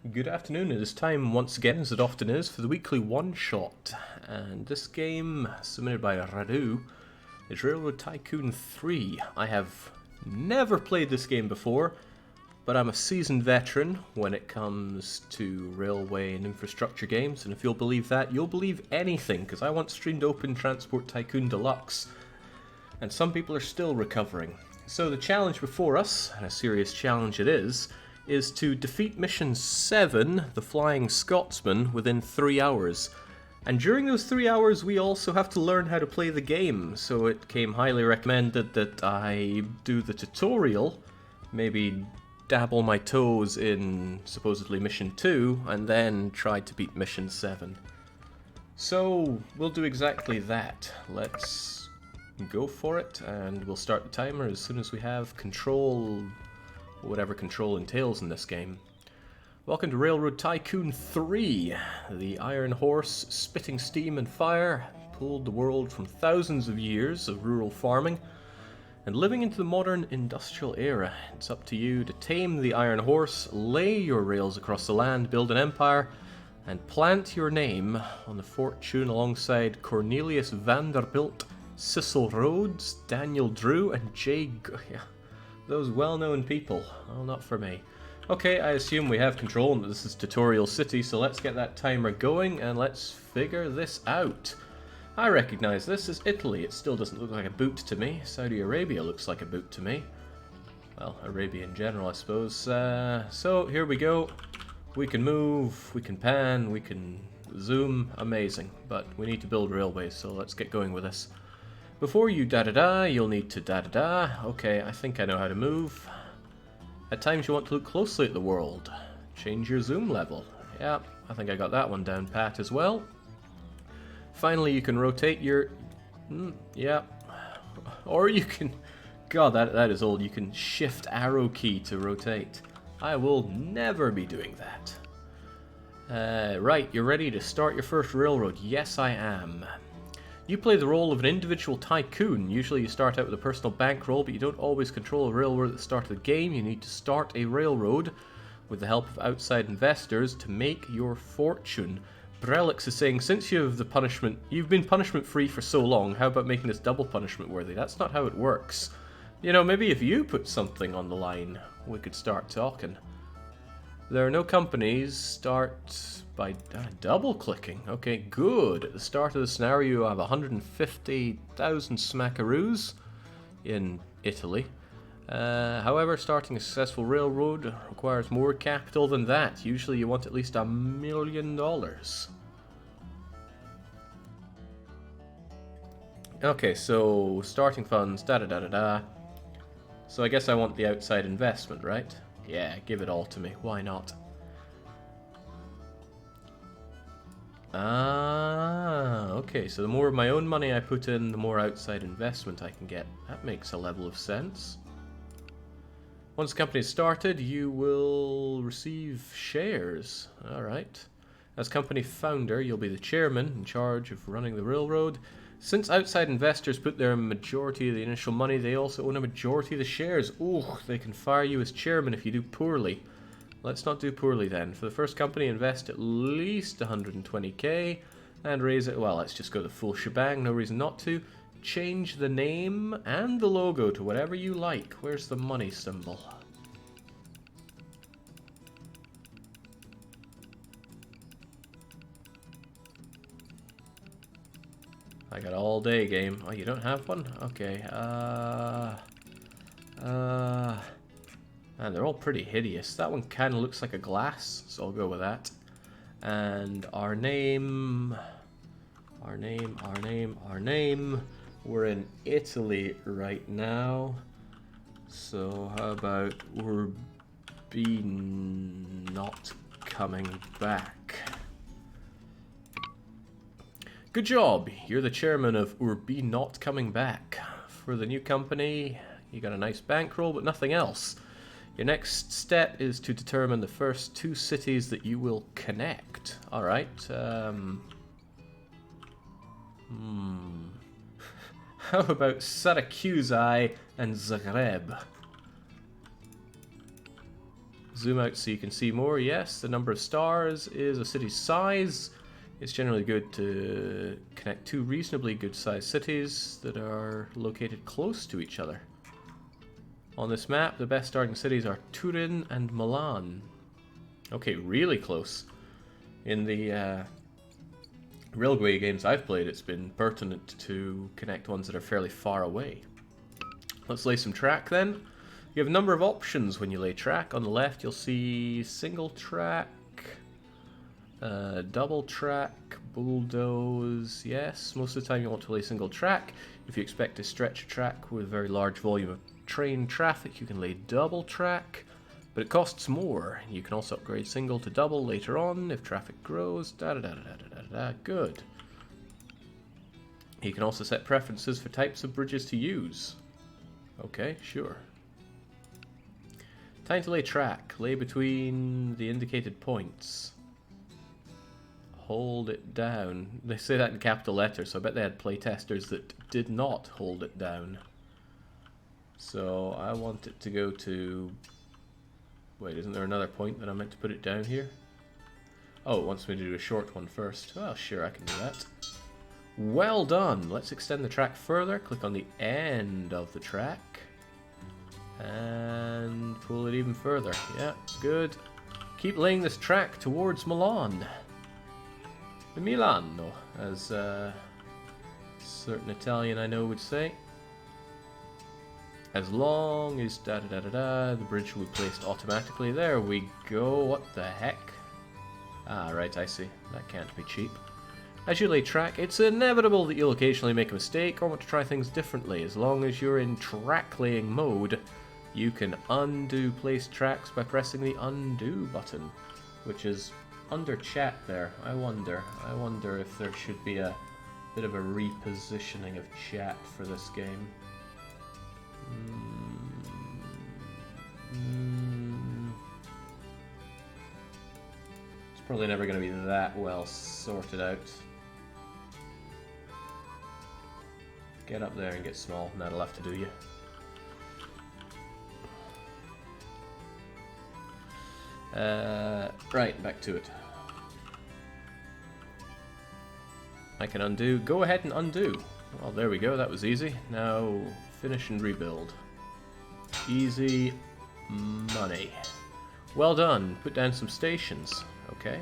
Good afternoon, it is time once again, as it often is, for the weekly one-shot. And this game, submitted by Radu, is Railroad Tycoon 3. I have never played this game before, but I'm a seasoned veteran when it comes to railway and infrastructure games, and if you'll believe that, you'll believe anything, because I once streamed Open Transport Tycoon Deluxe, and some people are still recovering. So the challenge before us, and a serious challenge it is to defeat Mission 7, the Flying Scotsman, within 3 hours. And during those 3 hours, we also have to learn how to play the game, so it came highly recommended that I do the tutorial, maybe dabble my toes in supposedly Mission 2, and then try to beat Mission 7. So, we'll do exactly that. Let's go for it, and we'll start the timer as soon as we have control, whatever control entails in this game. Welcome to Railroad Tycoon 3. The Iron Horse, spitting steam and fire, pulled the world from thousands of years of rural farming and living into the modern industrial era. It's up to you to tame the Iron Horse, lay your rails across the land, build an empire, and plant your name on the fortune alongside Cornelius Vanderbilt, Cecil Rhodes, Daniel Drew, and those well-known people. Well, not for me. Okay, I assume we have control and this is Tutorial City, so let's get that timer going and let's figure this out. I recognize this as Italy. It still doesn't look like a boot to me. Saudi Arabia looks like a boot to me. Well, Arabia in general, I suppose. So, here we go. We can move, we can pan, we can zoom. Amazing. But we need to build railways, so let's get going with this. Before you da-da-da, you'll need to da-da-da. Okay, I think I know how to move. At times you want to look closely at the world. Change your zoom level. Yeah, I think I got that one down pat as well. Finally, you can rotate your... yeah. Or you can... God, that is old. You can shift arrow key to rotate. I will never be doing that. Right, you're ready to start your first railroad. Yes, I am. You play the role of an individual tycoon. Usually you start out with a personal bankroll, but you don't always control a railroad at the start of the game. You need to start a railroad with the help of outside investors to make your fortune. Brelix is saying, since you've been punishment free for so long, how about making this double punishment worthy? That's not how it works. You know, maybe if you put something on the line, we could start talking. There are no companies. Start by double clicking. Okay, good. At the start of the scenario, you have 150,000 smackaroos in Italy. However, starting a successful railroad requires more capital than that. Usually you want at least $1 million. Okay, so starting funds, da-da-da-da-da. So I guess I want the outside investment, right? Yeah, give it all to me. Why not? Ah, okay, so the more of my own money I put in, the more outside investment I can get. That makes a level of sense. Once the company is started, you will receive shares. Alright. As company founder, you'll be the chairman in charge of running the railroad. Since outside investors put their majority of the initial money, they also own a majority of the shares. Ooh, they can fire you as chairman if you do poorly. Let's not do poorly then. For the first company, invest at least 120k and raise it. Well, let's just go the full shebang. No reason not to. Change the name and the logo to whatever you like. Where's the money symbol? I got all day, game. Oh, you don't have one? Okay. Man, they're all pretty hideous. That one kind of looks like a glass, so I'll go with that. And our name. We're in Italy right now. So how about Urbi not coming back? Good job! You're the chairman of Urbi not coming back. For the new company, you got a nice bankroll, but nothing else. Your next step is to determine the first 2 cities that you will connect. Alright, how about Syracuse and Zagreb? Zoom out so you can see more. Yes, the number of stars is a city's size. It's generally good to connect two reasonably good-sized cities that are located close to each other. On this map, the best starting cities are Turin and Milan. Okay, really close. In the railway games I've played, it's been pertinent to connect ones that are fairly far away. Let's lay some track then. You have a number of options when you lay track. On the left, you'll see single track, double track, bulldoze. Yes, most of the time you want to lay single track. If you expect to stretch a track with a very large volume of train traffic, you can lay double track, but it costs more. You can also upgrade single to double later on if traffic grows. Good. You can also set preferences for types of bridges to use. Okay, sure. Time to lay track. Lay between the indicated points. Hold it down. They say that in capital letters, so I bet they had playtesters that did not hold it down. So I want it to go to... Wait, isn't there another point that I meant to put it down here? Oh, it wants me to do a short one first. Well, sure, I can do that. Well done! Let's extend the track further. Click on the end of the track. And pull it even further. Yeah, good. Keep laying this track towards Milan. Milano, as a certain Italian I know would say. As long as the bridge will be placed automatically. There we go. What the heck? Ah, right, I see. That can't be cheap. As you lay track, it's inevitable that you'll occasionally make a mistake or want to try things differently. As long as you're in track laying mode, you can undo placed tracks by pressing the undo button, which is under chat there. I wonder if there should be a bit of a repositioning of chat for this game. It's probably never going to be that well sorted out. Get up there and get small, and that'll have to do you. Right, back to it. I can undo. Go ahead and undo. Well, there we go. That was easy. Now, finish and rebuild. Easy money. Well done. Put down some stations. Okay.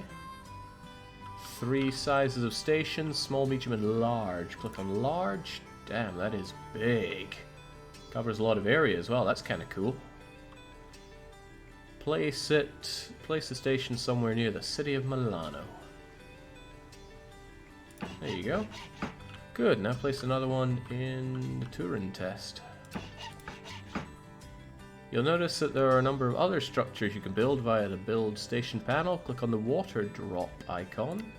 3 sizes of stations. Small, medium, and large. Click on large. Damn, that is big. Covers a lot of area as well. That's kind of cool. Place the station somewhere near the city of Milano. There you go. Good, now place another one in the Turin test. You'll notice that there are a number of other structures you can build via the build station panel. Click on the water drop icon.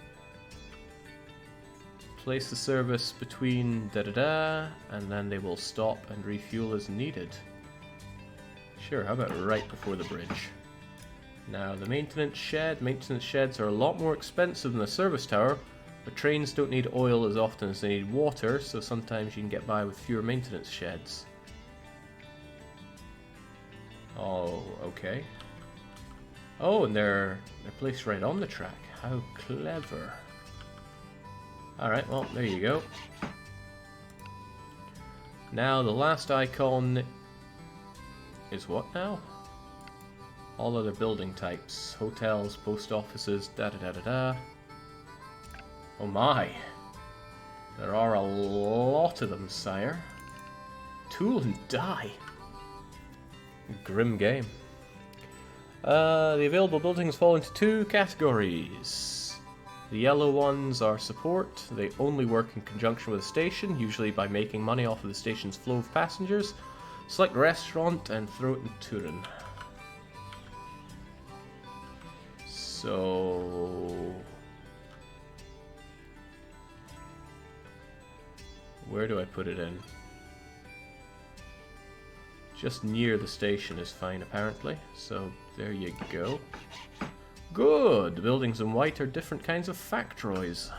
Place the service between and then they will stop and refuel as needed. Sure, how about right before the bridge? Now the maintenance shed. Maintenance sheds are a lot more expensive than the service tower, but trains don't need oil as often as they need water, so sometimes you can get by with fewer maintenance sheds. Oh, okay. Oh, and they're placed right on the track. How clever. Alright, well, there you go. Now the last icon is what now? All other building types. Hotels, post offices, Oh my. There are a lot of them, sire. Tool and die. Grim game. The available buildings fall into 2 categories. The yellow ones are support. They only work in conjunction with a station, usually by making money off of the station's flow of passengers. Select restaurant and throw it in Turin. So... where do I put it in? Just near the station is fine, apparently. So, there you go. Good! The buildings in white are different kinds of factories.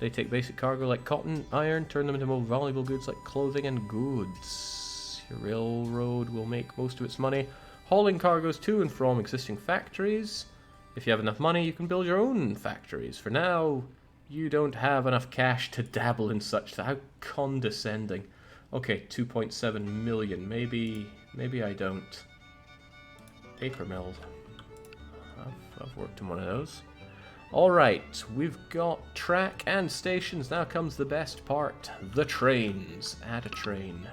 They take basic cargo like cotton, iron, turn them into more valuable goods like clothing and goods. Your railroad will make most of its money Hauling cargoes to and from existing factories. If you have enough money, you can build your own factories. For now, you don't have enough cash to dabble in such. How condescending. Okay, 2.7 million. Maybe I don't. Paper mill. I've worked in one of those. Alright, we've got track and stations. Now comes the best part. The trains. Add a train.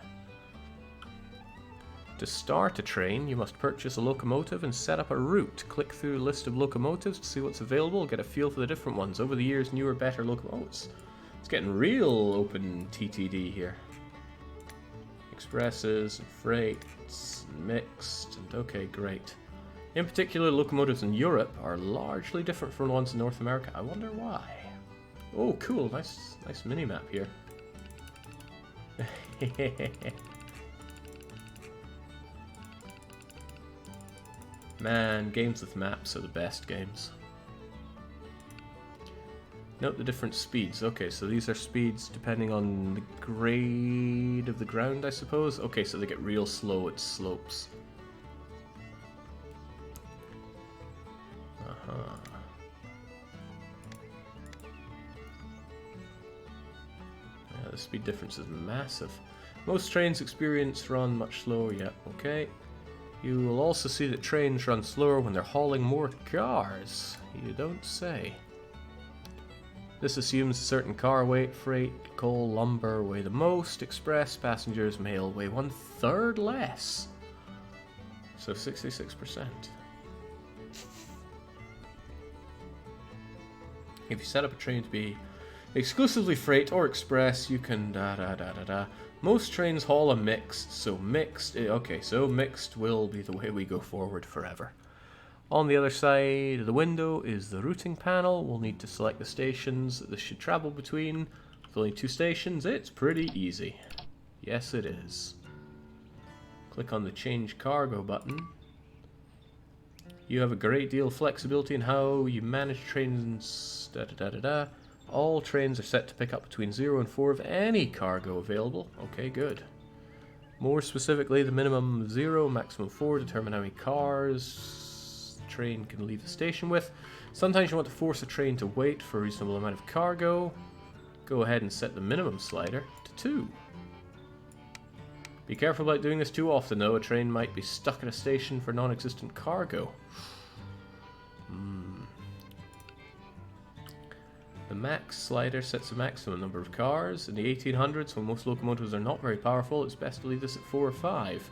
To start a train, you must purchase a locomotive and set up a route. Click through a list of locomotives to see what's available, get a feel for the different ones. Over the years, newer, better locomotives. It's getting real open TTD here. Expresses, and freights, and mixed, and okay, great. In particular, locomotives in Europe are largely different from the ones in North America. I wonder why. Oh, cool. Nice mini-map here. Man, games with maps are the best games. Note the different speeds. Okay, so these are speeds depending on the grade of the ground, I suppose. Okay, so they get real slow at slopes. Yeah, the speed difference is massive. Most trains experience run much slower. Yeah, okay. You will also see that trains run slower when they're hauling more cars. You don't say. This assumes a certain car weight, freight, coal, lumber weigh the most, express, passengers, mail weigh 1/3 less. So 66%. If you set up a train to be exclusively freight or express, you can Most trains haul a mixed, so mixed will be the way we go forward forever. On the other side of the window is the routing panel. We'll need to select the stations that this should travel between. With only 2 stations, it's pretty easy. Yes, it is. Click on the Change Cargo button. You have a great deal of flexibility in how you manage trains. All trains are set to pick up between 0 and 4 of any cargo available. Okay, good. More specifically, the minimum 0, maximum 4 determine how many cars the train can leave the station with. Sometimes you want to force a train to wait for a reasonable amount of cargo. Go ahead and set the minimum slider to 2. Be careful about doing this too often though. A train might be stuck at a station for non-existent cargo. The max slider sets a maximum number of cars. In the 1800s, when most locomotives are not very powerful, it's best to leave this at 4 or 5.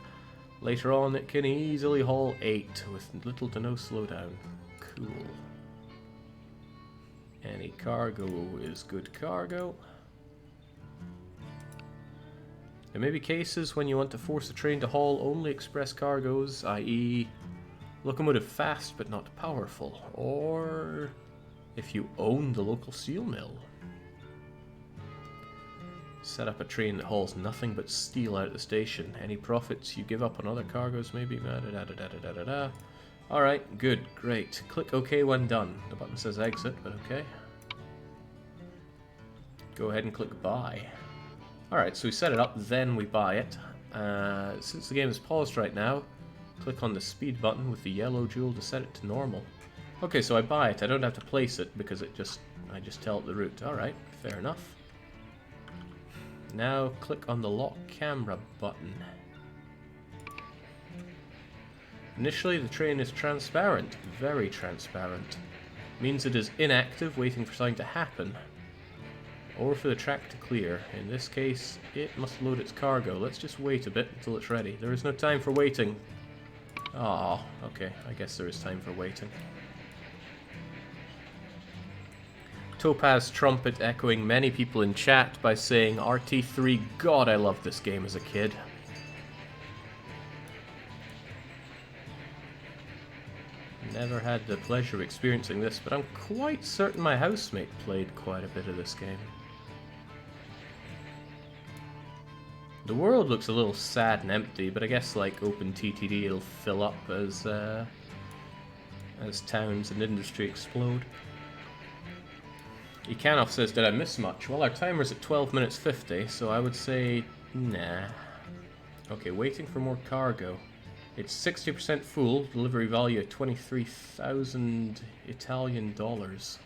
Later on, it can easily haul 8 with little to no slowdown. Cool. Any cargo is good cargo. There may be cases when you want to force a train to haul only express cargoes, i.e. locomotive fast but not powerful, or if you own the local steel mill. Set up a train that hauls nothing but steel out of the station. Any profits you give up on other cargoes may be Alright, good, great. Click OK when done. The button says exit, but okay. Go ahead and click buy. Alright, so we set it up, then we buy it. Since the game is paused right now, click on the speed button with the yellow jewel to set it to normal. Okay, so I buy it. I don't have to place it because I just tell it the route. Alright, fair enough. Now click on the lock camera button. Initially the train is transparent, very transparent. Means it is inactive, waiting for something to happen. Or for the track to clear. In this case, it must load its cargo. Let's just wait a bit until it's ready. There is no time for waiting. Ah, okay, I guess there is time for waiting. Topaz Trumpet echoing many people in chat by saying RT3, God, I loved this game as a kid. Never had the pleasure of experiencing this, but I'm quite certain my housemate played quite a bit of this game. The world looks a little sad and empty, but I guess like Open TTD it'll fill up as towns and industry explode. Ikanov says, did I miss much? Well, our timer's at 12 minutes 50, so I would say, nah. Okay, waiting for more cargo. It's 60% full, delivery value of 23,000 Italian dollars.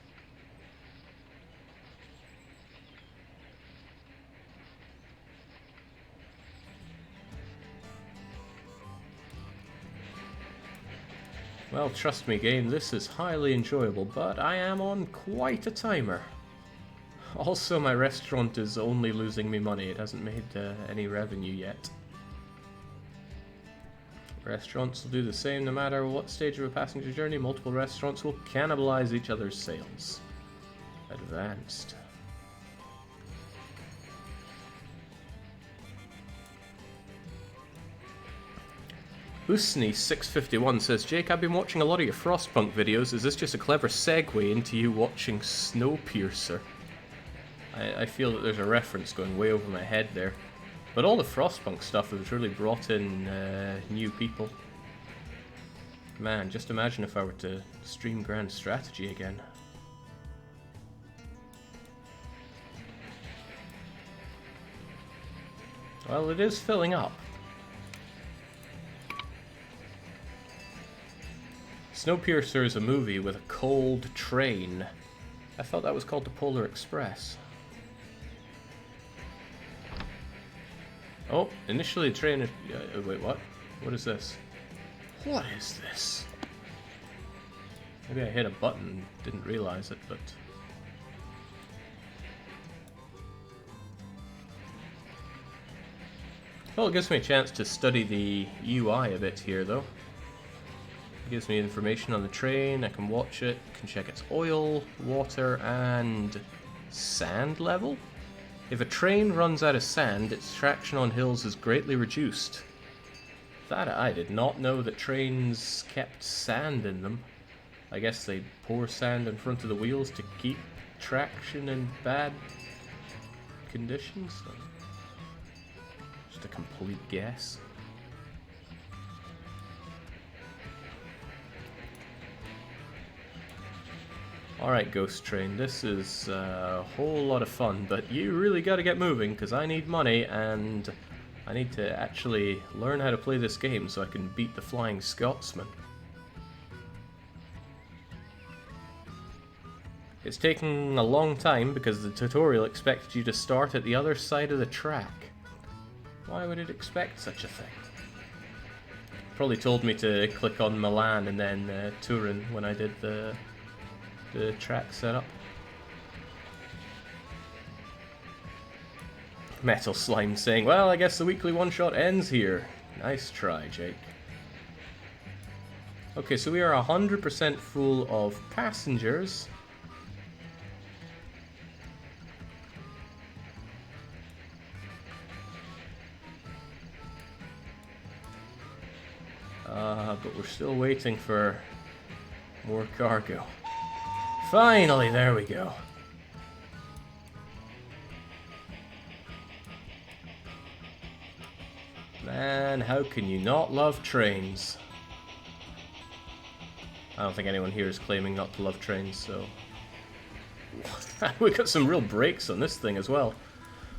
Well, trust me game, this is highly enjoyable, but I am on quite a timer. Also, my restaurant is only losing me money, it hasn't made any revenue yet. Restaurants will do the same no matter what stage of a passenger journey. Multiple restaurants will cannibalize each other's sales. Advanced. Usni651 says, Jake, I've been watching a lot of your Frostpunk videos. Is this just a clever segue into you watching Snowpiercer? I feel that there's a reference going way over my head there. But all the Frostpunk stuff has really brought in new people. Man, just imagine if I were to stream Grand Strategy again. Well, it is filling up. Snowpiercer is a movie with a cold train. I thought that was called the Polar Express. Oh, initially the train... wait, what? What is this? What is this? Maybe I hit a button and didn't realize it, but... Well, it gives me a chance to study the UI a bit here, though. It gives me information on the train, I can watch it, can check its oil, water, and sand level. If a train runs out of sand, its traction on hills is greatly reduced. That I did not know that trains kept sand in them. I guess they pour sand in front of the wheels to keep traction in bad conditions. Just a complete guess. Alright, Ghost Train, this is a whole lot of fun, but you really gotta get moving, because I need money, and I need to actually learn how to play this game so I can beat the Flying Scotsman. It's taking a long time because the tutorial expected you to start at the other side of the track. Why would it expect such a thing? Probably told me to click on Milan and then Turin when I did the track setup. Metal Slime saying, well, I guess the weekly one-shot ends here. Nice try, Jake. Okay, so we are 100% full of passengers. But we're still waiting for more cargo. Finally, there we go. Man, how can you not love trains? I don't think anyone here is claiming not to love trains, so... we got some real brakes on this thing as well.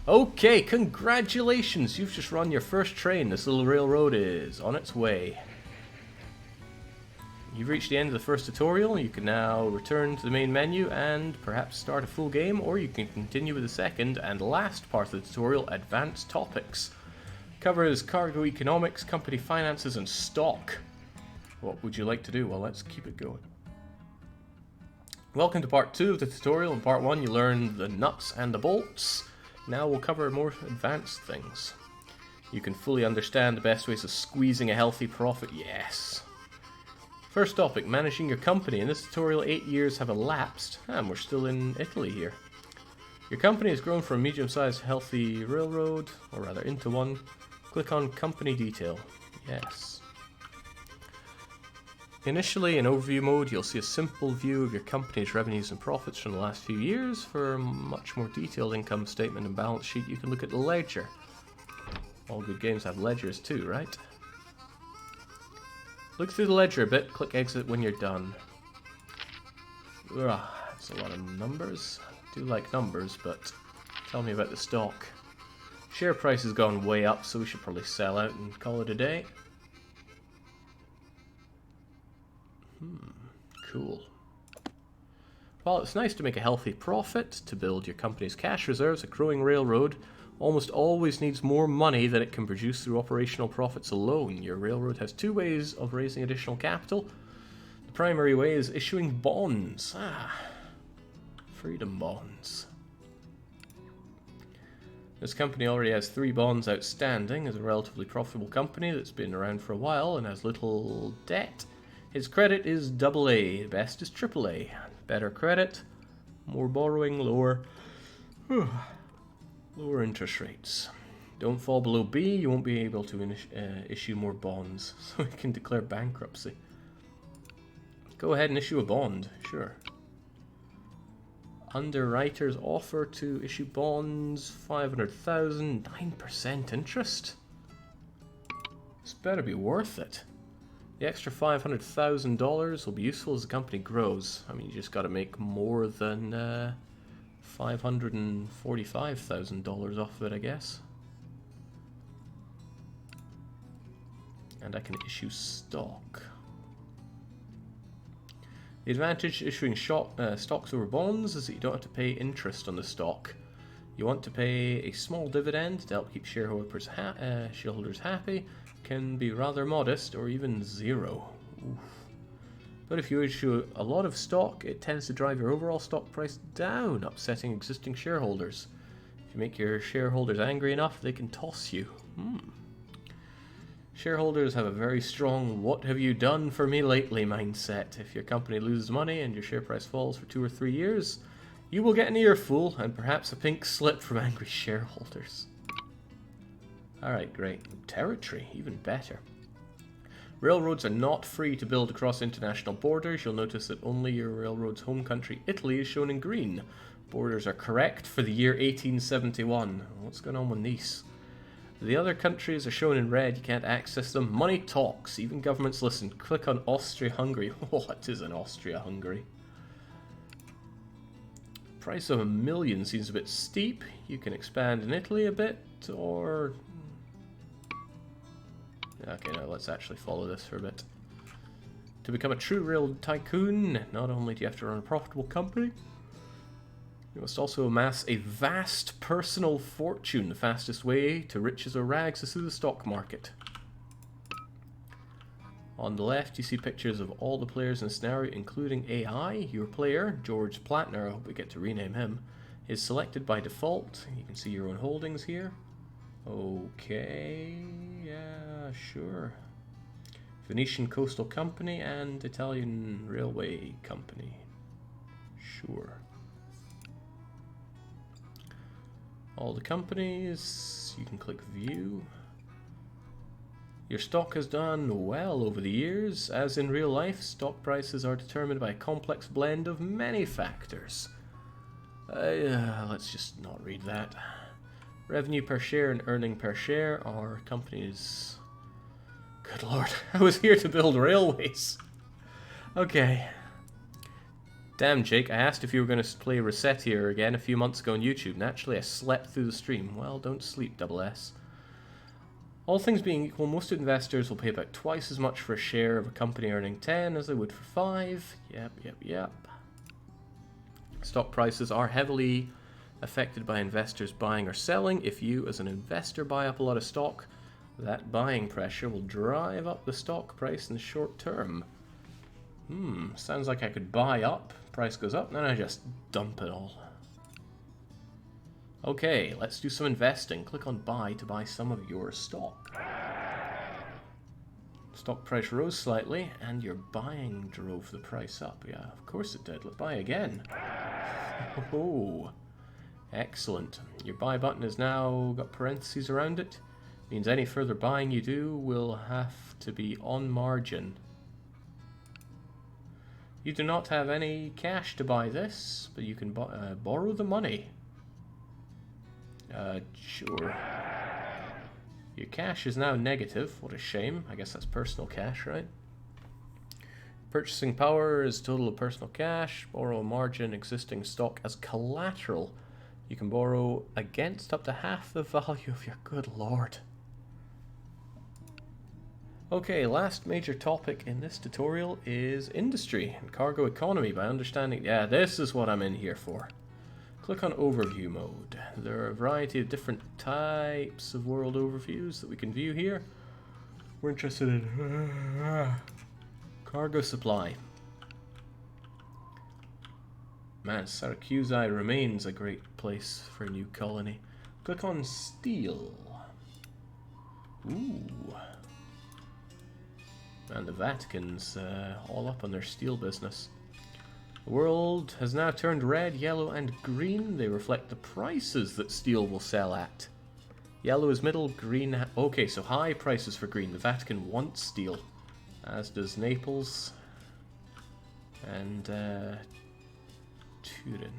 Okay, congratulations! You've just run your first train. This little railroad is on its way. You've reached the end of the first tutorial. You can now return to the main menu and perhaps start a full game, or you can continue with the second and last part of the tutorial, Advanced Topics. Covers cargo economics, company finances, and stock. What would you like to do? Well, let's keep it going. Welcome to part 2 of the tutorial. In part 1 you learned the nuts and the bolts. Now we'll cover more advanced things. You can fully understand the best ways of squeezing a healthy profit. Yes. First topic, managing your company. In this tutorial, 8 years have elapsed, and we're still in Italy here. Your company has grown from a medium-sized healthy railroad, or rather into one. Click on company detail. Yes. Initially, in overview mode, you'll see a simple view of your company's revenues and profits from the last few years. For a much more detailed income statement and balance sheet, you can look at the ledger. All good games have ledgers too, right? Look through the ledger a bit, click exit when you're done. Ugh, that's a lot of numbers. I do like numbers, but tell me about the stock. Share price has gone way up, so we should probably sell out and call it a day. Cool. While it's nice to make a healthy profit, to build your company's cash reserves, a growing railroad almost always needs more money than it can produce through operational profits alone. Your railroad has two ways of raising additional capital. The primary way is issuing bonds. Freedom bonds. This company already has 3 bonds outstanding. Is a relatively profitable company that's been around for a while and has little debt. Its credit is AA. The best is AAA. Better credit, more borrowing, lower interest rates. Don't fall below B, you won't be able to issue more bonds, so you can declare bankruptcy. Go ahead and issue a bond, sure. Underwriters offer to issue bonds, 500,000, 9% interest. This better be worth it. The extra $500,000 will be useful as the company grows. I mean, you just got to make more than $545,000 off of it, I guess. And I can issue stock. The advantage issuing stocks over bonds is that you don't have to pay interest on the stock. You want to pay a small dividend to help keep shareholders happy. Can be rather modest or even zero. Oof. But if you issue a lot of stock, it tends to drive your overall stock price down, upsetting existing shareholders. If you make your shareholders angry enough, they can toss you. Shareholders have a very strong "what have you done for me lately" mindset. If your company loses money and your share price falls for 2 or 3 years, you will get an earful and perhaps a pink slip from angry shareholders. Alright, great. Territory, even better. Railroads are not free to build across international borders. You'll notice that only your railroad's home country, Italy, is shown in green. Borders are correct for the year 1871. What's going on with Nice? The other countries are shown in red. You can't access them. Money talks. Even governments listen. Click on Austria-Hungary. What is an Austria-Hungary? Price of $1 million seems a bit steep. You can expand in Italy a bit, or... Okay, now let's actually follow this for a bit. To become a true rail tycoon, not only do you have to run a profitable company, you must also amass a vast personal fortune. The fastest way to riches or rags is through the stock market. On the left, you see pictures of all the players in the scenario, including AI. Your player, George Platner, I hope we get to rename him, is selected by default. You can see your own holdings here. Okay, yeah, sure. Venetian Coastal Company and Italian Railway Company. Sure. All the companies, you can click view. Your stock has done well over the years. As in real life, stock prices are determined by a complex blend of many factors. Let's just not read that. Revenue per share and earning per share are companies... Good lord, I was here to build railways. Okay. Damn, Jake, I asked if you were going to play Resettier again a few months ago on YouTube. Naturally, I slept through the stream. Well, don't sleep, Double S. All things being equal, most investors will pay about twice as much for a share of a company earning 10 as they would for 5. Yep. Stock prices are heavily affected by investors buying or selling. If you, as an investor, buy up a lot of stock, that buying pressure will drive up the stock price in the short term. Sounds like I could buy up, price goes up, then I just dump it all. Okay, let's do some investing. Click on buy to buy some of your stock. Stock price rose slightly, and your buying drove the price up. Yeah, of course it did. Let's buy again. Oh, excellent. Your buy button has now got parentheses around it. Means any further buying you do will have to be on margin. You do not have any cash to buy this, but you can borrow the money. Sure. Your cash is now negative. What a shame. I guess that's personal cash, right? Purchasing power is total of personal cash. Borrow margin, existing stock as collateral. You can borrow against up to half the value of your... Good lord. Okay, last major topic in this tutorial is industry and cargo economy by understanding... Yeah, this is what I'm in here for. Click on overview mode. There are a variety of different types of world overviews that we can view here. We're interested in cargo supply. Man, Syracuse remains a great place for a new colony. Click on steel. Ooh. And the Vatican's all up on their steel business. The world has now turned red, yellow, and green. They reflect the prices that steel will sell at. Yellow is middle, green... Okay, so high prices for green. The Vatican wants steel, as does Naples and Turin.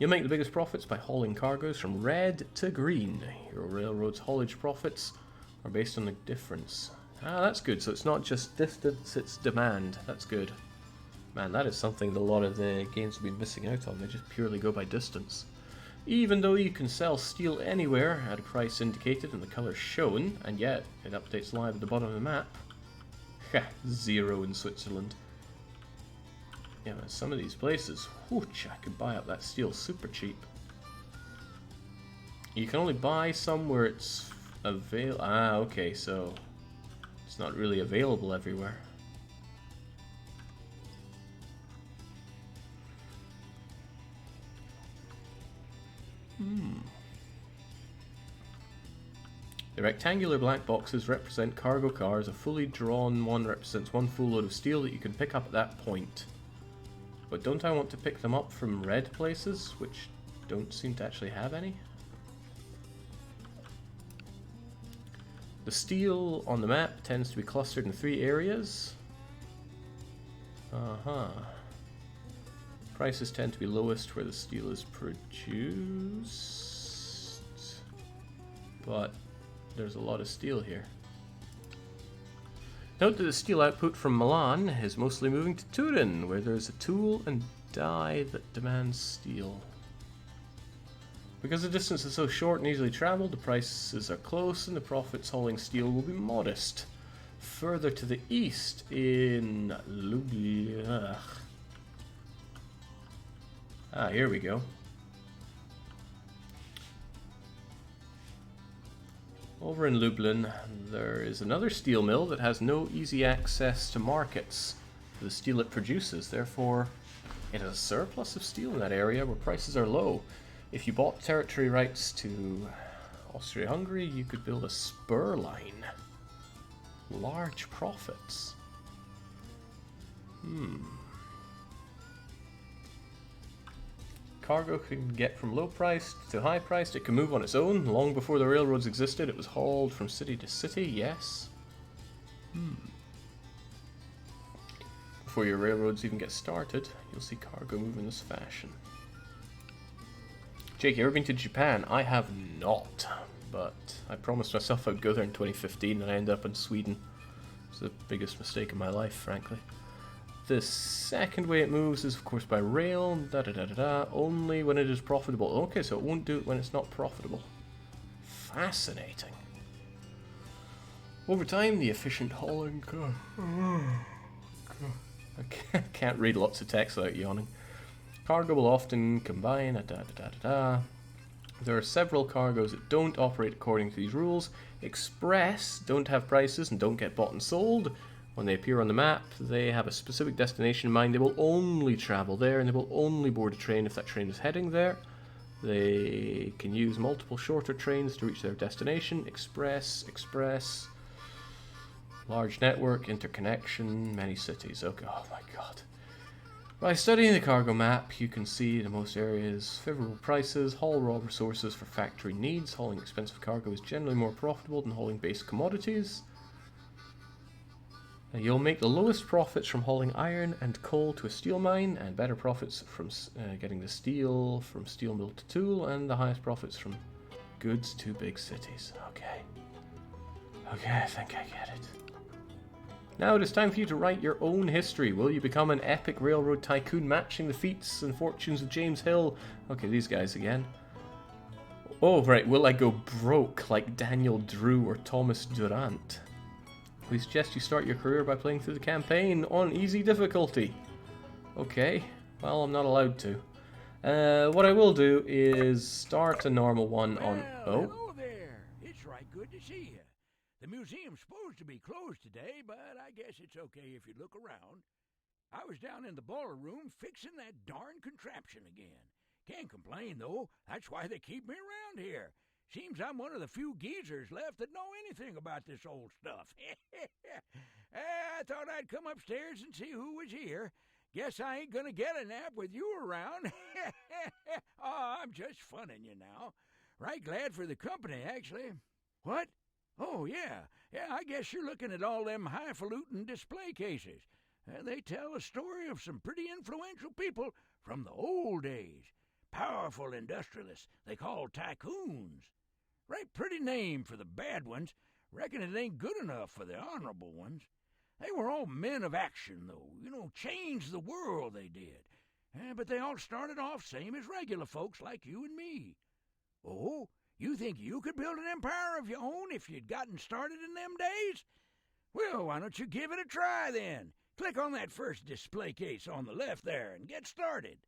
You'll make the biggest profits by hauling cargoes from red to green. Your railroad's haulage profits are based on the difference. Ah, that's good. So it's not just distance, it's demand. That's good. Man, that is something that a lot of the games have been missing out on. They just purely go by distance. Even though you can sell steel anywhere at a price indicated and the colour shown, and yet it updates live at the bottom of the map. Ha, 0 in Switzerland. Yeah, man, some of these places, whoosh, I could buy up that steel super cheap. You can only buy some where it's available. Ah, okay, so it's not really available everywhere. The rectangular black boxes represent cargo cars. A fully drawn one represents one full load of steel that you can pick up at that point. But don't I want to pick them up from red places, which don't seem to actually have any? The steel on the map tends to be clustered in 3 areas. Prices tend to be lowest where the steel is produced. But there's a lot of steel here. Note that the steel output from Milan is mostly moving to Turin, where there's a tool and die that demands steel. Because the distance is so short and easily travelled, the prices are close and the profits hauling steel will be modest. Further to the east in Ljubljana. Ah, here we go. Over in Lublin, there is another steel mill that has no easy access to markets for the steel it produces. Therefore, it has a surplus of steel in that area where prices are low. If you bought territory rights to Austria-Hungary, you could build a spur line. Large profits. Cargo can get from low priced to high priced. It can move on its own. Long before the railroads existed, it was hauled from city to city. Yes. Before your railroads even get started, you'll see cargo move in this fashion. Jake, you ever been to Japan? I have not, but I promised myself I'd go there in 2015 and I ended up in Sweden. It's the biggest mistake of my life, frankly. The second way it moves is, of course, by rail, only when it is profitable. Okay, so it won't do it when it's not profitable. Fascinating. Over time, the efficient hauling... I can't read lots of text without yawning. Cargo will often combine... There are several cargoes that don't operate according to these rules. Express don't have prices and don't get bought and sold. When they appear on the map, they have a specific destination in mind. They will only travel there, and they will only board a train if that train is heading there. They can use multiple shorter trains to reach their destination. Express, large network, interconnection, many cities. Okay, oh my god. By studying the cargo map, you can see in most areas favorable prices, haul raw resources for factory needs. Hauling expensive cargo is generally more profitable than hauling base commodities. You'll make the lowest profits from hauling iron and coal to a steel mine, and better profits from getting the steel from steel mill to tool, and the highest profits from goods to big cities. Okay, I think I get it. Now it is time for you to write your own history. Will you become an epic railroad tycoon matching the feats and fortunes of James Hill? Okay, these guys again. Oh, right, will I go broke like Daniel Drew or Thomas Durant? We suggest you start your career by playing through the campaign on easy difficulty. Okay, well, I'm not allowed to. What I will do is start a normal one on... Oh. Hello there. It's right good to see you. The museum's supposed to be closed today, but I guess it's okay if you look around. I was down in the boiler room fixing that darn contraption again. Can't complain, though. That's why they keep me around here. Seems I'm one of the few geezers left that know anything about this old stuff. I thought I'd come upstairs and see who was here. Guess I ain't gonna get a nap with you around. Oh, I'm just funning you now. Right glad for the company, actually. What? Oh, yeah. Yeah, I guess you're looking at all them highfalutin display cases. They tell a story of some pretty influential people from the old days. Powerful industrialists they call Tycoons. Right pretty name for the bad ones. Reckon it ain't good enough for the honorable ones. They were all men of action, though. Changed the world, they did. But they all started off same as regular folks like you and me. Oh, you think you could build an empire of your own if you'd gotten started in them days? Well, why don't you give it a try, then? Click on that first display case on the left there and get started.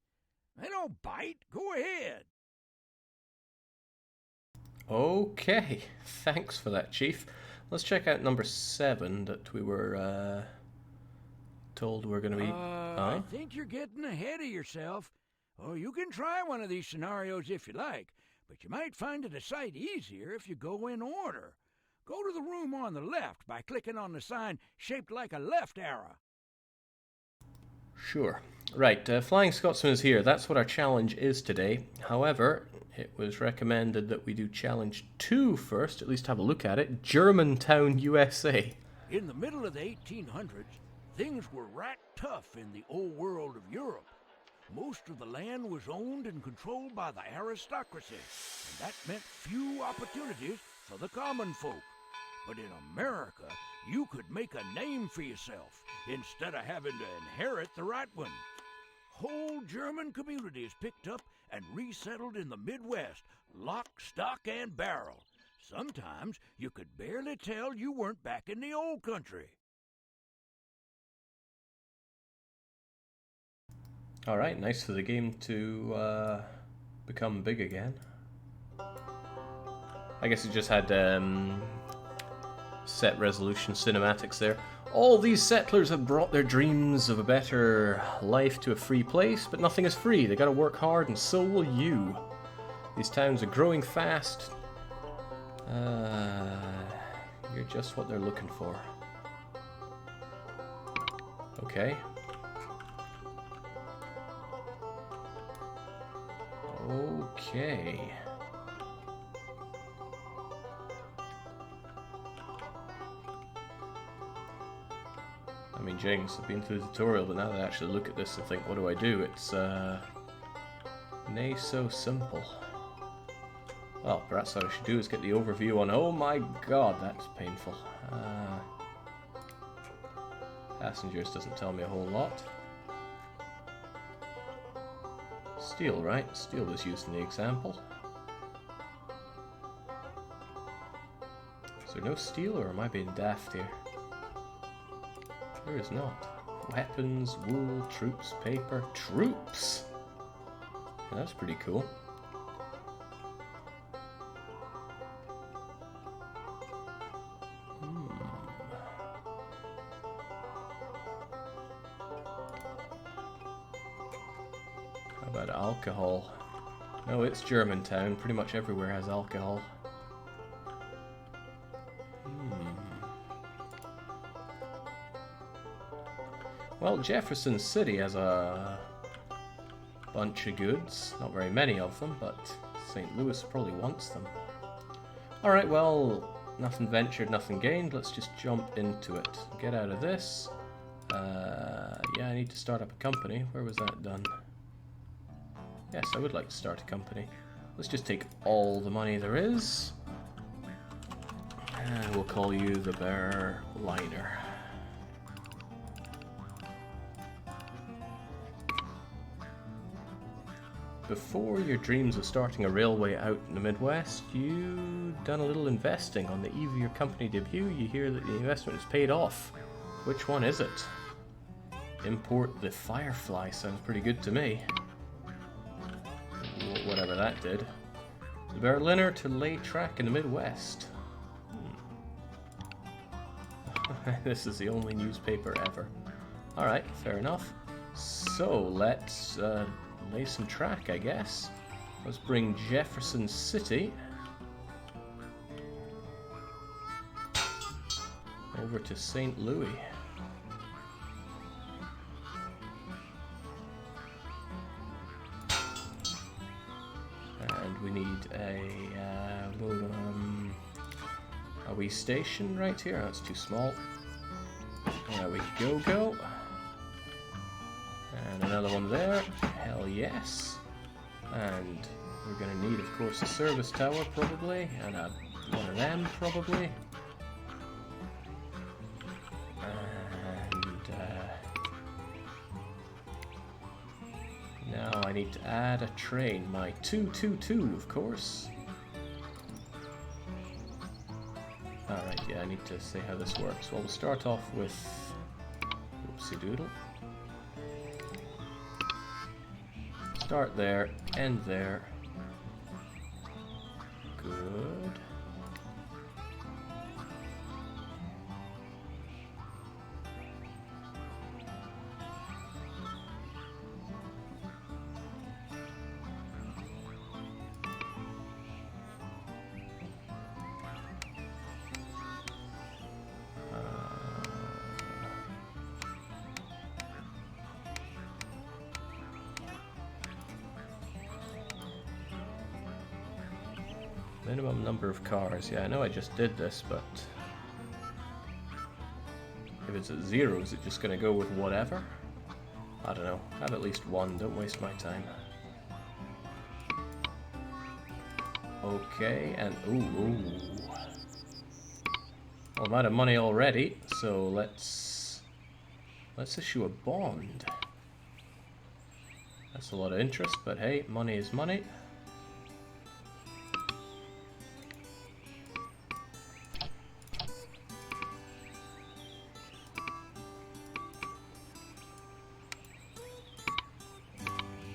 They don't bite. Go ahead. Okay, thanks for that, Chief. Let's check out number 7 that we were told we're going to be... I think you're getting ahead of yourself. Oh, you can try one of these scenarios if you like, but you might find it a sight easier if you go in order. Go to the room on the left by clicking on the sign shaped like a left arrow. Sure. Right, Flying Scotsman is here. That's what our challenge is today. However, it was recommended that we do challenge 2 first, at least have a look at it. Germantown, USA. In the middle of the 1800s, things were right tough in the old world of Europe. Most of the land was owned and controlled by the aristocracy, and that meant few opportunities for the common folk. But in America, you could make a name for yourself instead of having to inherit the right one. Whole German communities picked up and resettled in the Midwest, lock, stock, and barrel. Sometimes you could barely tell you weren't back in the old country. Alright, nice for the game to become big again. I guess it just had set resolution cinematics there. All these settlers have brought their dreams of a better life to a free place, but nothing is free. They gotta work hard, and so will you. These towns are growing fast. You're just what they're looking for. Okay. Okay. I mean, James, I've been through the tutorial, but now that I actually look at this and think, what do I do? It's, nay so simple. Well, perhaps what I should do is get the overview on... Oh my god, that's painful. Passengers doesn't tell me a whole lot. Steel, right? Steel was used in the example. Is there no steel, or am I being daft here? There is not. Weapons, wool, troops, paper. Troops! Yeah, that's pretty cool. How about alcohol? No, it's Germantown. Pretty much everywhere has alcohol. Well, Jefferson City has a bunch of goods. Not very many of them, but St. Louis probably wants them. Alright, well, nothing ventured, nothing gained. Let's just jump into it. Get out of this. Yeah, I need to start up a company. Where was that done? Yes, I would like to start a company. Let's just take all the money there is. And we'll call you the Bear Liner. before your dreams of starting a railway out in the Midwest, you done a little investing. On the eve of your company debut, you hear that the investment is paid off. Which one is it? Import the Firefly sounds pretty good to me. Whatever that did. The Berliner to lay track in the Midwest. This is the only newspaper ever. Alright, fair enough. So, let's lay some track, I guess. Let's bring Jefferson City over to St. Louis. And we need a wee station right here. That's too small. There we go. And another one there. Hell yes. And we're going to need, of course, a service tower probably, and one of them probably. And now I need to add a train. My 222, of course. Alright, yeah, I need to say how this works. Well, we'll start off with oopsie doodle. Start there, end there. Good. Minimum number of cars. Yeah, I know I just did this, but if it's at 0, is it just going to go with whatever? I don't know. Have at least one. Don't waste my time. Okay, and ooh. Well, I'm out of money already, so let's issue a bond. That's a lot of interest, but hey, money is money.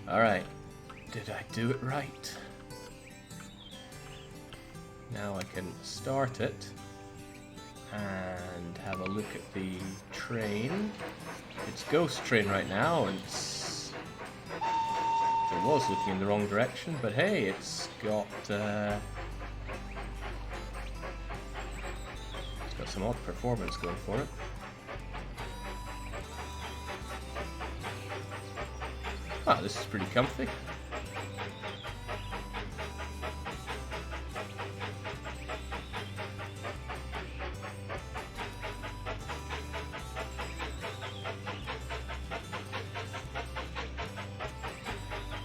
Alright, did I do it right? Now I can start it and have a look at the train. It's Ghost Train right now, and it was looking in the wrong direction, but hey, it's got some odd performance going for it. Ah, this is pretty comfy.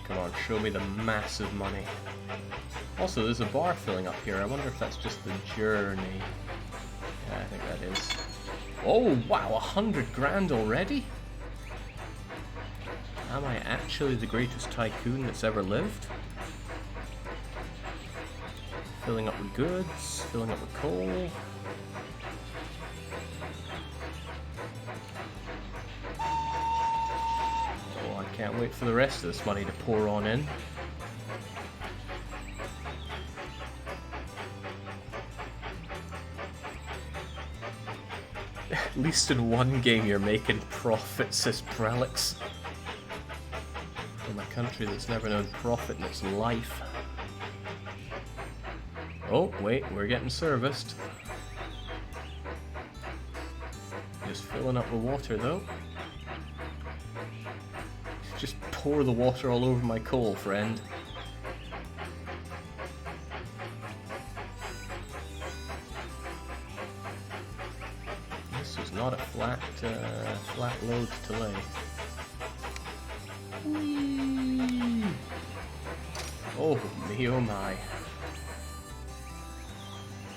Come on, show me the massive money. Also, there's a bar filling up here. I wonder if that's just the journey. Yeah, I think that is. Oh, wow, 100 grand already? Am I actually the greatest tycoon that's ever lived? Filling up with goods, filling up with coal. Oh, I can't wait for the rest of this money to pour on in. At least in one game you're making profit, says Prelix. A country that's never known profit in its life. Oh, wait, we're getting serviced. Just filling up with water, though. Just pour the water all over my coal, friend. This is not a flat load to lay. Whee! Oh me, oh my.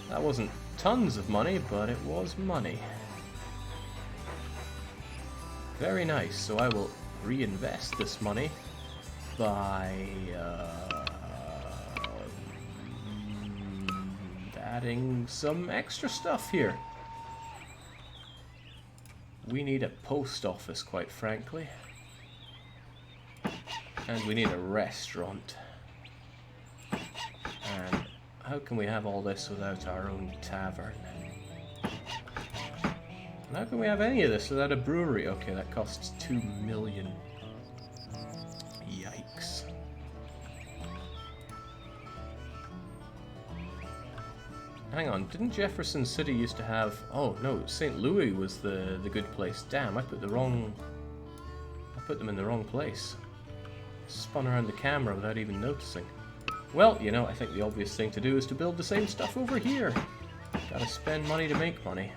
That wasn't tons of money, but it was money. Very nice, so I will reinvest this money by adding some extra stuff here. We need a post office, quite frankly. And we need a restaurant. And how can we have all this without our own tavern? And how can we have any of this without a brewery? Okay, that costs 2 million. Yikes. Hang on, didn't Jefferson City used to have... Oh, no, St. Louis was the good place. Damn, I put them in the wrong place. Spun around the camera without even noticing. Well, you know, I think the obvious thing to do is to build the same stuff over here. Gotta spend money to make money.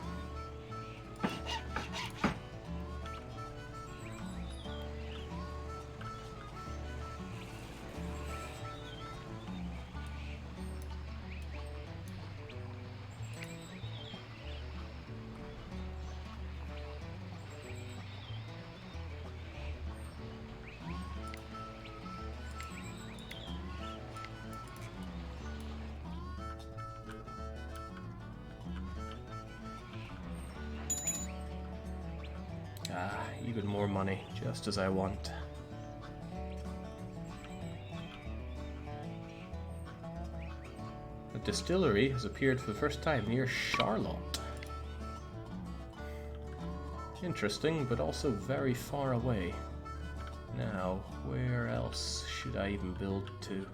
Ah, even more money, just as I want. A distillery has appeared for the first time near Charlotte. Interesting, but also very far away. Now, where else should I even build to?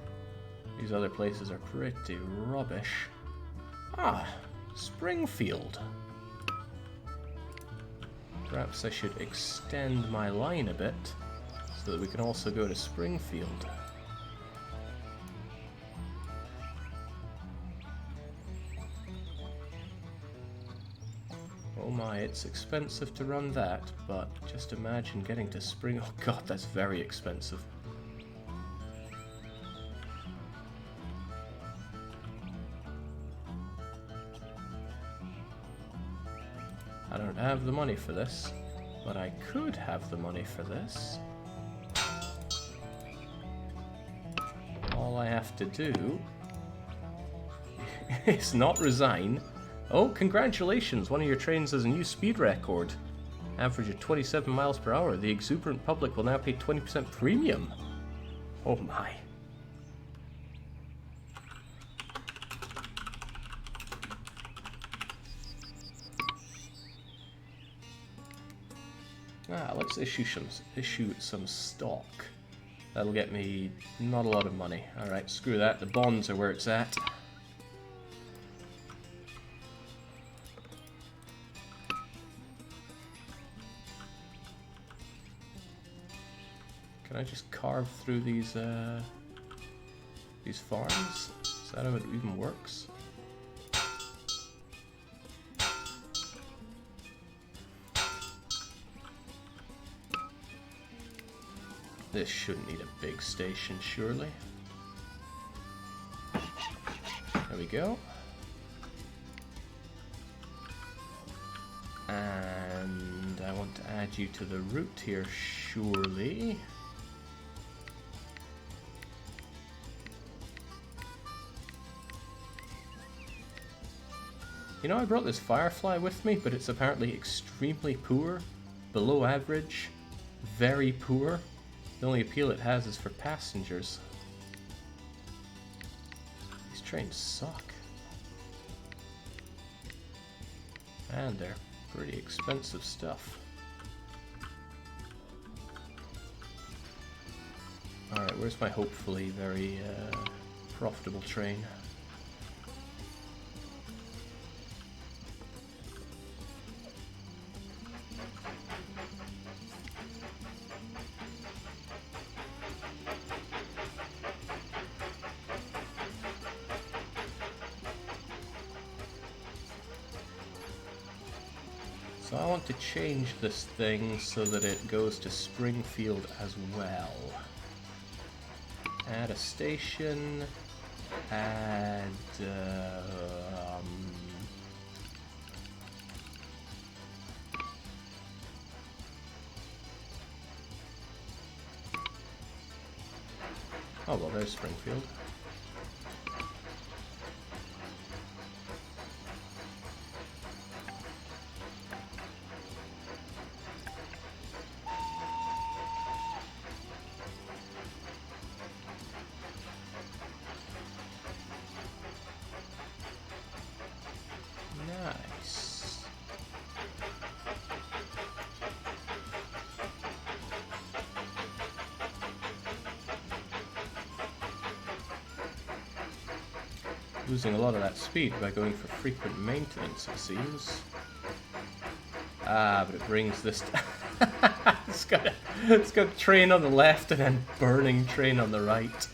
These other places are pretty rubbish. Ah, Springfield. Perhaps I should extend my line a bit, so that we can also go to Springfield. Oh my, it's expensive to run that, but just imagine getting to Spring... Oh god, that's very expensive. I don't have the money for this, but I could have the money for this. All I have to do is not resign. Oh, congratulations! One of your trains has a new speed record. Average of 27 miles per hour. The exuberant public will now pay 20% premium. Oh my. Let's issue some stock. That'll get me not a lot of money. Alright, screw that. The bonds are where it's at. Can I just carve through these farms? Is that how it even works? This shouldn't need a big station, surely. There we go. And I want to add you to the route here, surely. You know, I brought this Firefly with me, but it's apparently extremely poor, below average, very poor. The only appeal it has is for passengers. These trains suck. And they're pretty expensive stuff. Alright, where's my hopefully very profitable train? So I want to change this thing so that it goes to Springfield as well. Add a station, add Oh well, there's Springfield. Nice. Losing a lot of that speed by going for frequent maintenance, it seems. Ah, but it brings this... it's got train on the left and then burning train on the right.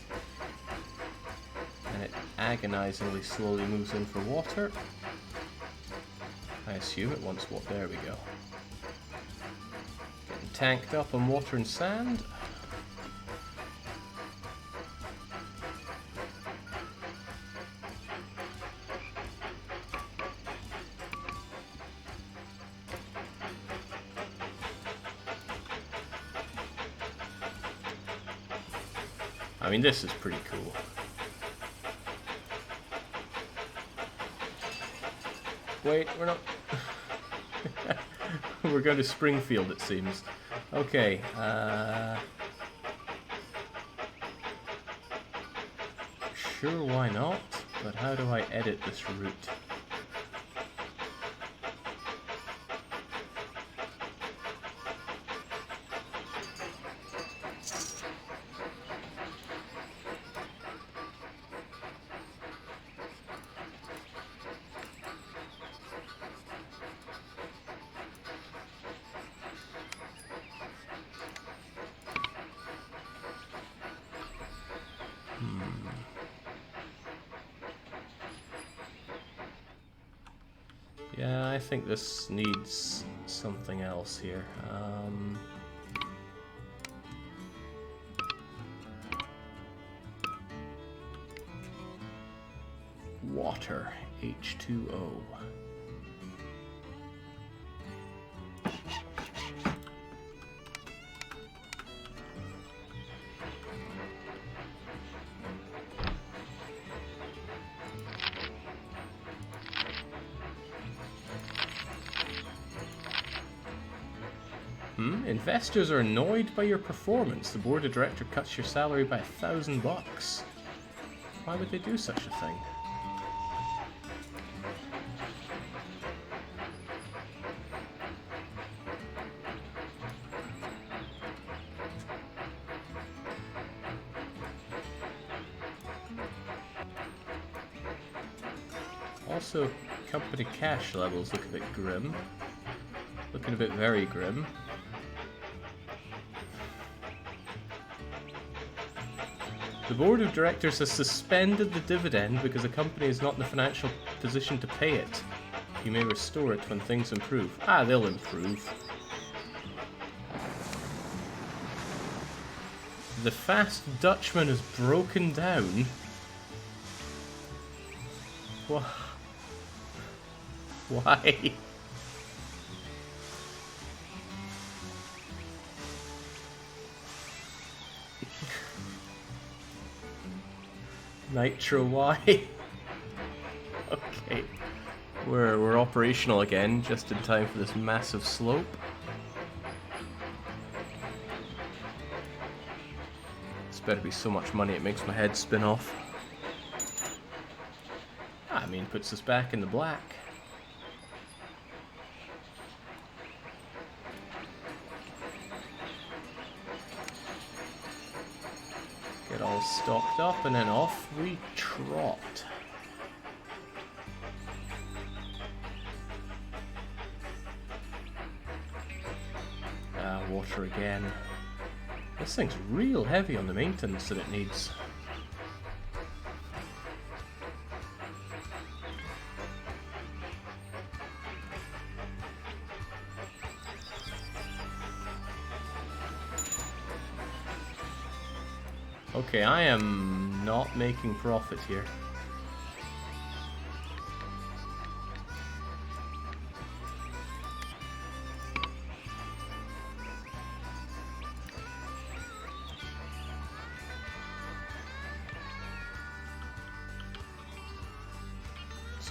And it agonizingly slowly moves in for water. I assume it wants water. There we go. Getting tanked up on water and sand. I mean, this is pretty cool. Wait, we're not... We're going to Springfield, it seems. Okay, sure, why not? But how do I edit this route? Yeah, I think this needs something else here. Water, H2O. Investors are annoyed by your performance. The board of directors cuts your salary by $1,000. Why would they do such a thing? Also, company cash levels look a bit grim. Looking a bit very grim. The board of directors has suspended the dividend because the company is not in the financial position to pay it. You may restore it when things improve. Ah, they'll improve. The fast Dutchman is broken down. Why? Nitro, why? Okay. We're operational again, just in time for this massive slope. This better be so much money it makes my head spin off. I mean, puts us back in the black. Get all stocked up and then off we trot. Ah, water again. This thing's real heavy on the maintenance that it needs. Okay, I am not making profit here.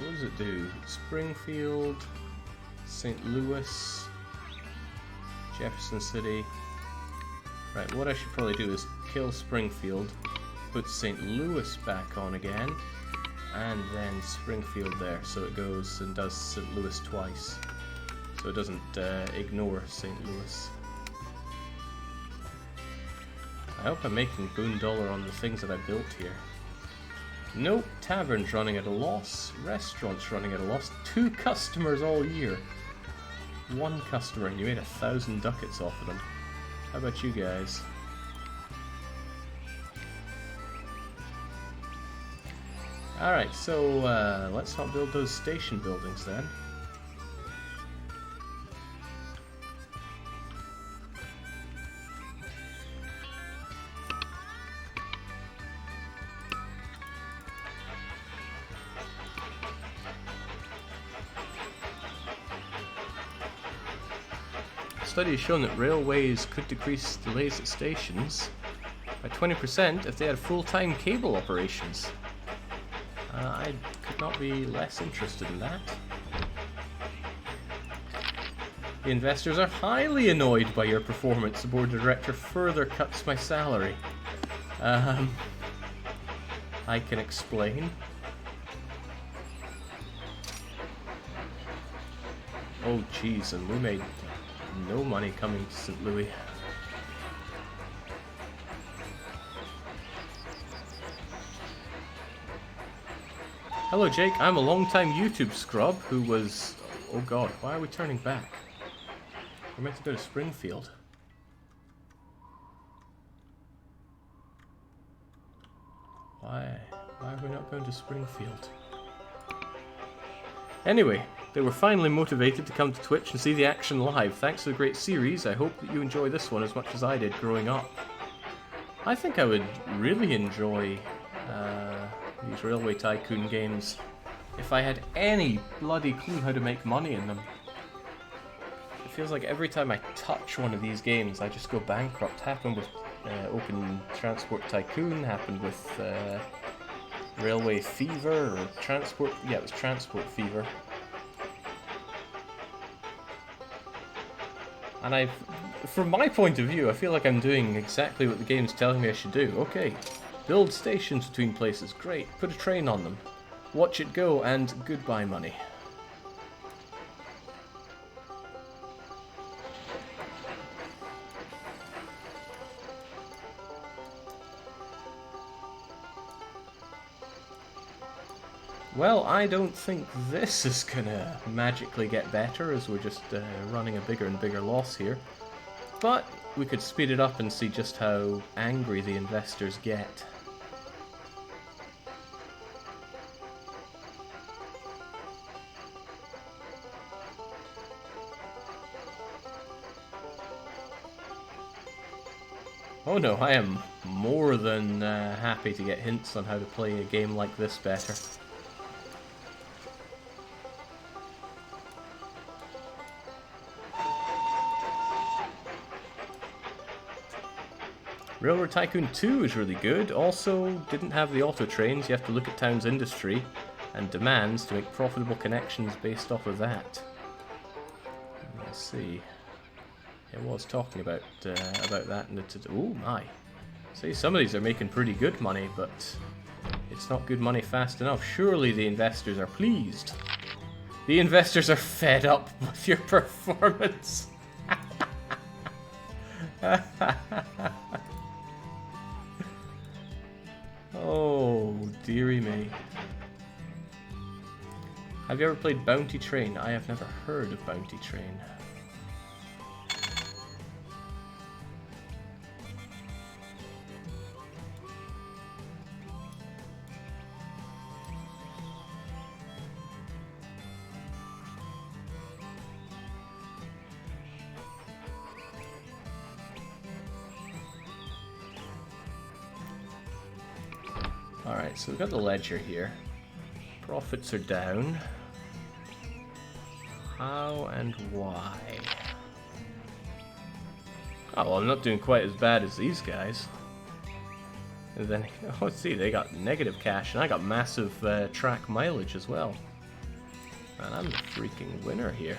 so what does it do? Springfield, St. Louis, Jefferson City. Right, what I should probably do is kill Springfield, put St. Louis back on again, and then Springfield there, so it goes and does St. Louis twice. So it doesn't ignore St. Louis. I hope I'm making boondollar on the things that I built here. Nope, tavern's running at a loss, restaurant's running at a loss, 2 customers all year. 1 customer and you made 1,000 ducats off of them. How about you guys? Alright, so let's not build those station buildings then. A study has shown that railways could decrease delays at stations by 20% if they had full-time cable operations. I could not be less interested in that. The investors are highly annoyed by your performance. The board of directors further cuts my salary. I can explain. Oh jeez, and we made no money coming to St. Louis. Hello Jake, I'm a long-time YouTube scrub who was... Oh god, why are we turning back? We're meant to go to Springfield. Why are we not going to Springfield? Anyway, they were finally motivated to come to Twitch and see the action live. Thanks for the great series. I hope that you enjoy this one as much as I did growing up. I think I would really enjoy these Railway Tycoon games if I had any bloody clue how to make money in them. It feels like every time I touch one of these games I just go bankrupt. Happened with Open Transport Tycoon, happened with Railway Fever, or Transport... yeah, it was Transport Fever. And from my point of view, I feel like I'm doing exactly what the game's telling me I should do. Okay, build stations between places, great. Put a train on them. Watch it go, and goodbye money. Well, I don't think this is gonna magically get better as we're just running a bigger and bigger loss here. But we could speed it up and see just how angry the investors get. Oh no, I am more than happy to get hints on how to play a game like this better. Railroad Tycoon 2 is really good, also didn't have the auto trains. You have to look at town's industry and demands to make profitable connections based off of that. Let's see. It was talking about that in the... Oh my. See, some of these are making pretty good money, but it's not good money fast enough. Surely the investors are pleased. The investors are fed up with your performance. Oh, dearie me. Have you ever played Bounty Train? I have never heard of Bounty Train. Alright, so we've got the ledger here. Profits are down. How and why? Oh, well, I'm not doing quite as bad as these guys. And then, oh, see, they got negative cash, and I got massive track mileage as well. Man, I'm the freaking winner here.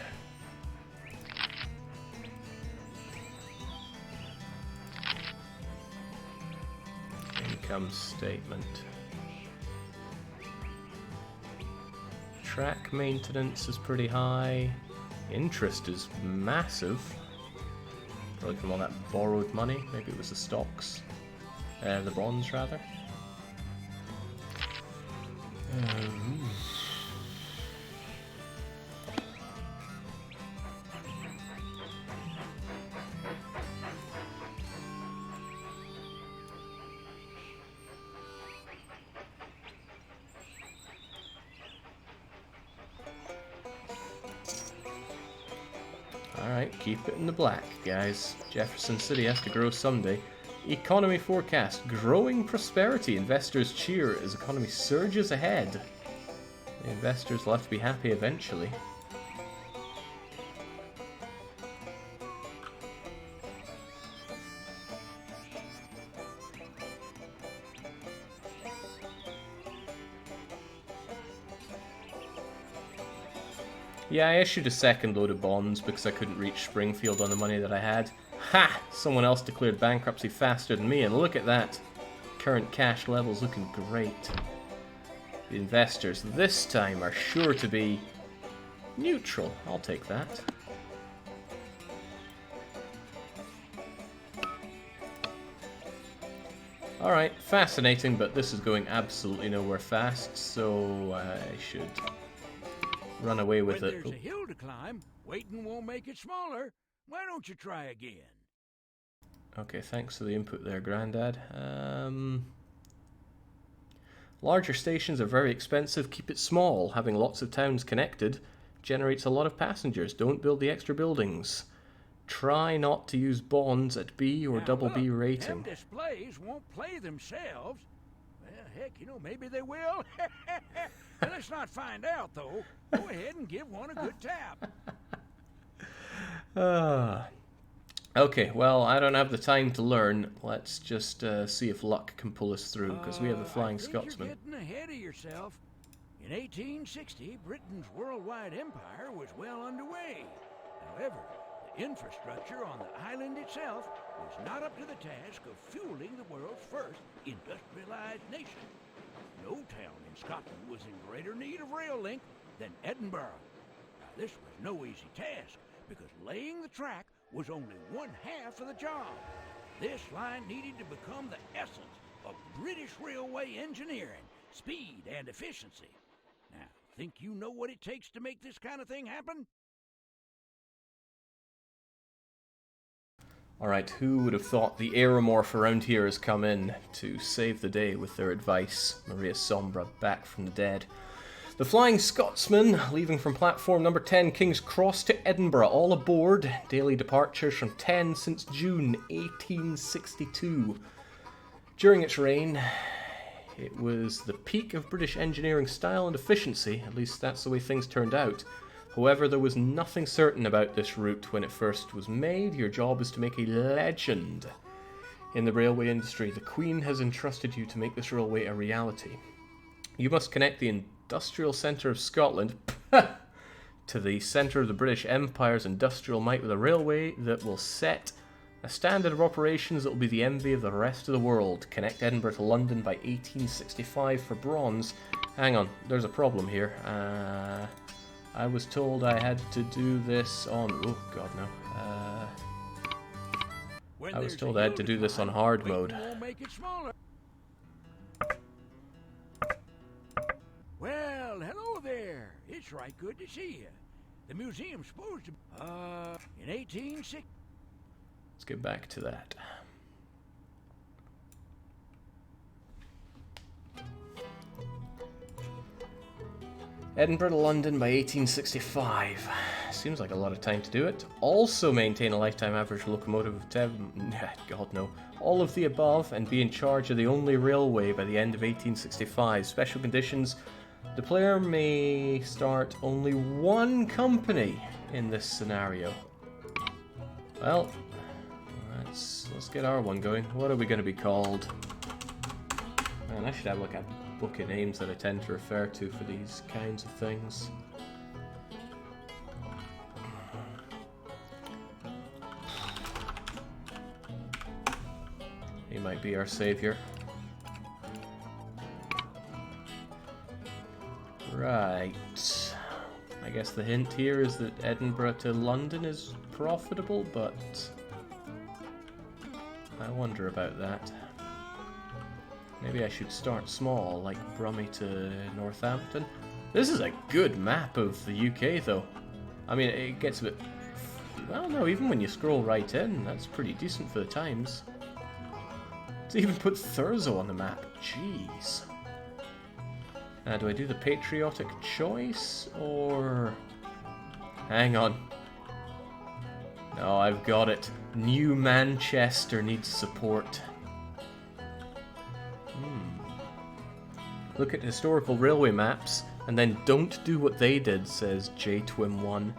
Income statement. Track maintenance is pretty high. Interest is massive. Probably from all that borrowed money. Maybe it was the stocks. The bonds, rather. Alright, keep it in the black, guys. Jefferson City has to grow someday. Economy forecast. Growing prosperity. Investors cheer as economy surges ahead. The investors will have to be happy eventually. Yeah, I issued a second load of bonds because I couldn't reach Springfield on the money that I had. Ha! Someone else declared bankruptcy faster than me, and look at that. Current cash levels looking great. The investors this time are sure to be neutral. I'll take that. Alright, fascinating, but this is going absolutely nowhere fast, so I should run away with it. There's a hill to climb. Waiting won't make it smaller. Why don't you try again? Okay, thanks for the input there, Grandad. Larger stations are very expensive. Keep it small. Having lots of towns connected generates a lot of passengers. Don't build the extra buildings. Try not to use bonds at B or double B rating. Them displays won't play themselves. Well, heck, you know, maybe they will. Let's not find out, though. Go ahead and give one a good tap. Okay, well, I don't have the time to learn. Let's just see if luck can pull us through, because we have the Flying Scotsman. You're getting ahead of yourself. In 1860, Britain's worldwide empire was well underway. However, the infrastructure on the island itself was not up to the task of fueling the world's first industrialized nation. No town in Scotland was in greater need of rail link than Edinburgh. Now, this was no easy task, because laying the track was only one half of the job. This line needed to become the essence of British railway engineering, speed, and efficiency. Now, think you know what it takes to make this kind of thing happen? Alright, who would have thought the aeromorph around here has come in to save the day with their advice? Maria Sombra back from the dead. The Flying Scotsman, leaving from platform number 10, King's Cross to Edinburgh, all aboard. Daily departures from 10 since June 1862. During its reign, it was the peak of British engineering style and efficiency, at least that's the way things turned out. However, there was nothing certain about this route when it first was made. Your job is to make a legend in the railway industry. The Queen has entrusted you to make this railway a reality. You must connect the industrial centre of Scotland to the centre of the British Empire's industrial might with a railway that will set a standard of operations that will be the envy of the rest of the world. Connect Edinburgh to London by 1865 for bronze. Hang on, there's a problem here. I was told I had to do this on... Oh, God, no. I was told I had to do this on hard mode. Well, hello there. It's right good to see you. The museum's supposed to... in 1860... Let's get back to that. Edinburgh to London by 1865. Seems like a lot of time to do it. Also maintain a lifetime average locomotive of 10... God no. All of the above and be in charge of the only railway by the end of 1865. Special conditions. The player may start only one company in this scenario. Well, let's get our one going. What are we going to be called? Man, I should have like a book of names that I tend to refer to for these kinds of things. He might be our savior. Right. I guess the hint here is that Edinburgh to London is profitable, but I wonder about that. Maybe I should start small, like Brummie to Northampton. This is a good map of the UK, though. I mean, it gets a bit... Well, no, even when you scroll right in, that's pretty decent for the times. To even put Thurso on the map, jeez. Do I do the patriotic choice, or... Hang on. No, I've got it. New Manchester needs support. Look at historical railway maps, and then don't do what they did, says JTwim1.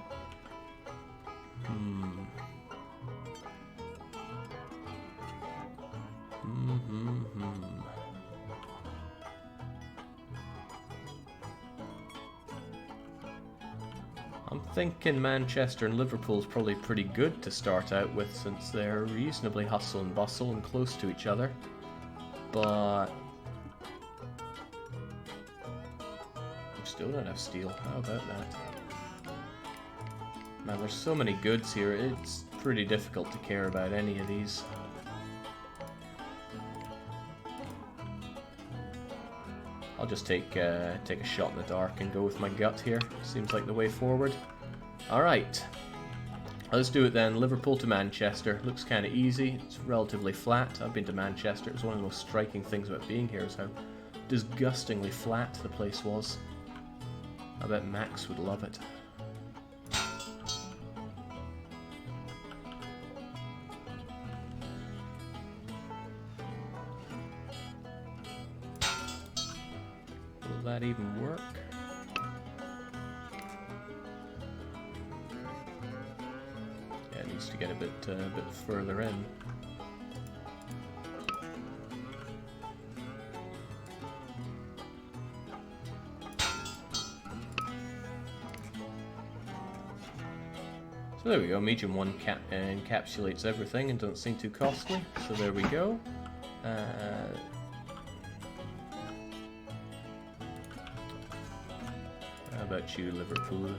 I'm thinking Manchester and Liverpool's probably pretty good to start out with, since they're reasonably hustle and bustle and close to each other. But we still don't have steel. How about that? Man, there's so many goods here, it's pretty difficult to care about any of these. I'll just take a shot in the dark and go with my gut here. Seems like the way forward. Alright. Let's do it then. Liverpool to Manchester. Looks kind of easy. It's relatively flat. I've been to Manchester. It was one of the most striking things about being here is how disgustingly flat the place was. I bet Max would love it. Will that even work? Yeah, it needs to get a bit further in. So there we go, medium 1 encapsulates everything and doesn't seem too costly, so there we go. How about you, Liverpool?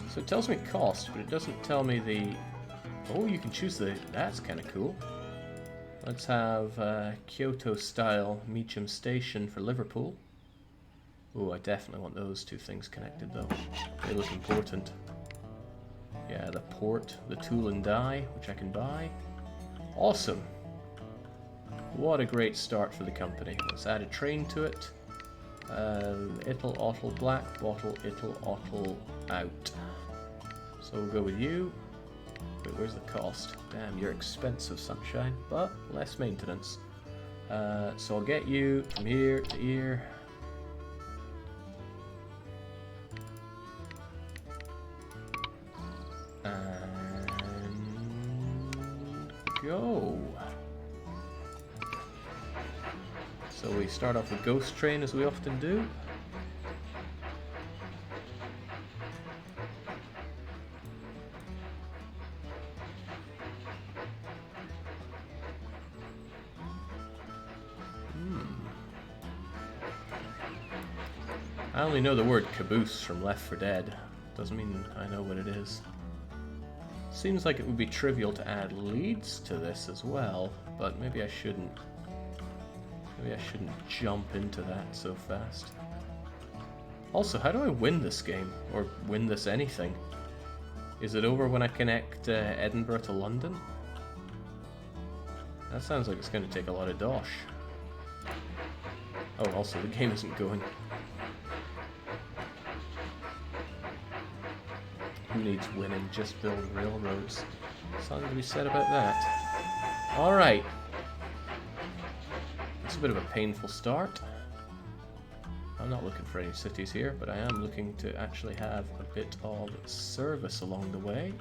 So it tells me cost, but it doesn't tell me the... Oh, you can choose the... That's kind of cool. Let's have Kyoto-style Meacham Station for Liverpool. Oh, I definitely want those two things connected, though. They look important. Yeah, the port, the tool and die, which I can buy. Awesome. What a great start for the company. Let's add a train to it. It'll ottle black bottle, it'll ottle out. So we'll go with you. Wait, where's the cost? Damn, you're expensive, Sunshine, but less maintenance. So I'll get you from here to here. And go. So we start off with Ghost Train, as we often do. I only know the word caboose from Left 4 Dead. Doesn't mean I know what it is. Seems like it would be trivial to add leads to this as well, but maybe I shouldn't. Maybe I shouldn't jump into that so fast. Also, how do I win this game? Or win this anything? Is it over when I connect Edinburgh to London? That sounds like it's going to take a lot of dosh. Oh, also, the game isn't going. Who needs winning? Just build railroads. Something to be said about that. Alright. It's a bit of a painful start. I'm not looking for any cities here, but I am looking to actually have a bit of service along the way.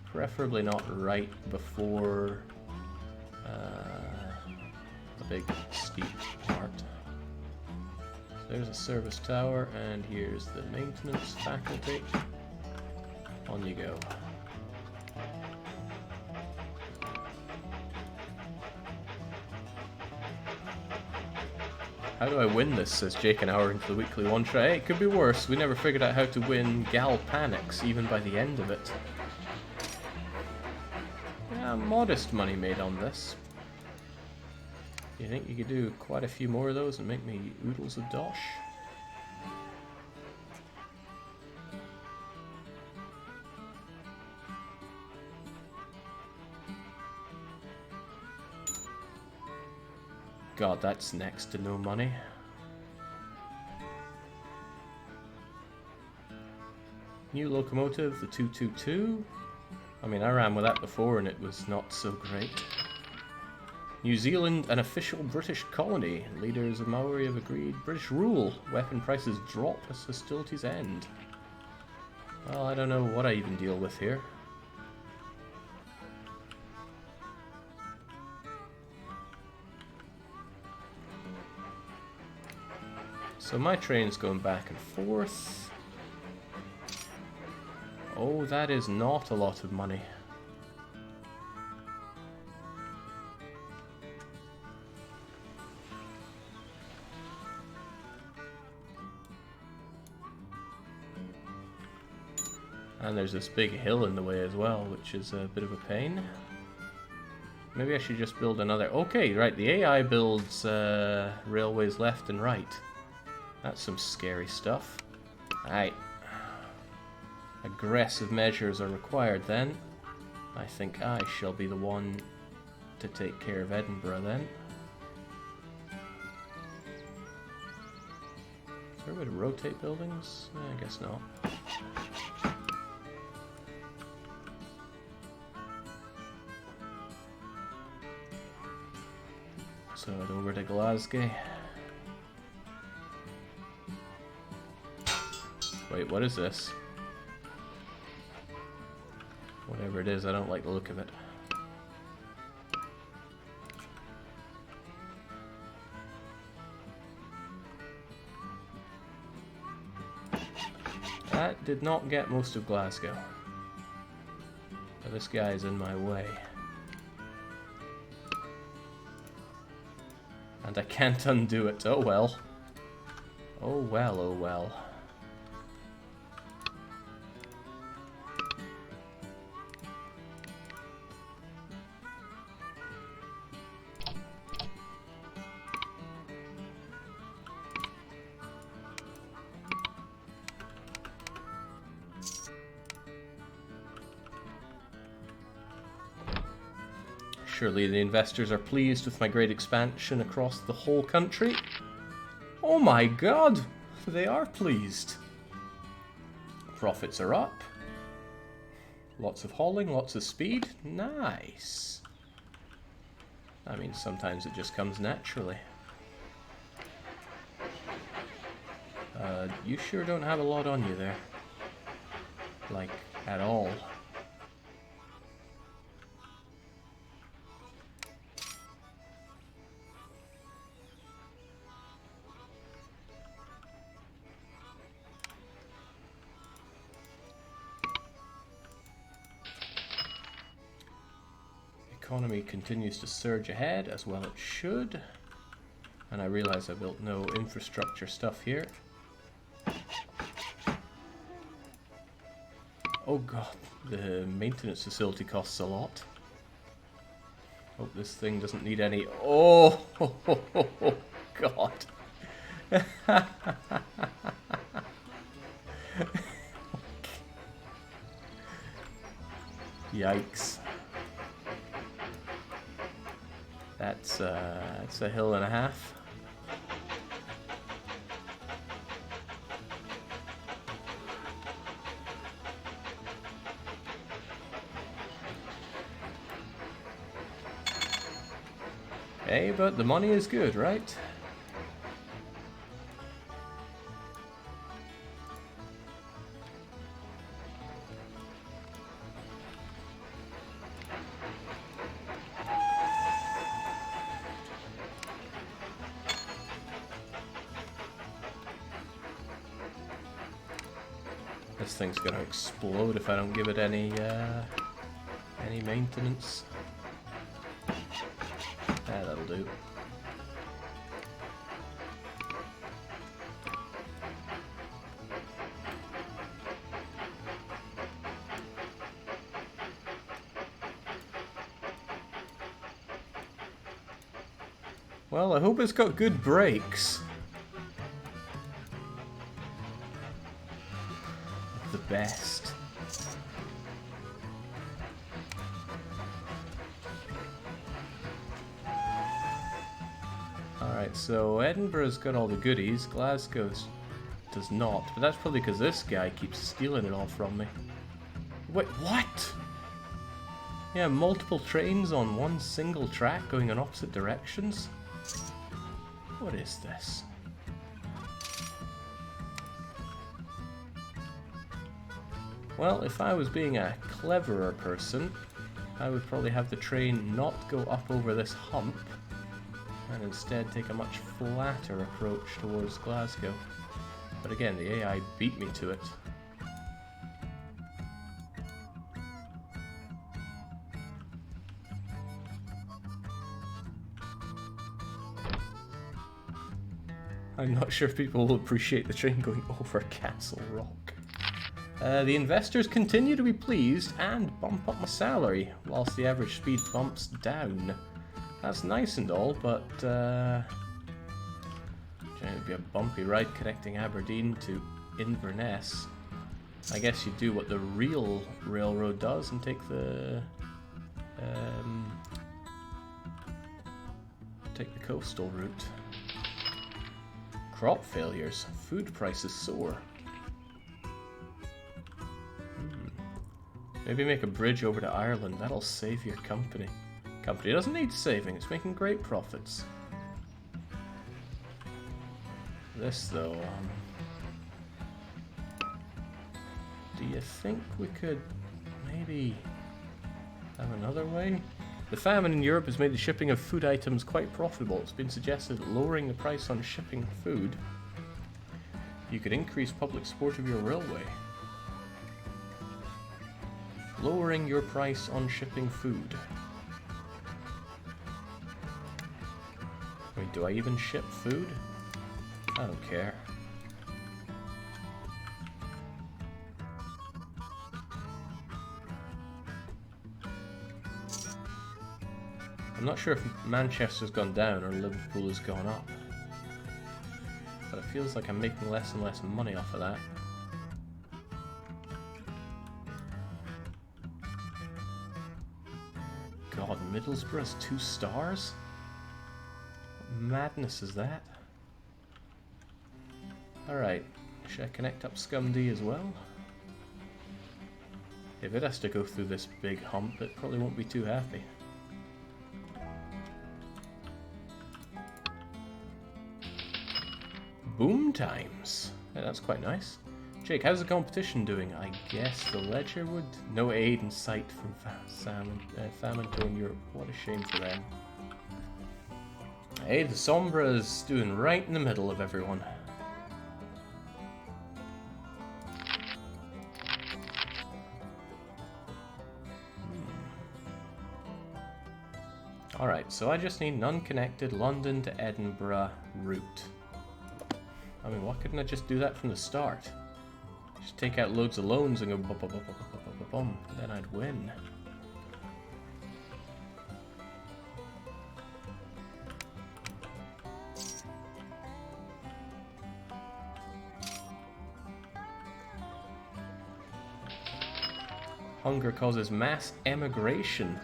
Preferably not right before the big steep part. There's a service tower, and here's the maintenance faculty. On you go. How do I win this, says Jake an hour into the weekly one shot. Hey, it could be worse. We never figured out how to win Gal Panics, even by the end of it. Yeah, modest money made on this. You think you could do quite a few more of those and make me oodles of dosh? God, that's next to no money. New locomotive, the 222. I mean, I ran with that before and it was not so great. New Zealand, an official British colony. Leaders of Maori have agreed. British rule. Weapon prices drop as hostilities end. Well, I don't know what I even deal with here. So my train's going back and forth. Oh, that is not a lot of money. And there's this big hill in the way as well, which is a bit of a pain. Maybe I should just build another... Okay, right, the AI builds railways left and right. That's some scary stuff. Right. Aggressive measures are required then. I think I shall be the one to take care of Edinburgh then. Is there a way to rotate buildings? I guess not. So over to Glasgow. Wait, what is this? Whatever it is, I don't like the look of it. That did not get most of Glasgow. But this guy is in my way. And I can't undo it. Oh well. Oh well, oh well. Surely the investors are pleased with my great expansion across the whole country. Oh my god! They are pleased. Profits are up. Lots of hauling, lots of speed. Nice. I mean, sometimes it just comes naturally. You sure don't have a lot on you there. Like, at all. Economy continues to surge ahead, as well it should. And I realize I built no infrastructure stuff here. Oh god, the maintenance facility costs a lot. Hope this thing doesn't need any... Oh, god. Yikes. That's a hill and a half. Hey, but the money is good, right? This thing's gonna explode if I don't give it any maintenance. That'll do. Well, I hope it's got good brakes. The best. Alright, so Edinburgh's got all the goodies, Glasgow does not, but that's probably because this guy keeps stealing it all from me. Wait, what? Yeah, multiple trains on one single track going in opposite directions? What is this? Well, if I was being a cleverer person, I would probably have the train not go up over this hump and instead take a much flatter approach towards Glasgow. But again, the AI beat me to it. I'm not sure if people will appreciate the train going over Castle Rock. The investors continue to be pleased and bump up my salary, whilst the average speed bumps down. That's nice and all, but it would be a bumpy ride connecting Aberdeen to Inverness. I guess you do what the real railroad does and take the coastal route. Crop failures. Food prices soar. Maybe make a bridge over to Ireland. That'll save your company. Company doesn't need saving. It's making great profits. This though, do you think we could maybe have another way? The famine in Europe has made the shipping of food items quite profitable. It's been suggested that lowering the price on shipping food, you could increase public support of your railway. Lowering your price on shipping food. Wait, do I even ship food? I don't care. I'm not sure if Manchester's gone down or Liverpool has gone up. But it feels like I'm making less and less money off of that. God, Middlesbrough's 2 stars? What madness is that? Alright, should I connect up Scumd as well? If it has to go through this big hump, it probably won't be too happy. Boom times. Yeah, that's quite nice. Jake, how's the competition doing? I guess the Ledger would. No aid in sight from famine in Europe. What a shame for them. Hey, the Sombra's doing right in the middle of everyone. Alright, so I just need an unconnected London to Edinburgh route. I mean, why couldn't I just do that from the start? Just take out loads of loans and go bum bum bum bum bum bum bum bum. Then I'd win. Hunger causes mass emigration.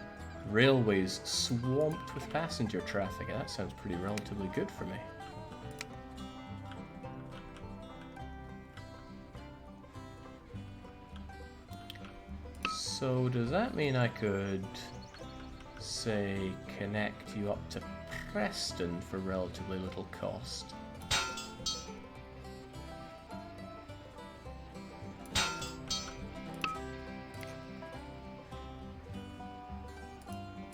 Railways swamped with passenger traffic. That sounds pretty relatively good for me. So does that mean I could, say, connect you up to Preston for relatively little cost?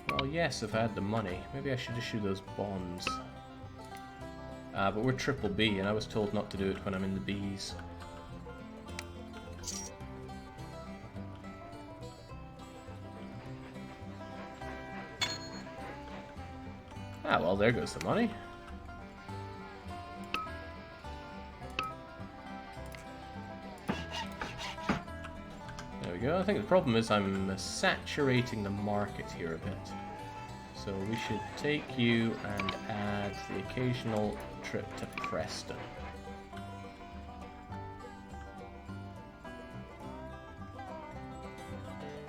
Well, yes, if I had the money. Maybe I should issue those bonds. But we're triple B, and I was told not to do it when I'm in the Bs. Ah, well, there goes the money. There we go. I think the problem is I'm saturating the market here a bit. So we should take you and add the occasional trip to Preston.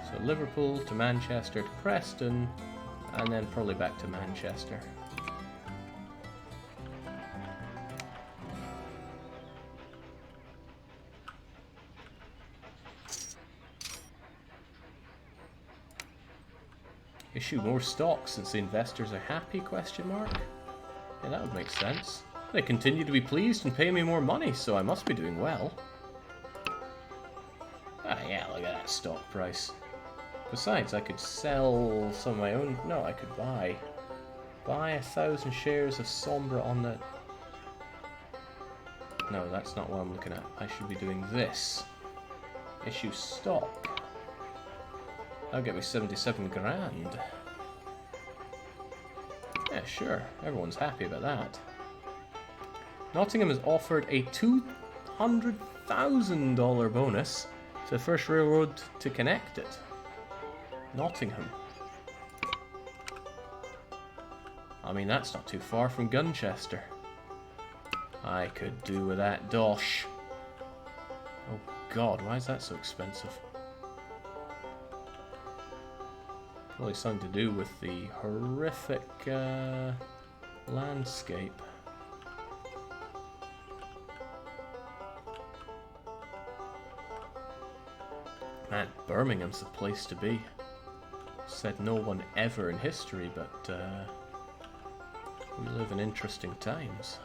So Liverpool to Manchester to Preston, and then probably back to Manchester. Issue more stock since the investors are happy, question mark? Yeah, that would make sense. They continue to be pleased and pay me more money, so I must be doing well. Ah yeah, look at that stock price. Besides, I could sell some of my own... No, I could buy. Buy 1,000 shares of Sombra on the... No, that's not what I'm looking at. I should be doing this. Issue stock. That'll get me 77 grand. Yeah, sure. Everyone's happy about that. Nottingham has offered a $200,000 bonus to the first railroad to connect it. Nottingham. I mean, that's not too far from Gunchester. I could do with that dosh. Oh god, why is that so expensive? Probably something to do with the horrific landscape. Man, Birmingham's the place to be. Said no one ever in history, but we live in interesting times.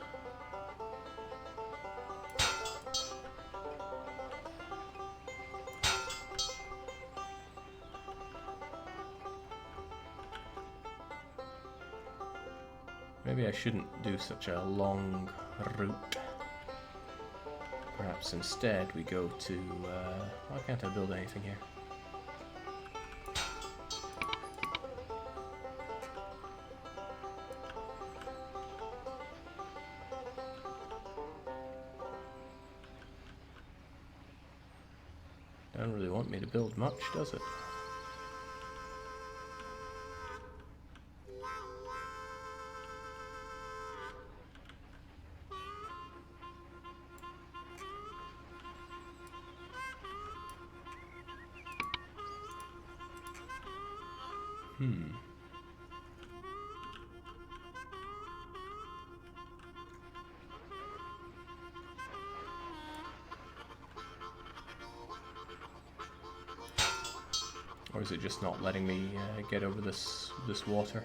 Maybe I shouldn't do such a long route. Perhaps instead we go to... why can't I build anything here? Don't really want me to build much, does it? Or is it just not letting me get over this water?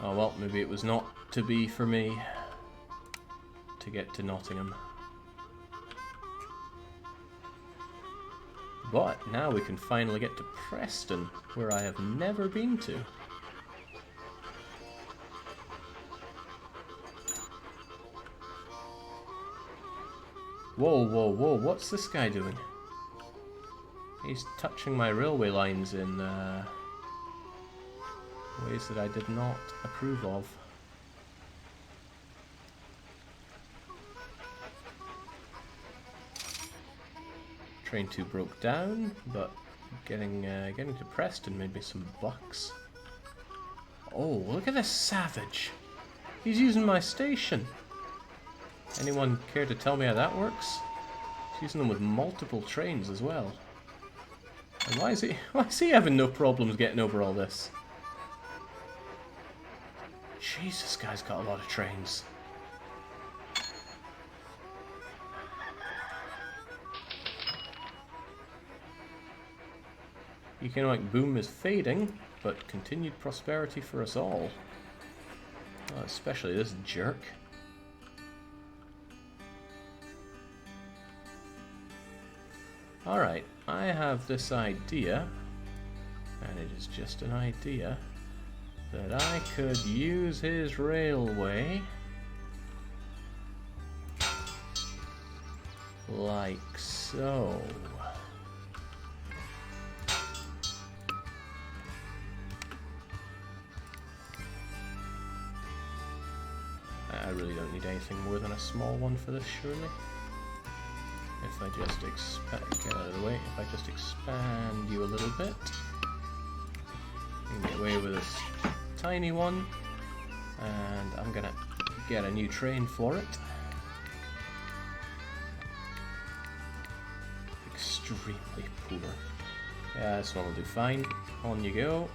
Oh well, maybe it was not to be for me to get to Nottingham. But now we can finally get to Preston, where I have never been to. Whoa, whoa, whoa, what's this guy doing? He's touching my railway lines in ways that I did not approve of. Train 2 broke down, but getting to Preston made me some bucks. Oh, look at this savage! He's using my station! Anyone care to tell me how that works? He's using them with multiple trains as well. And why is he having no problems getting over all this? Jeez, this guy's got a lot of trains. Economic boom is fading, but continued prosperity for us all. Oh, especially this jerk. Alright, I have this idea, and it is just an idea, that I could use his railway like so. I really don't need anything more than a small one for this, surely. If I just get out of the way, if I just expand you a little bit, you can get away with this tiny one, and I'm gonna get a new train for it. Extremely poor. Yeah, this one will do fine. On you go.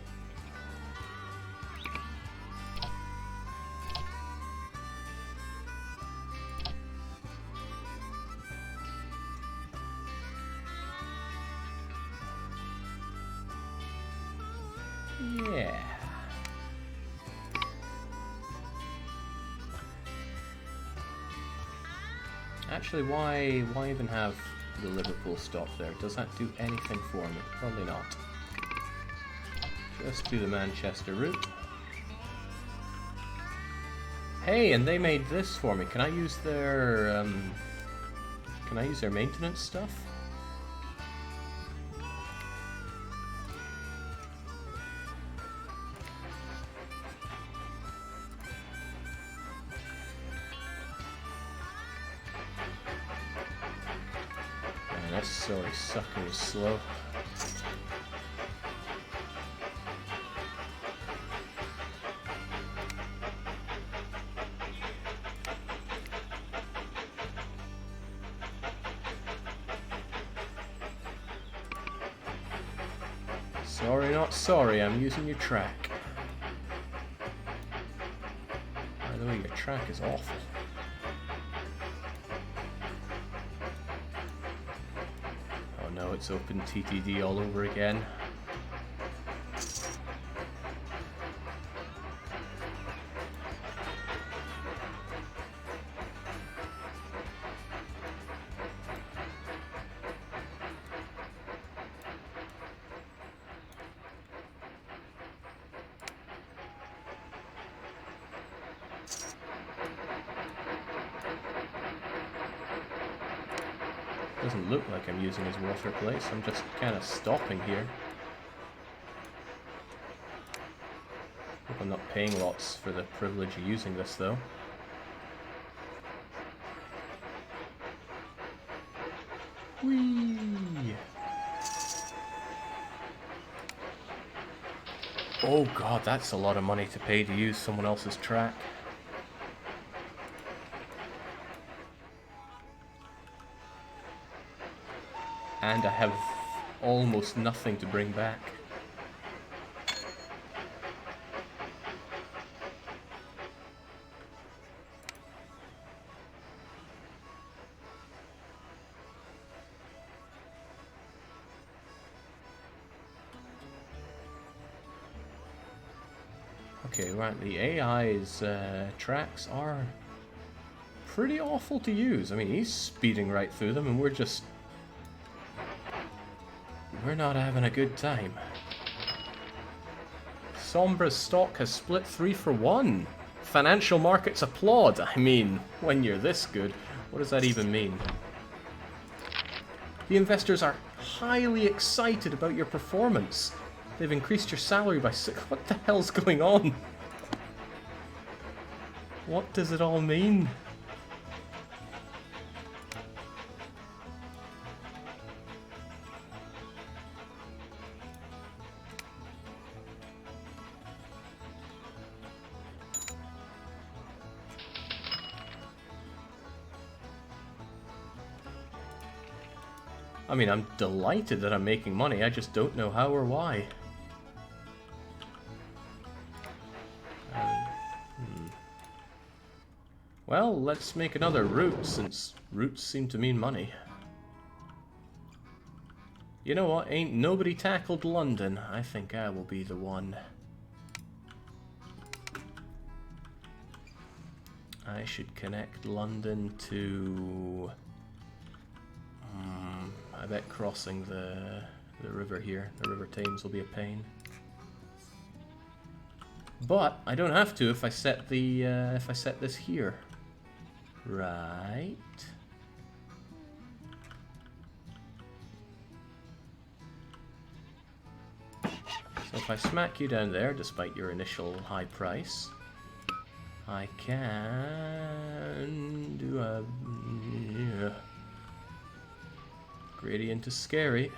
Yeah. Actually, why even have the Liverpool stop there? Does that do anything for me? Probably not. Just do the Manchester route. Hey, and they made this for me. Can I use their maintenance stuff? This silly sucker is slow. Sorry, not sorry, I'm using your track. By the way, your track is awful. No, it's open TTD all over again. Doesn't look like I'm using his water place, I'm just kind of stopping here. Hope I'm not paying lots for the privilege of using this though. Whee! Oh god, that's a lot of money to pay to use someone else's track. And I have almost nothing to bring back. Okay, right, the AI's tracks are pretty awful to use. I mean, he's speeding right through them and we're not having a good time. Sombra's stock has split 3 for 1. Financial markets applaud. I mean, when you're this good, what does that even mean? The investors are highly excited about your performance. They've increased your salary by 6. What the hell's going on? What does it all mean? I mean, I'm delighted that I'm making money, I just don't know how or why. Well, let's make another route, since routes seem to mean money. You know what? Ain't nobody tackled London. I think I will be the one. I should connect London to... I bet crossing the river here, the River Thames, will be a pain. But I don't have to if I set the if I set this here. Right. So if I smack you down there, despite your initial high price, I can do a... Yeah. Gradient is scary.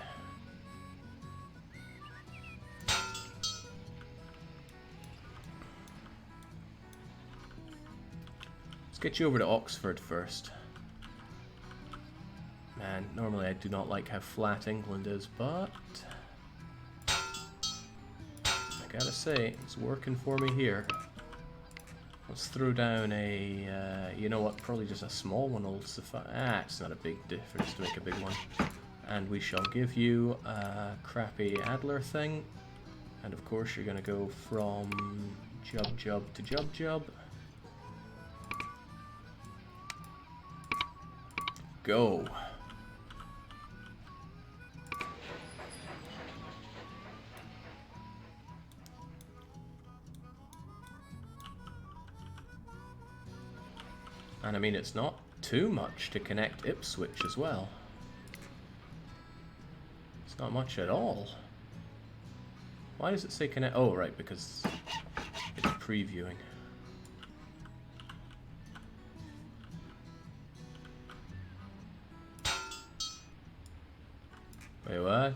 Let's get you over to Oxford first. Man, normally I do not like how flat England is, but... I gotta say, it's working for me here. Let's throw down a, you know what, probably just a small one will suffice. Ah, it's not a big difference to make a big one. And we shall give you a crappy Adler thing. And of course you're gonna go from Jub to Jub. Go. And I mean, it's not too much to connect Ipswich as well. It's not much at all. Why does it say connect? Oh, right, because it's previewing. Wait, what?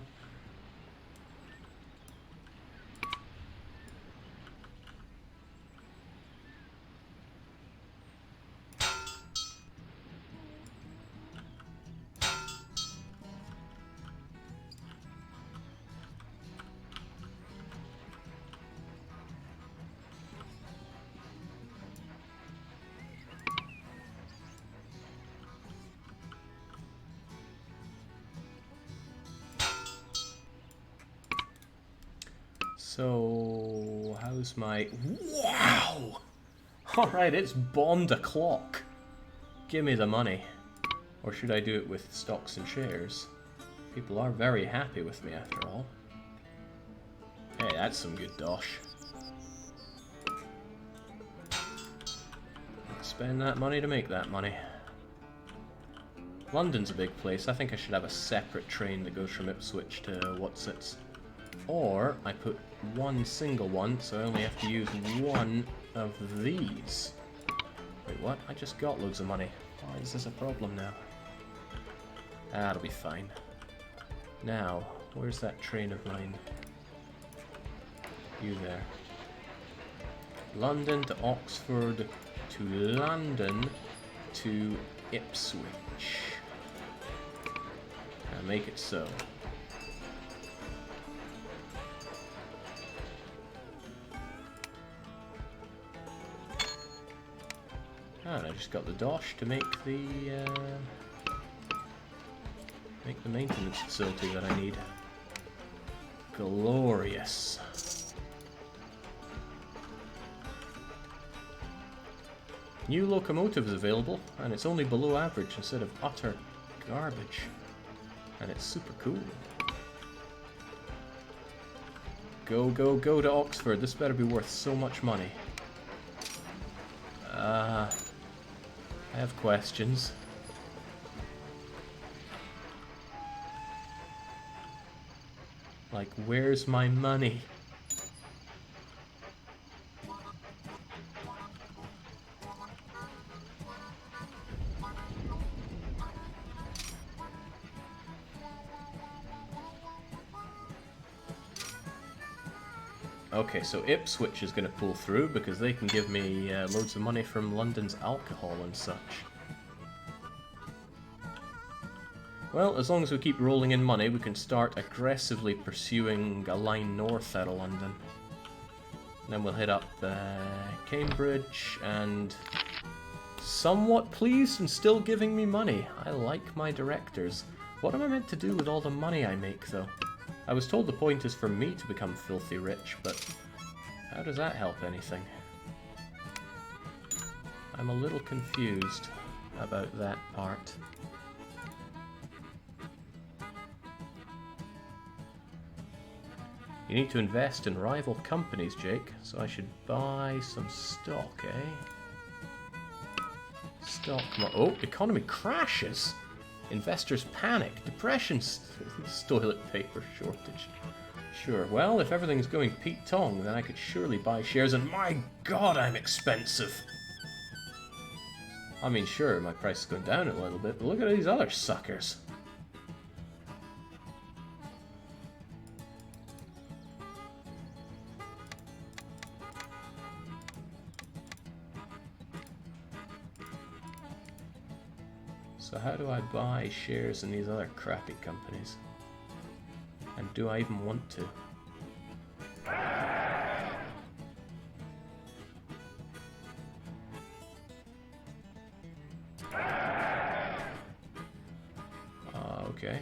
So, how's my... Wow! Alright, it's bombed a clock. Give me the money. Or should I do it with stocks and shares? People are very happy with me after all. Hey, that's some good dosh. Spend that money to make that money. London's a big place. I think I should have a separate train that goes from Ipswich to Whatsits. Or I put one single one, so I only have to use one of these. Wait, what? I just got loads of money. Why is this a problem now? That'll be fine. Now, where's that train of mine? You there. London to Oxford to London to Ipswich. Now make it so. And I just got the dosh to make the maintenance facility that I need. Glorious. New locomotive is available, and it's only below average instead of utter garbage. And it's super cool. Go, go, go to Oxford. This better be worth so much money. I have questions. Like, where's my money? Okay, so Ipswich is going to pull through because they can give me loads of money from London's alcohol and such. Well, as long as we keep rolling in money, we can start aggressively pursuing a line north out of London. And then we'll hit up Cambridge, and somewhat pleased and still giving me money. I like my directors. What am I meant to do with all the money I make, though? I was told the point is for me to become filthy rich, but how does that help anything? I'm a little confused about that part. You need to invest in rival companies, Jake, so I should buy some stock, eh? Stock... Oh, economy crashes! Investors panic. Depression. Toilet paper shortage. Sure, well, if everything's going Pete Tong, then I could surely buy shares, and my god, I'm expensive! I mean, sure, my price is going down a little bit, but look at these other suckers. So how do I buy shares in these other crappy companies? And do I even want to? Okay.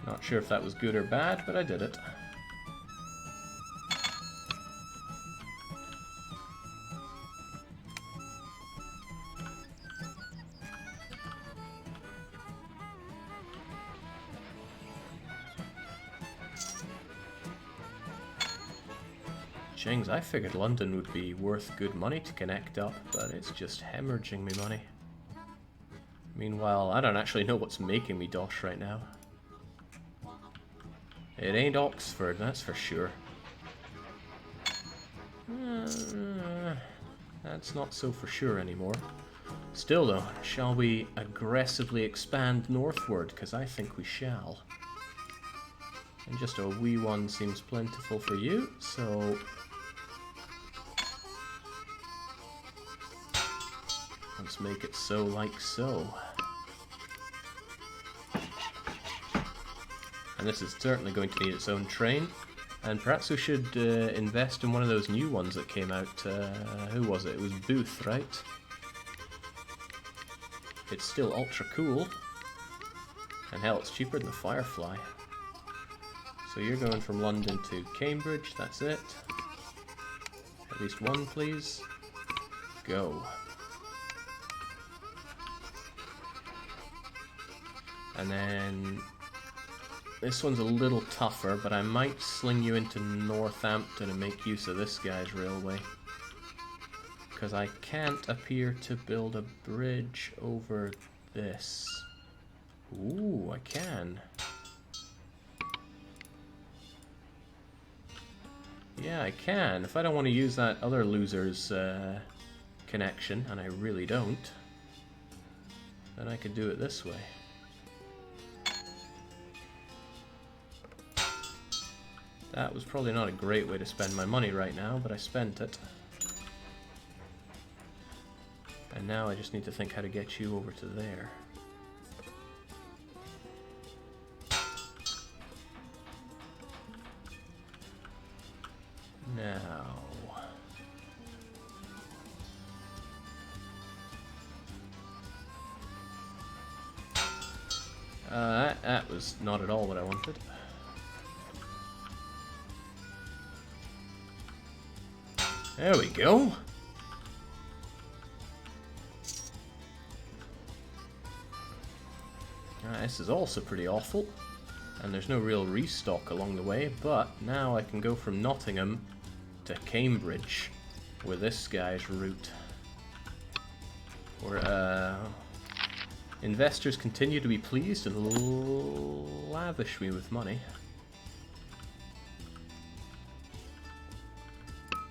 Not sure if that was good or bad, but I did it. Jings, I figured London would be worth good money to connect up, but it's just hemorrhaging me money. Meanwhile, I don't actually know what's making me dosh right now. It ain't Oxford, that's for sure. That's not so for sure anymore. Still though, shall we aggressively expand northward? Because I think we shall. And just a wee one seems plentiful for you, so... let's make it so like so. And this is certainly going to need its own train. And perhaps we should invest in one of those new ones that came out. Who was it? It was Booth, right? It's still ultra cool. And hell, it's cheaper than the Firefly. So you're going from London to Cambridge, that's it. At least one, please. Go. And then this one's a little tougher, but I might sling you into Northampton and make use of this guy's railway. Because I can't appear to build a bridge over this. Ooh, I can. Yeah, I can. If I don't want to use that other loser's connection, and I really don't, then I could do it this way. That was probably not a great way to spend my money right now, but I spent it. And now I just need to think how to get you over to there. Now... that was not at all what I wanted. There we go. This is also pretty awful. And there's no real restock along the way, but now I can go from Nottingham to Cambridge with this guy's route. Where investors continue to be pleased and lavish me with money.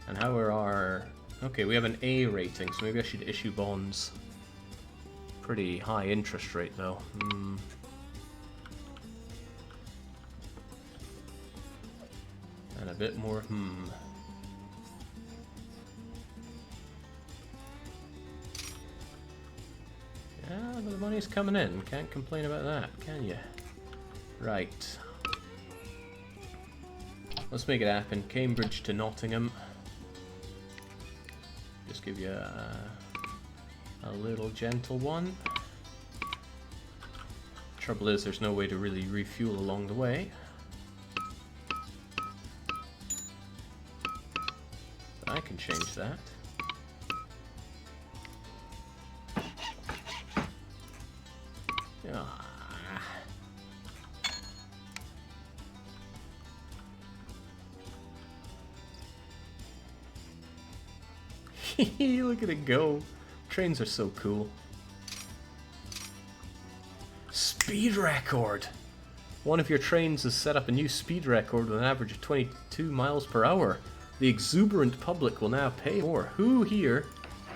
And how are our... okay, we have an A rating, so maybe I should issue bonds. Pretty high interest rate, though. And a bit more, Yeah, but the money's coming in. Can't complain about that, can you? Right. Let's make it happen. Cambridge to Nottingham. Just give you a little gentle one. Trouble is, there's no way to really refuel along the way. But I can change that. Ah. Look at it go. Trains are so cool. Speed record! One of your trains has set up a new speed record with an average of 22 miles per hour. The exuberant public will now pay more. Who here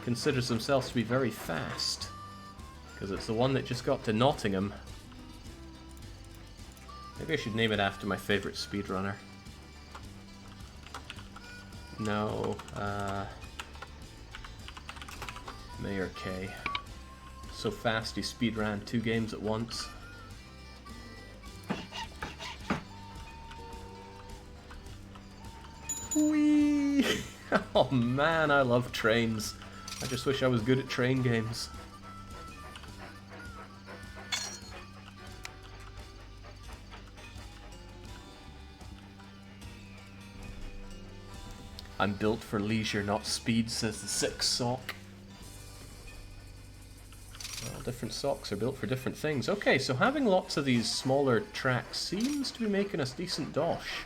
considers themselves to be very fast? Because it's the one that just got to Nottingham. Maybe I should name it after my favorite speedrunner. No, Mayor K. So fast he speedran 2 games at once. Whee! Oh man, I love trains. I just wish I was good at train games. I'm built for leisure, not speed, says the sick sock. Well, different socks are built for different things. Okay, so having lots of these smaller tracks seems to be making us decent dosh.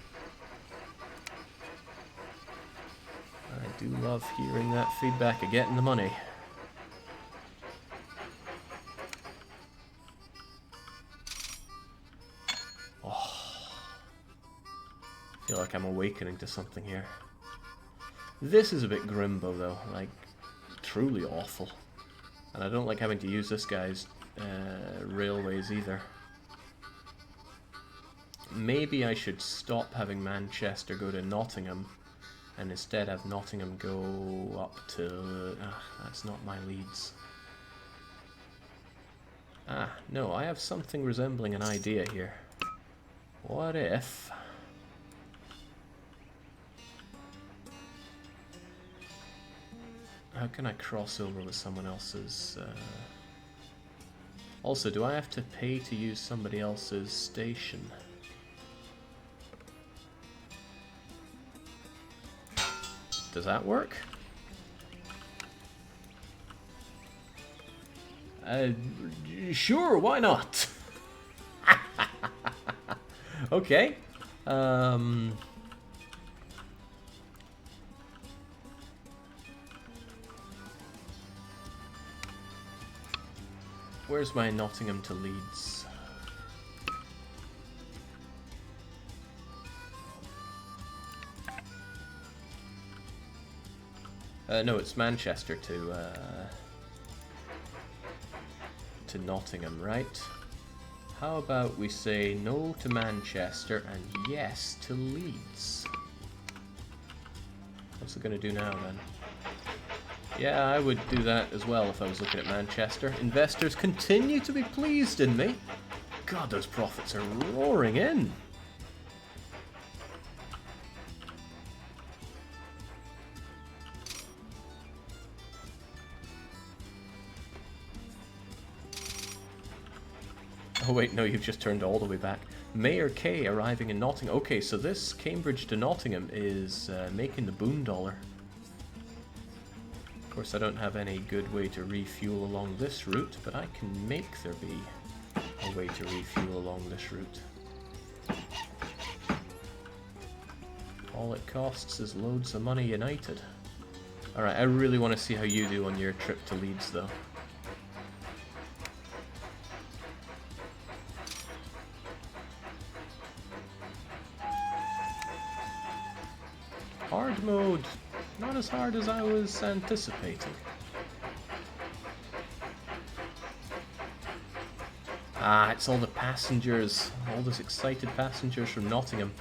I do love hearing that feedback of getting the money. Oh, I feel like I'm awakening to something here. This is a bit grimbo though, like truly awful. And I don't like having to use this guy's railways either. Maybe I should stop having Manchester go to Nottingham and instead have Nottingham go up to... that's not my Leeds. No, I have something resembling an idea here. What if... how can I cross over with someone else's... Also, do I have to pay to use somebody else's station? Does that work? Sure, why not? Okay. Where's my Nottingham to Leeds? No, it's Manchester to Nottingham, right? How about we say no to Manchester and yes to Leeds? What's it going to do now then? Yeah, I would do that as well if I was looking at Manchester. Investors continue to be pleased in me. God, those profits are roaring in. Oh wait, no, you've just turned all the way back. Mayor K arriving in Nottingham. Okay, so this Cambridge to Nottingham is making the boon dollar. Of course, I don't have any good way to refuel along this route, but I can make there be a way to refuel along this route. All it costs is loads of money united. Alright, I really want to see how you do on your trip to Leeds, though. Hard mode. Not as hard as I was anticipating. Ah, it's all the passengers. All those excited passengers from Nottingham.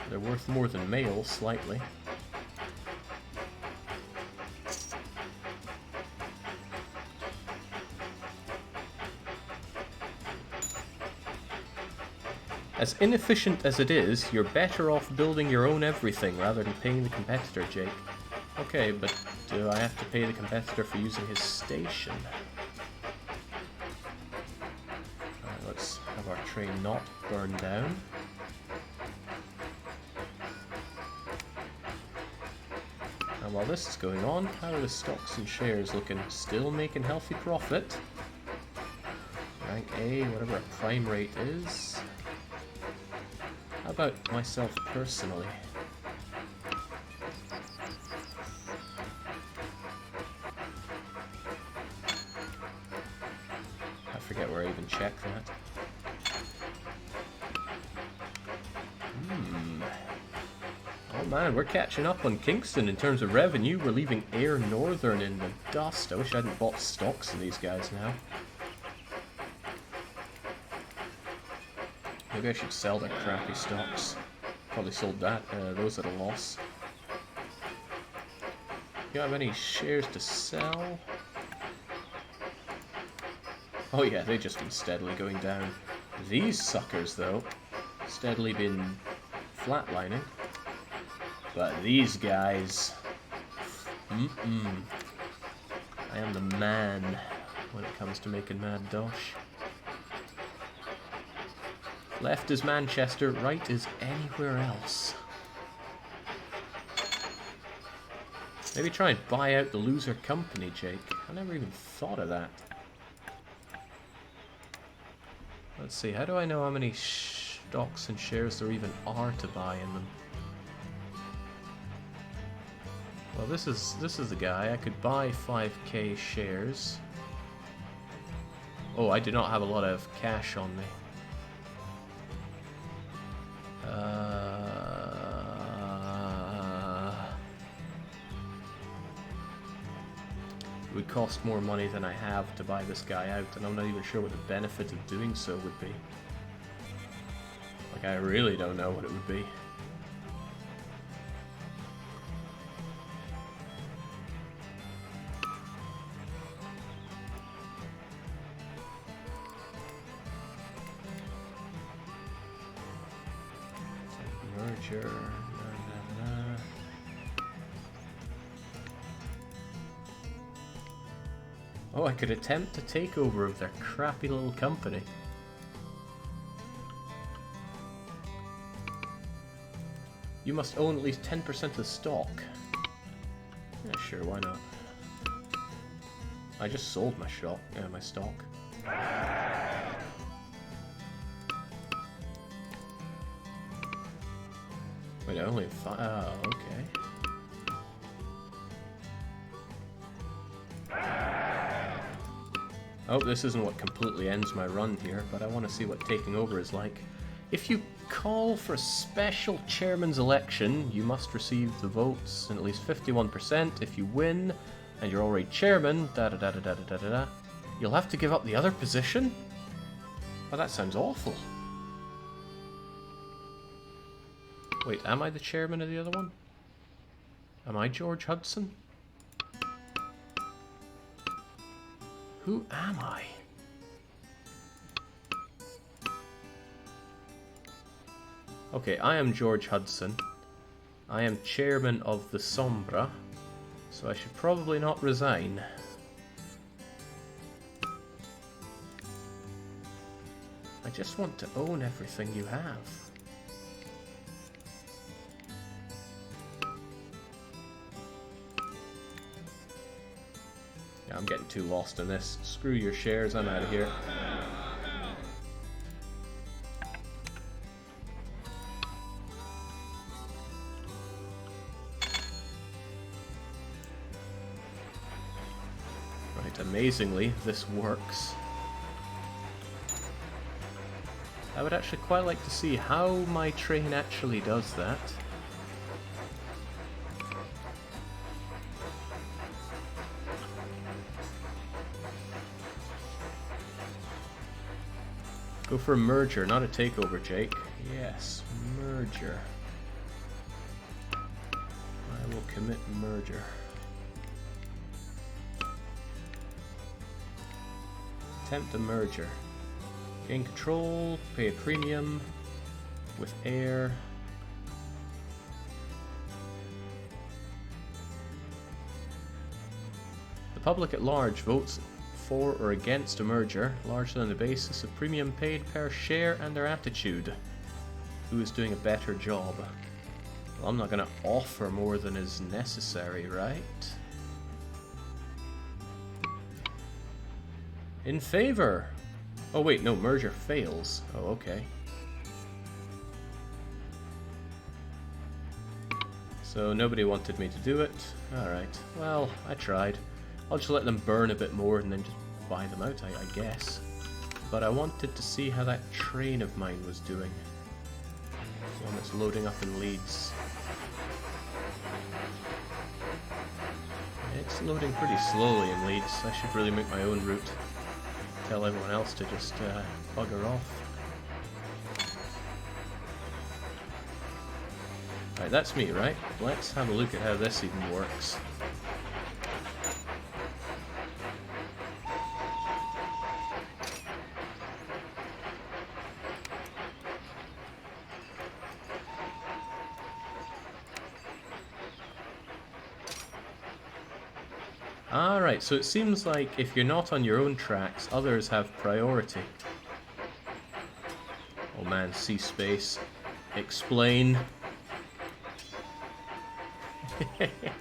They're worth more than mail, slightly. As inefficient as it is, you're better off building your own everything rather than paying the competitor, Jake. Okay, but do I have to pay the competitor for using his station? Alright, let's have our train not burn down. And while this is going on, how are the stocks and shares looking? Still making healthy profit. Rank A, whatever a prime rate is. How about myself personally? I forget where I even checked that. man, we're catching up on Kingston in terms of revenue. We're leaving Air Northern in the dust. I wish I hadn't bought stocks in these guys now. Maybe I should sell their crappy stocks. Probably sold those at a loss. You have any shares to sell? Oh yeah, they've just been steadily going down. These suckers, though, steadily been flatlining. But these guys... I am the man when it comes to making mad dosh. Left is Manchester, right is anywhere else. Maybe try and buy out the loser company, Jake. I never even thought of that. Let's see, how do I know how many stocks and shares there even are to buy in them? Well, this is the guy. I could buy 5k shares. Oh, I do not have a lot of cash on me. It would cost more money than I have to buy this guy out, and I'm not even sure what the benefit of doing so would be. Like, I really don't know what it would be. Merger. Oh, I could attempt a takeover of their crappy little company. You must own at least 10% of the stock. Yeah, sure, why not? I just sold my stock. Wait, I only have 5. Oh, okay. Oh, this isn't what completely ends my run here, but I want to see what taking over is like. If you call for a special chairman's election, you must receive the votes in at least 51%. If you win, and you're already chairman, you'll have to give up the other position? Oh, that sounds awful. Wait, am I the chairman of the other one? Am I George Hudson? Who am I? Okay, I am George Hudson. I am chairman of the Sombra, so I should probably not resign. I just want to own everything you have. Yeah, I'm getting too lost in this. Screw your shares, I'm out of here. Right, amazingly, this works. I would actually quite like to see how my train actually does that. Go for a merger, not a takeover, Jake. Yes, merger. I will commit merger. Attempt a merger. Gain control, pay a premium with air. The public at large votes for or against a merger, largely on the basis of premium paid per share and their attitude. Who is doing a better job? Well, I'm not going to offer more than is necessary, right? In favor! Oh wait, no, merger fails. Oh, okay. So nobody wanted me to do it. Alright, well, I tried. I'll just let them burn a bit more and then just buy them out, I guess. But I wanted to see how that train of mine was doing. The one that's loading up in Leeds. It's loading pretty slowly in Leeds. I should really make my own route. Tell everyone else to just bugger off. Right, that's me, right? Let's have a look at how this even works. Alright, so it seems like if you're not on your own tracks, others have priority. Oh man, sea space. Explain.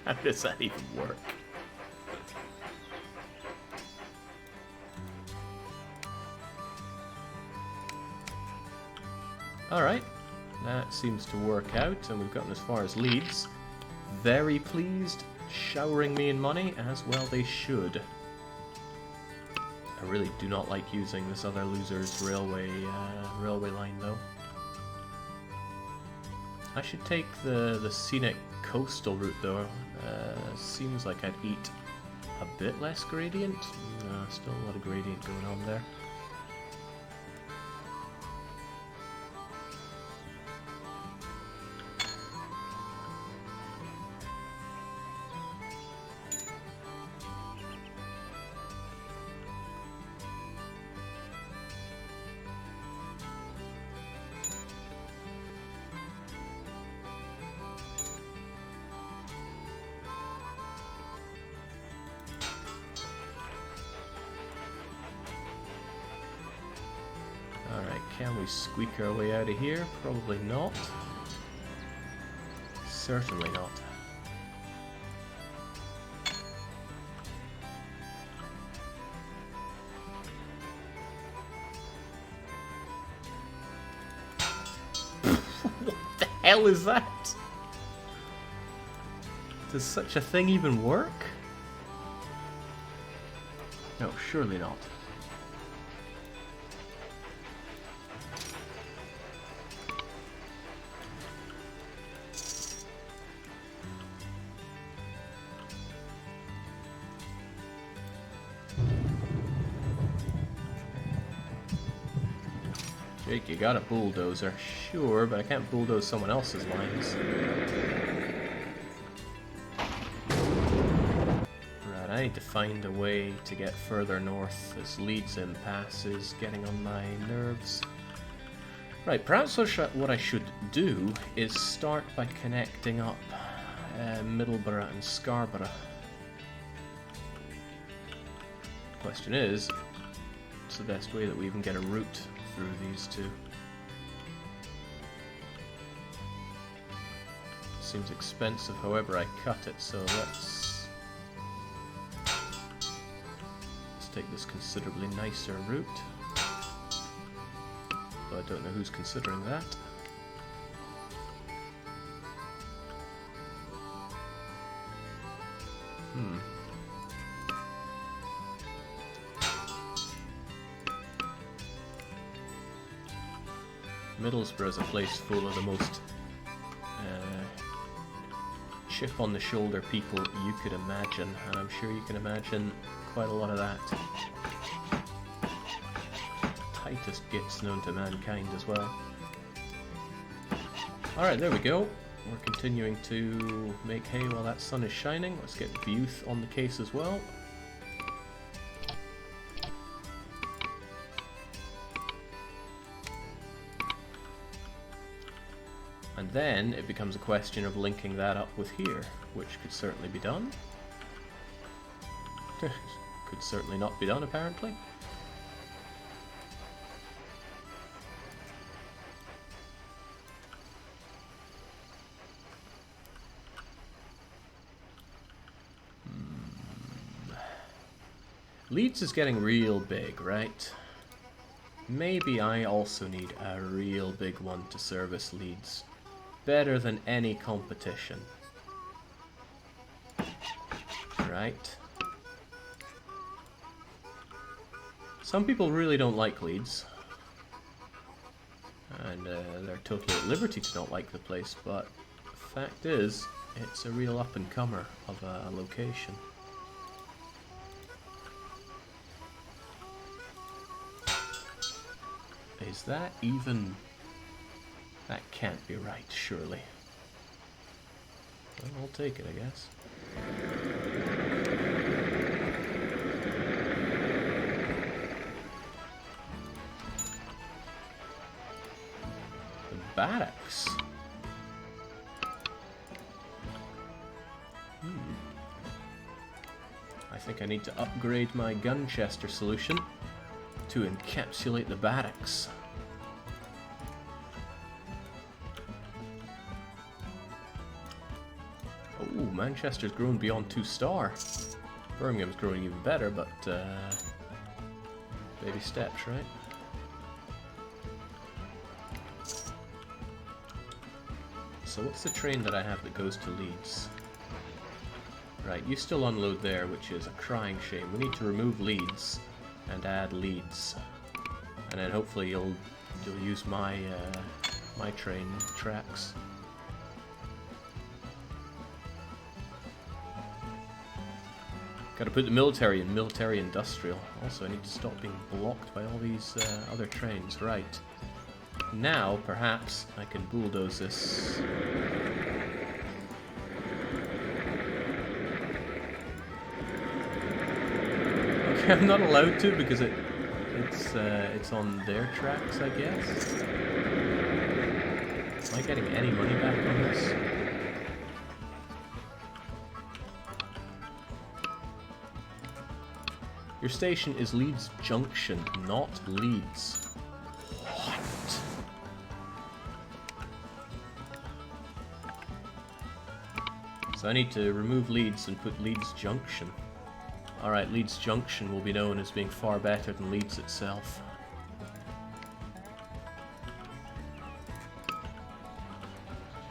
How does that even work? Alright, that seems to work out, and we've gotten as far as Leeds. Very pleased, showering me in money, as well they should. I really do not like using this other loser's railway line, though. I should take the scenic coastal route, though. Seems like I'd eat a bit less gradient. No, still a lot of gradient going on there. Alright, can we squeak our way out of here? Probably not. Certainly not. What the hell is that? Does such a thing even work? No, surely not. Jake, you got a bulldozer. Sure, but I can't bulldoze someone else's lines. Right, I need to find a way to get further north. This Leeds impasse is getting on my nerves. Right, perhaps what I should do is start by connecting up Middlesbrough and Scarborough. The question is, what's the best way that we even get a route through these two? Seems expensive however I cut it, so let's take this considerably nicer route. Though I don't know who's considering that. Middlesbrough is a place full of the most chip on the shoulder people you could imagine, and I'm sure you can imagine quite a lot of that. Tightest gits known to mankind as well. Alright, there we go. We're continuing to make hay while that sun is shining. Let's get Booth on the case as well. And then it becomes a question of linking that up with here, which could certainly be done. Could certainly not be done, apparently. Leeds is getting real big, right? Maybe I also need a real big one to service Leeds. Better than any competition. Right? Some people really don't like Leeds. And they're totally at liberty to not like the place, but the fact is, it's a real up-and-comer of a location. Is that even... That can't be right, surely. Well, I'll take it, I guess. The barracks. I think I need to upgrade my Gunchester solution to encapsulate the barracks. Oh, Manchester's grown beyond 2-star. Birmingham's growing even better, but baby steps, right? So what's the train that I have that goes to Leeds? Right, you still unload there, which is a crying shame. We need to remove Leeds and add Leeds, and then hopefully you'll use my my train tracks. Got to put the military in military industrial. Also, I need to stop being blocked by all these other trains. Right. Now, perhaps, I can bulldoze this. Okay, I'm not allowed to because it's on their tracks, I guess. Am I getting any money back on this? Your station is Leeds Junction, not Leeds. What? So I need to remove Leeds and put Leeds Junction. Alright, Leeds Junction will be known as being far better than Leeds itself.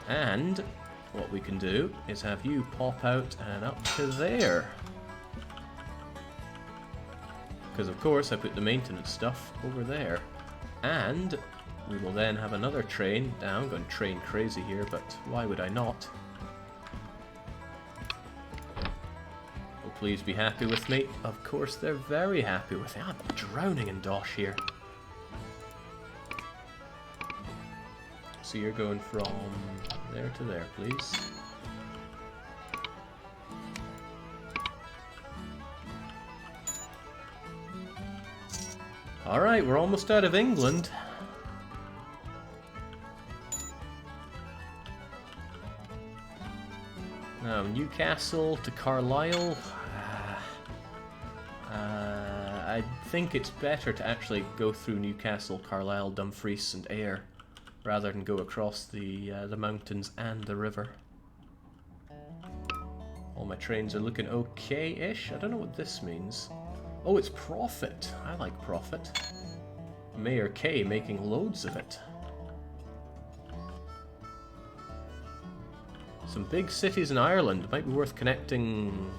And what we can do is have you pop out and up to there. Because of course I put the maintenance stuff over there. And we will then have another train. Now I'm going train crazy here, but why would I not? Oh, please be happy with me. Of course they're very happy with me. I'm drowning in dosh here. So you're going from there to there, please. Alright, we're almost out of England. Now, Newcastle to Carlisle. I think it's better to actually go through Newcastle, Carlisle, Dumfries and Ayr, rather than go across the mountains and the river. All my trains are looking okay-ish. I don't know what this means. Oh, it's profit. I like profit. Mayor K making loads of it. Some big cities in Ireland. Might be worth connecting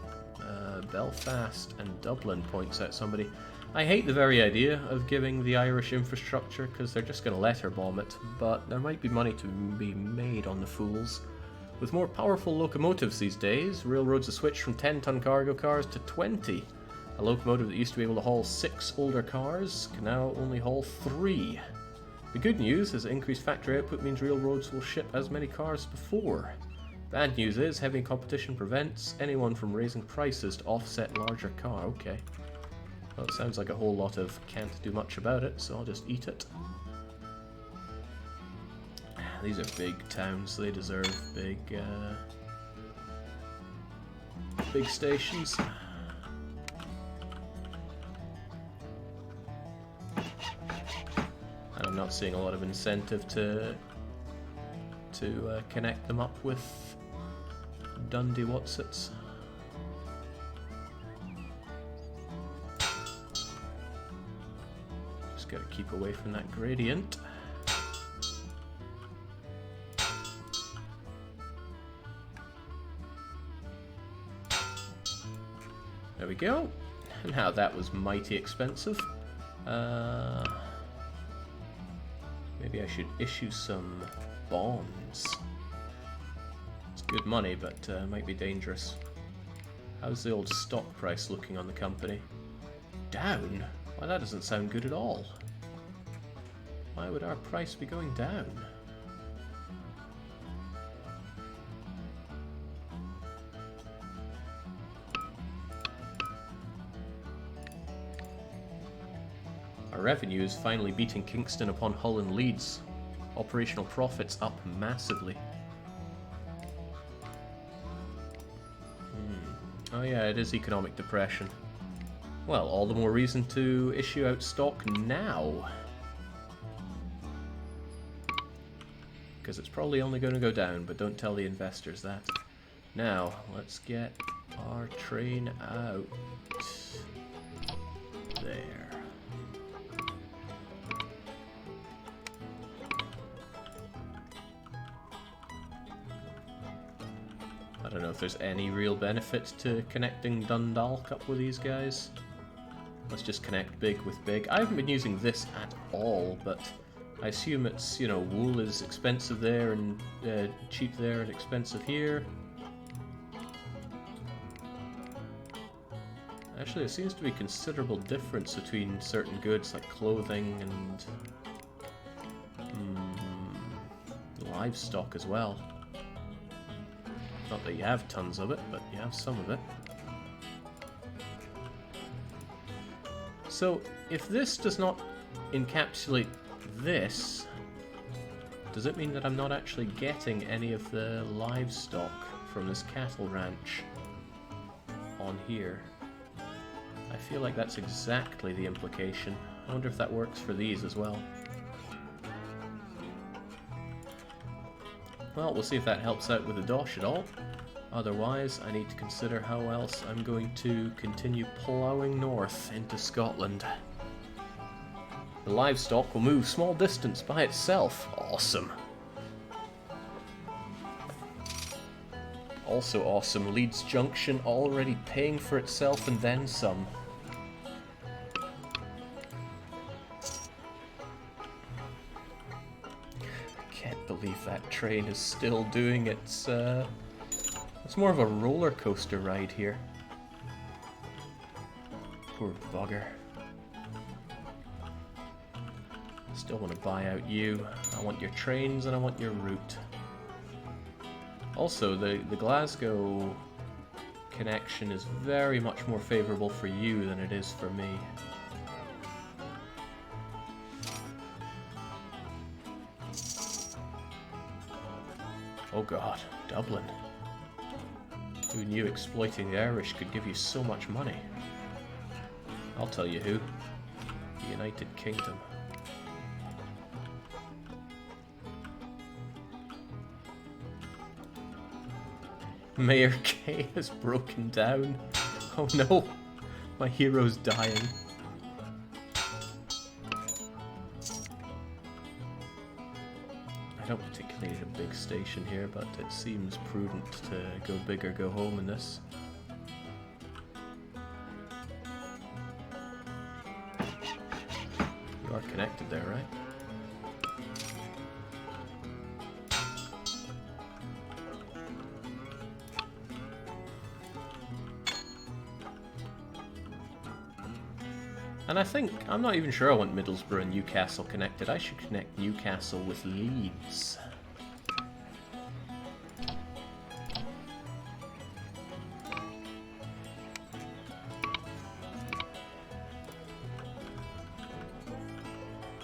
Belfast and Dublin, points out somebody. I hate the very idea of giving the Irish infrastructure because they're just going to let her bomb it, but there might be money to be made on the fools. With more powerful locomotives these days, railroads have switched from 10-ton cargo cars to 20. A locomotive that used to be able to haul 6 older cars can now only haul 3. The good news is that increased factory output means railroads will ship as many cars as before. Bad news is heavy competition prevents anyone from raising prices to offset larger car. Okay. Well, it sounds like a whole lot of can't do much about it, so I'll just eat it. These are big towns, they deserve big stations. And I'm not seeing a lot of incentive to connect them up with Dundee Watsits. Just gotta keep away from that gradient. There we go. Now that was mighty expensive. Maybe I should issue some bonds. It's good money, but might be dangerous. How's the old stock price looking on the company? Down? Why, that doesn't sound good at all. Why would our price be going down? Our revenue is finally beating Kingston upon Hull and Leeds. Operational profits up massively. Oh yeah, it is economic depression. Well, all the more reason to issue out stock now. Because it's probably only going to go down, but don't tell the investors that. Now, let's get our train out. There. I don't know if there's any real benefit to connecting Dundalk up with these guys. Let's just connect big with big. I haven't been using this at all, but I assume it's, you know, wool is expensive there and cheap there and expensive here. Actually, there seems to be considerable difference between certain goods like clothing and livestock as well. Not that you have tons of it, but you have some of it. So, if this does not encapsulate this, does it mean that I'm not actually getting any of the livestock from this cattle ranch on here? I feel like that's exactly the implication. I wonder if that works for these as well. Well, we'll see if that helps out with the dosh at all. Otherwise, I need to consider how else I'm going to continue ploughing north into Scotland. The livestock will move small distance by itself. Awesome. Also awesome, Leeds Junction already paying for itself and then some. I can't believe that train is still doing its, it's more of a roller coaster ride here. Poor bugger. Still want to buy out you. I want your trains and I want your route. Also, the Glasgow connection is very much more favourable for you than it is for me. Oh god, Dublin. Who knew exploiting the Irish could give you so much money? I'll tell you who. The United Kingdom. Mayor K has broken down. Oh no, my hero's dying. I don't particularly need a big station here, but it seems prudent to go big or go home in this. You are connected there, right? And I think, I'm not even sure I want Middlesbrough and Newcastle connected. I should connect Newcastle with Leeds.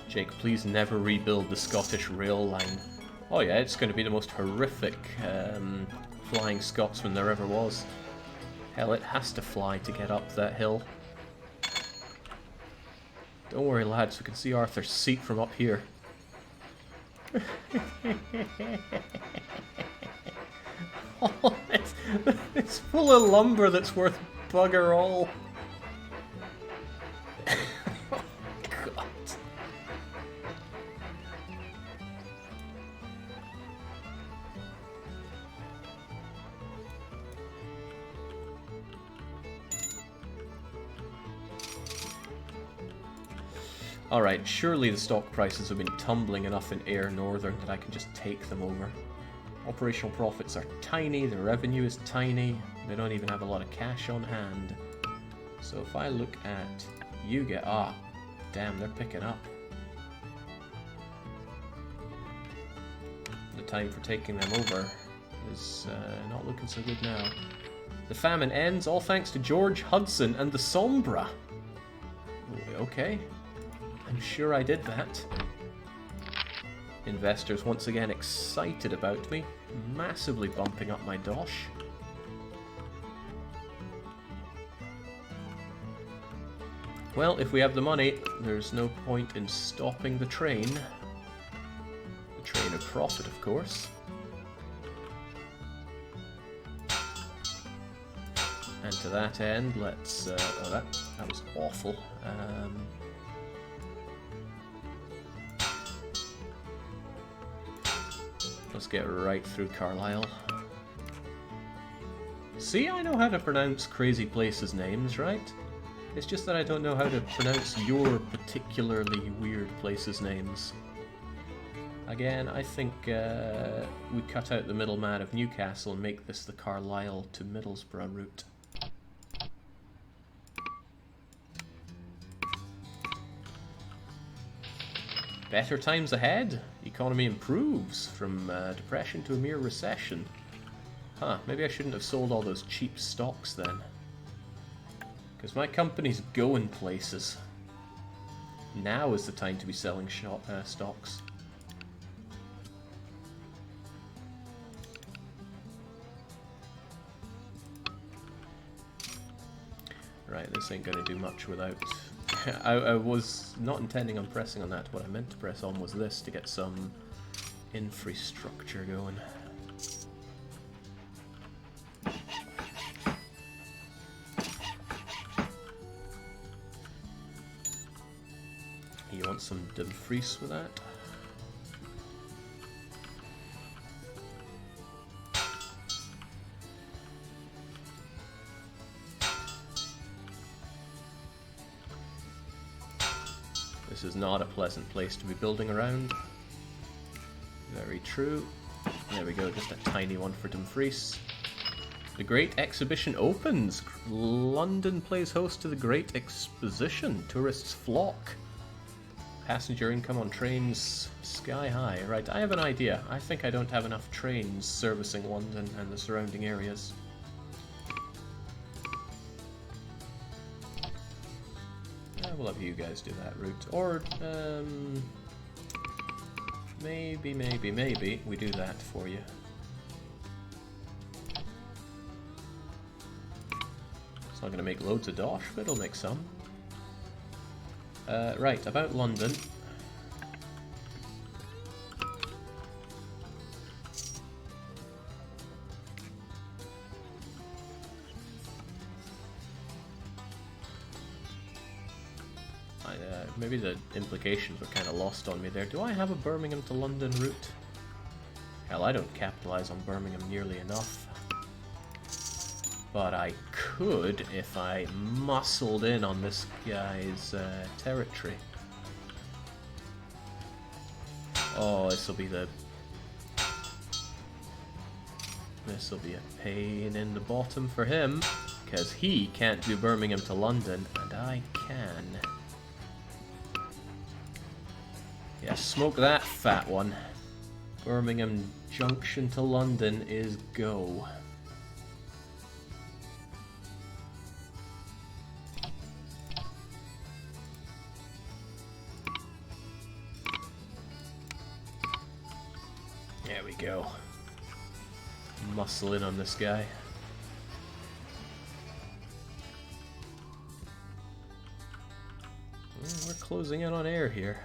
Jake, please never rebuild the Scottish rail line. Oh yeah, it's going to be the most horrific flying Scotsman there ever was. Hell, it has to fly to get up that hill. Don't worry, lads, we can see Arthur's seat from up here. Oh, it's full of lumber that's worth bugger all. Oh, God. Alright, surely the stock prices have been tumbling enough in Air Northern that I can just take them over. Operational profits are tiny, the revenue is tiny, they don't even have a lot of cash on hand. So if I look at you get... Ah, damn, they're picking up. time for taking them over is not looking so good now. The famine ends, all thanks to George Hudson and the Sombra. Okay, I'm sure I did that. Investors once again excited about me, massively bumping up my dosh. Well, if we have the money, there's no point in stopping the train. The train of profit, of course. And to that end, let's... oh, that was awful. Let's get right through Carlisle. See, I know how to pronounce crazy places' names, right? It's just that I don't know how to pronounce your particularly weird places' names. Again, I think we cut out the middleman of Newcastle and make this the Carlisle to Middlesbrough route. Better times ahead. Economy improves from depression to a mere recession. Huh, maybe I shouldn't have sold all those cheap stocks then. Because my company's going places. Now is the time to be selling stocks. Right, this ain't gonna do much without... I was not intending on pressing on that. What I meant to press on was this to get some infrastructure going. You want some Dumfries with that? This is not a pleasant place to be building around. Very true. There we go, just a tiny one for Dumfries. The Great Exhibition opens! London plays host to the Great Exposition. Tourists flock. Passenger income on trains sky high. Right, I have an idea. I think I don't have enough trains servicing London and the surrounding areas. We'll have you guys do that route. Or, maybe we do that for you. It's not going to make loads of dosh, but it'll make some. Right, about London. Maybe the implications were kind of lost on me there. Do I have a Birmingham to London route? Hell, I don't capitalize on Birmingham nearly enough. But I could if I muscled in on this guy's territory. Oh, this'll be a pain in the bottom for him, because he can't do Birmingham to London, and I can. Yeah, smoke that, fat one. Birmingham Junction to London is go. There we go. Muscle in on this guy. We're closing in on air here.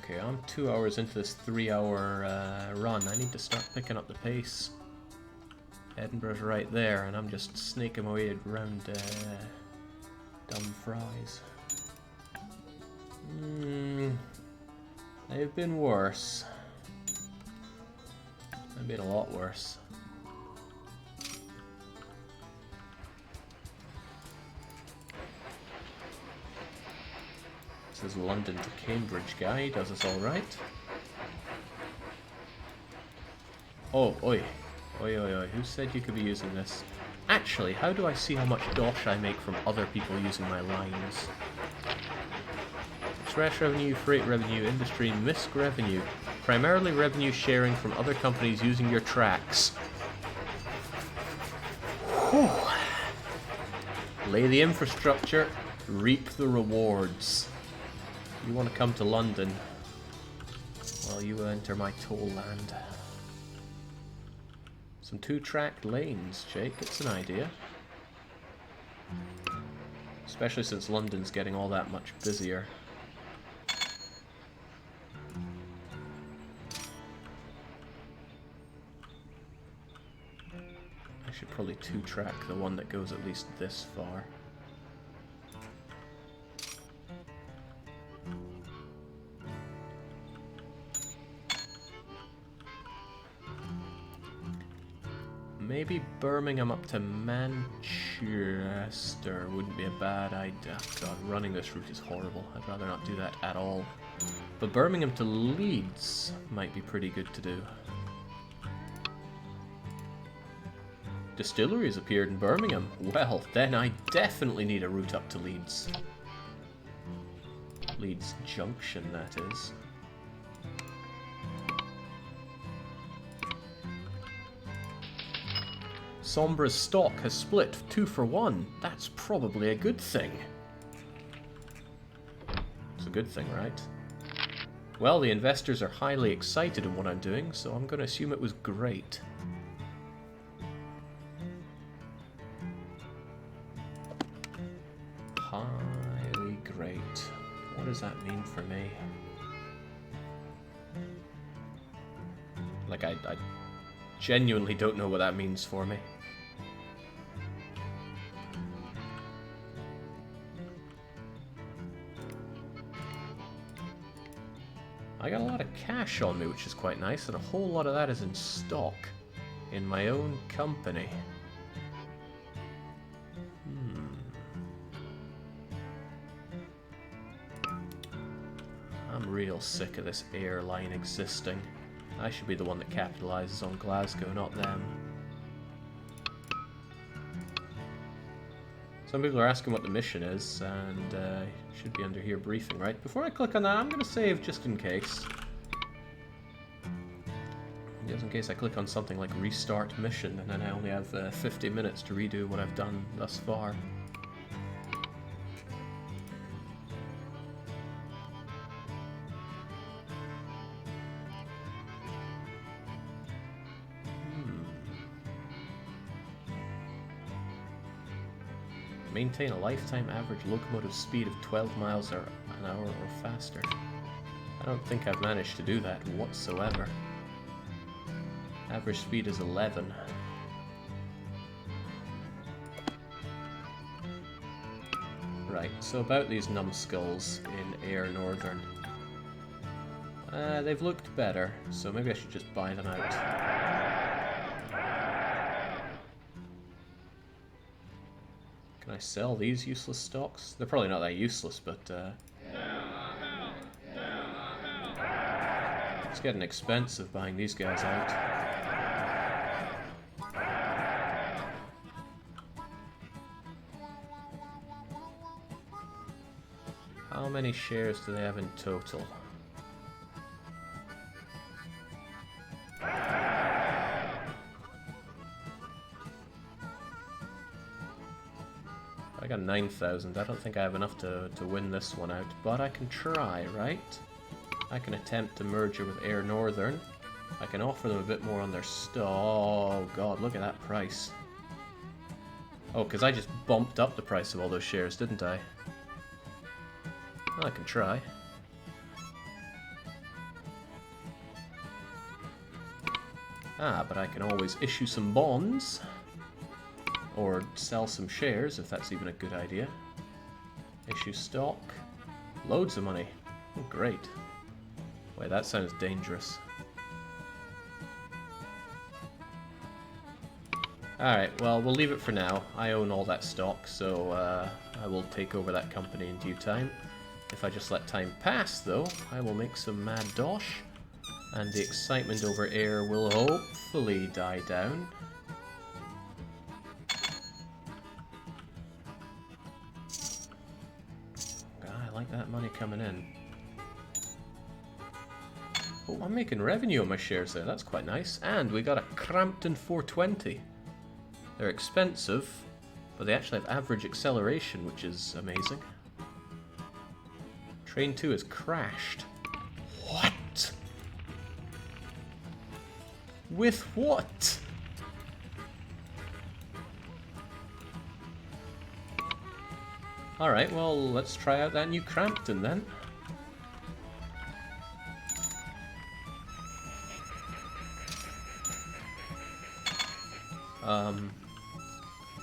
Okay, I'm 2 hours into this 3-hour run. I need to start picking up the pace. Edinburgh's right there, and I'm just snaking my way around Dumfries. They've been worse. They've been a lot worse. This is London to Cambridge guy, does us alright. Oh, oi. Oi, oi, oi. Who said you could be using this? Actually, how do I see how much dosh I make from other people using my lines? Express revenue, freight revenue, industry, misc revenue. Primarily revenue sharing from other companies using your tracks. Whew. Lay the infrastructure, reap the rewards. You want to come to London? Well, you enter my toll land. Some two-track lanes, Jake. It's an idea. Especially since London's getting all that much busier. I should probably two-track the one that goes at least this far. Maybe Birmingham up to Manchester wouldn't be a bad idea. God, running this route is horrible. I'd rather not do that at all. But Birmingham to Leeds might be pretty good to do. Distilleries appeared in Birmingham. Well, then I definitely need a route up to Leeds. Leeds Junction, that is. Sombra's stock has split 2 for 1. That's probably a good thing. It's a good thing, right? Well, the investors are highly excited in what I'm doing, so I'm going to assume it was great. Highly great. What does that mean for me? Like, I genuinely don't know what that means for me. I got a lot of cash on me, which is quite nice, and a whole lot of that is in stock in my own company. I'm real sick of this airline existing. I should be the one that capitalizes on Glasgow, not them. Some people are asking what the mission is, and should be under here briefing, right? Before I click on that, I'm going to save just in case. Just in case I click on something like restart mission, and then I only have 50 minutes to redo what I've done thus far. Maintain a lifetime average locomotive speed of 12 miles an hour or faster. I don't think I've managed to do that whatsoever. Average speed is 11. Right, so about these numbskulls in Air Northern. They've looked better, so maybe I should just buy them out. Can I sell these useless stocks? They're probably not that useless, but it's getting expensive buying these guys out. How many shares do they have in total? I got 9,000. I don't think I have enough to win this one out, but I can try, right? I can attempt to merger with Air Northern. I can offer them a bit more on their stock. Oh god, look at that price. Oh, because I just bumped up the price of all those shares, didn't I? Well, I can try. Ah, but I can always issue some bonds. Or sell some shares, if that's even a good idea. Issue stock. Loads of money. Oh, great. Wait, that sounds dangerous. Alright, well, we'll leave it for now. I own all that stock, so I will take over that company in due time. If I just let time pass, though, I will make some mad dosh. And the excitement over air will hopefully die down. like that money coming in. Oh, I'm making revenue on my shares there. That's quite nice. And we got a Crampton 420. They're expensive, but they actually have average acceleration, which is amazing. Train 2 has crashed. What? With what? Alright, well, let's try out that new Crampton then.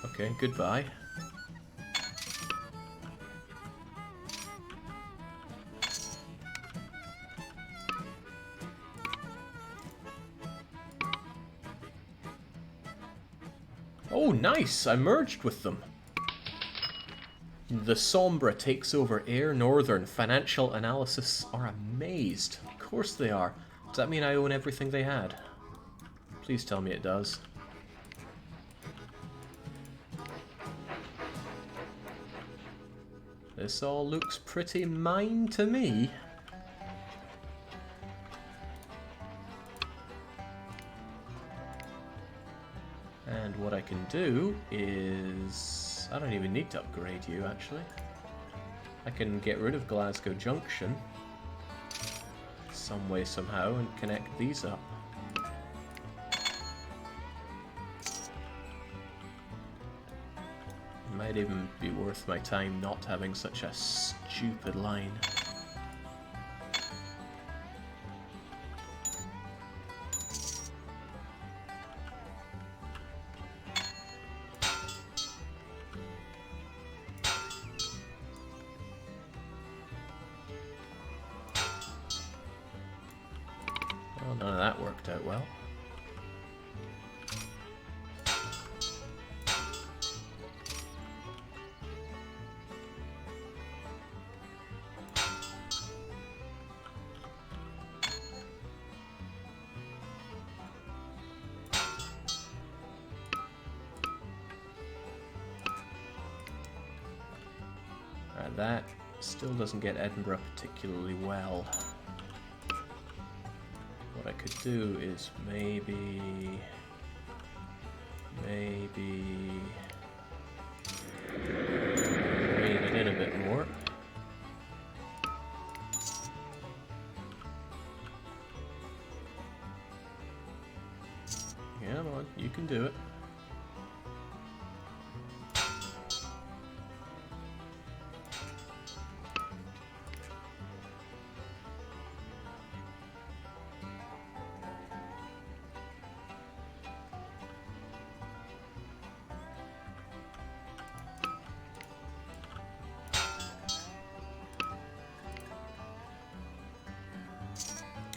Okay, goodbye. Oh, nice! I merged with them. The Sombra takes over Air Northern. Financial Analysis are amazed. Of course they are. Does that mean I own everything they had? Please tell me it does. This all looks pretty mine to me. And what I can do is... I don't even need to upgrade you, actually. I can get rid of Glasgow Junction some way, somehow, and connect these up. Might even be worth my time not having such a stupid line. Well, none of that worked out well. That still doesn't get Edinburgh particularly well. What I could do is maybe rein it in a bit more. Come on, you can do it.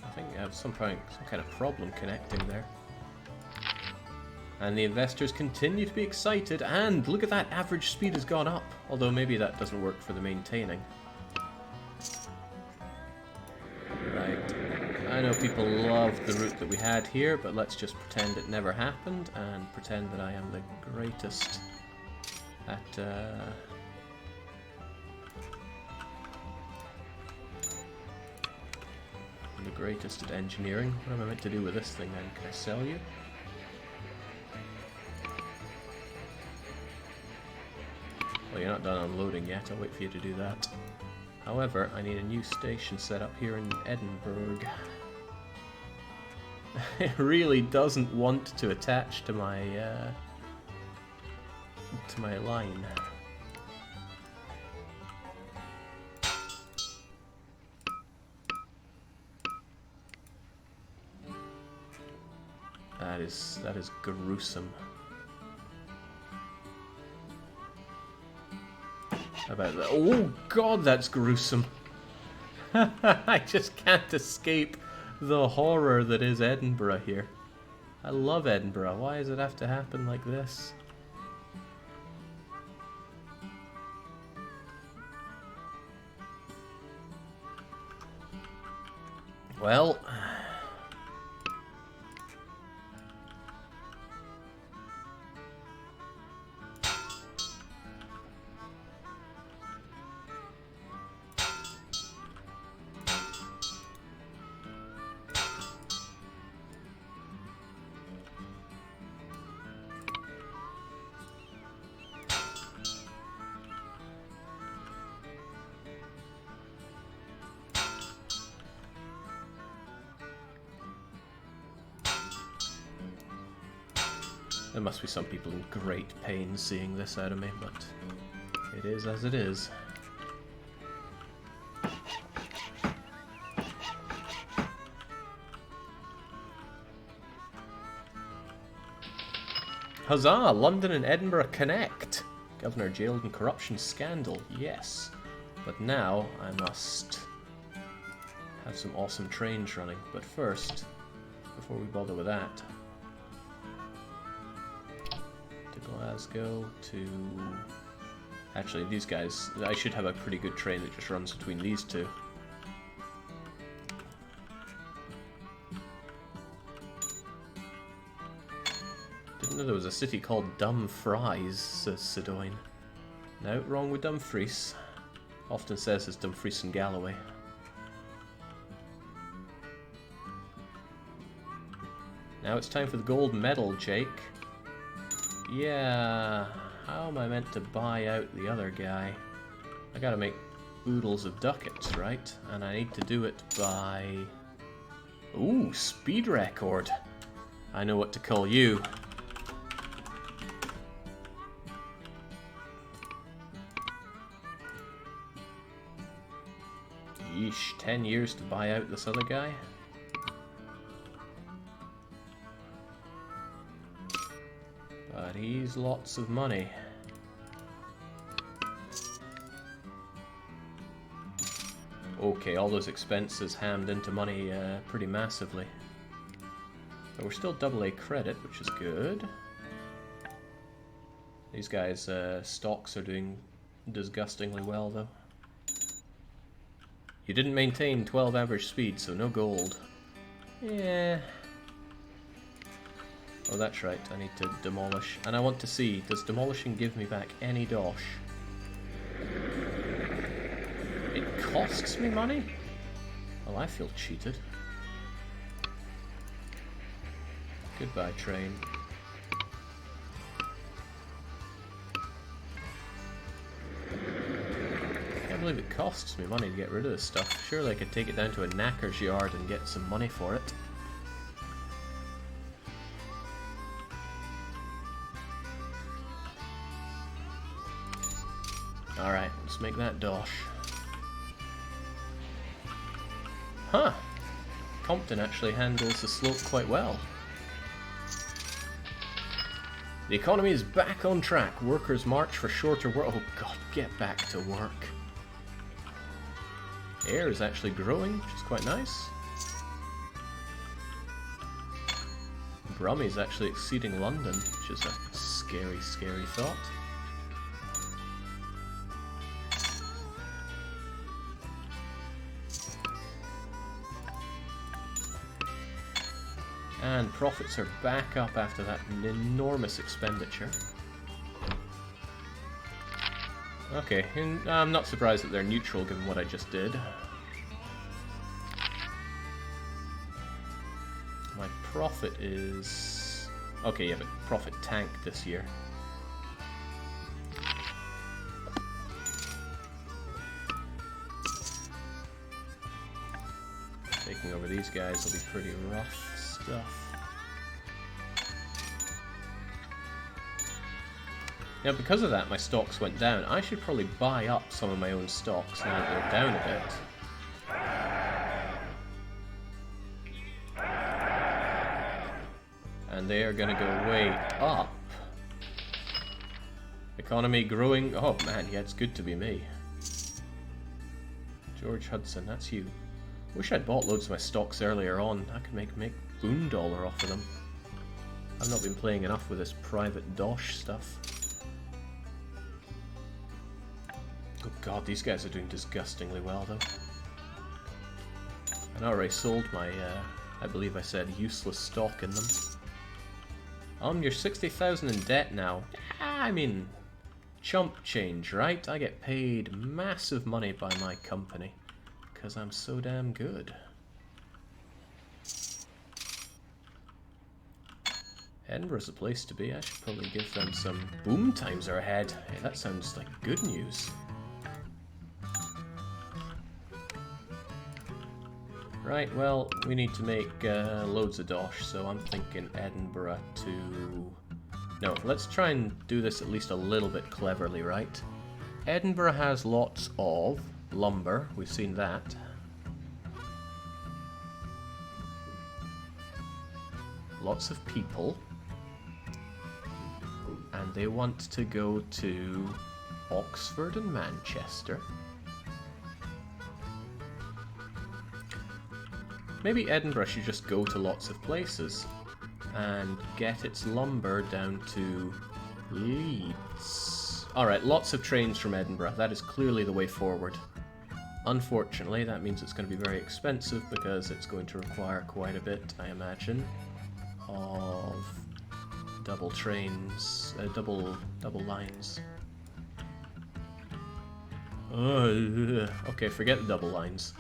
I think I have some kind of problem connecting there. And the investors continue to be excited, and look at that, average speed has gone up. Although maybe that doesn't work for the maintaining. Right, I know people love the route that we had here, but let's just pretend it never happened, and pretend that I am the greatest at... I'm the greatest at engineering. What am I meant to do with this thing then? Can I sell you? Well, you're not done unloading yet, I'll wait for you to do that. However, I need a new station set up here in Edinburgh. It really doesn't want to attach to my line. That is gruesome. How about that? Oh god, that's gruesome. I just can't escape the horror that is Edinburgh here. I love Edinburgh. Why does it have to happen like this? Well... There must be some people in great pain seeing this out of me, but it is as it is. Huzzah! London and Edinburgh connect! Governor jailed in corruption scandal, yes. But now I must have some awesome trains running. But first, before we bother with that, to Glasgow, to... Actually, these guys, I should have a pretty good train that just runs between these two. Didn't know there was a city called Dumfries, says Sidoine. No, wrong with Dumfries. Often says it's Dumfries and Galloway. Now it's time for the gold medal, Jake. Yeah, how am I meant to buy out the other guy? I gotta make oodles of ducats, right? And I need to do it by... Ooh, speed record. I know what to call you. Yeesh, 10 years to buy out this other guy? But he's lots of money. Okay, all those expenses hammed into money pretty massively. But we're still AA credit, which is good. These guys' stocks are doing disgustingly well, though. You didn't maintain 12 average speed, so no gold. Yeah. Oh, that's right, I need to demolish. And I want to see, does demolishing give me back any dosh? It costs me money? Well, I feel cheated. Goodbye, train. I believe it costs me money to get rid of this stuff. Surely I could take it down to a knacker's yard and get some money for it. Alright, let's make that dosh. Huh! Compton actually handles the slope quite well. The economy is back on track. Workers march for shorter work. Oh god, get back to work. Air is actually growing, which is quite nice. Brummie's actually exceeding London, which is a scary, scary thought. And profits are back up after that enormous expenditure. Okay, and I'm not surprised that they're neutral given what I just did. My profit is... Okay, yeah, but profit tanked this year. Taking over these guys will be pretty rough stuff. Now, because of that, my stocks went down. I should probably buy up some of my own stocks now that they're down a bit. And they are going to go way up. Economy growing. Oh man, yeah, it's good to be me. George Hudson, that's you. Wish I'd bought loads of my stocks earlier on. I could make boondollar off of them. I've not been playing enough with this private dosh stuff. Oh god, these guys are doing disgustingly well, though. And I already sold my, I believe I said, useless stock in them. You're 60,000 in debt now. I mean, chump change, right? I get paid massive money by my company, because I'm so damn good. Edinburgh's the place to be. I should probably give them some... Boom times are ahead. Hey, that sounds like good news. Right, well, we need to make loads of dosh, so I'm thinking Edinburgh to No, let's try and do this at least a little bit cleverly, right? Edinburgh has lots of lumber. We've seen that. Lots of people. And they want to go to Oxford and Manchester. Maybe Edinburgh should just go to lots of places and get its lumber down to Leeds. Alright, lots of trains from Edinburgh. That is clearly the way forward. Unfortunately, that means it's going to be very expensive because it's going to require quite a bit, I imagine, of double trains, double lines. Okay, forget the double lines.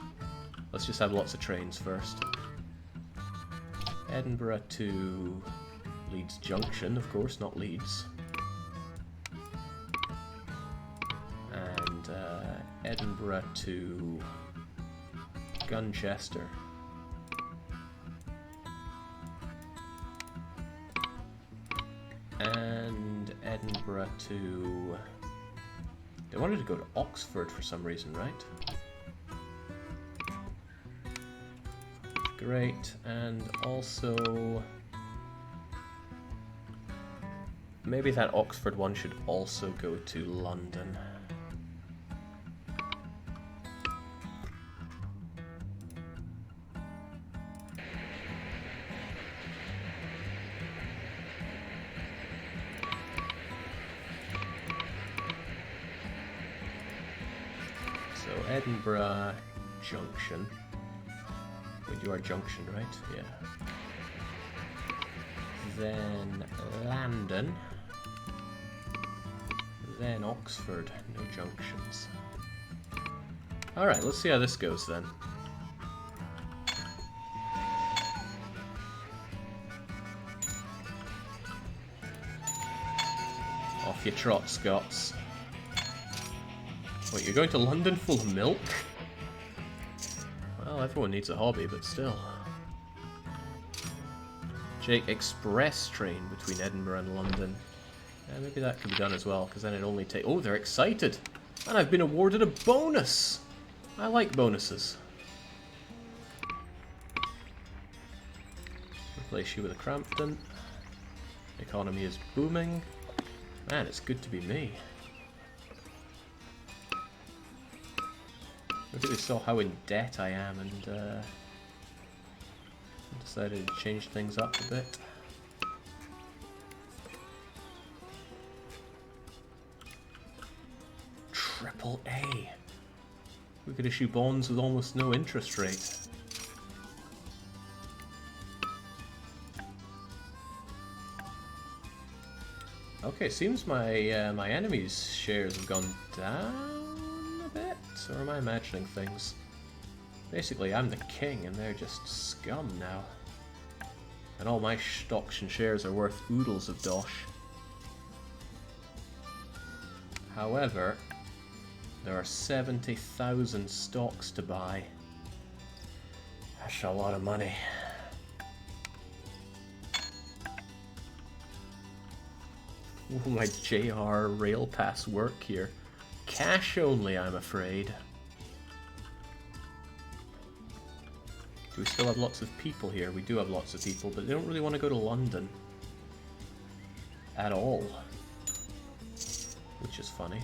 Let's just have lots of trains first. Edinburgh to Leeds Junction, of course, not Leeds. And Edinburgh to Gunchester. And Edinburgh to... They wanted to go to Oxford for some reason, right? Great, and also... Maybe that Oxford one should also go to London. So Edinburgh Junction. Wait, you are Junction, right? Yeah. Then London. Then Oxford. No junctions. Alright, let's see how this goes then. Off you trot, Scots. Wait, you're going to London full of milk? Well, everyone needs a hobby, but still. Jake, express train between Edinburgh and London. Yeah, maybe that could be done as well, because then it only take... Oh, they're excited! And I've been awarded a bonus! I like bonuses. Replace you with a Crampton. Economy is booming. Man, it's good to be me. Maybe they saw how in debt I am and decided to change things up a bit. Triple A. We could issue bonds with almost no interest rate. Okay, seems my my enemies' shares have gone down a bit, or am I imagining things? Basically, I'm the king, and they're just scum now. And all my stocks and shares are worth oodles of dosh. However, there are 70,000 stocks to buy. That's a lot of money. Will my JR rail pass work here? Cash only, I'm afraid. Do we still have lots of people here? We do have lots of people, but they don't really want to go to London. At all. Which is funny.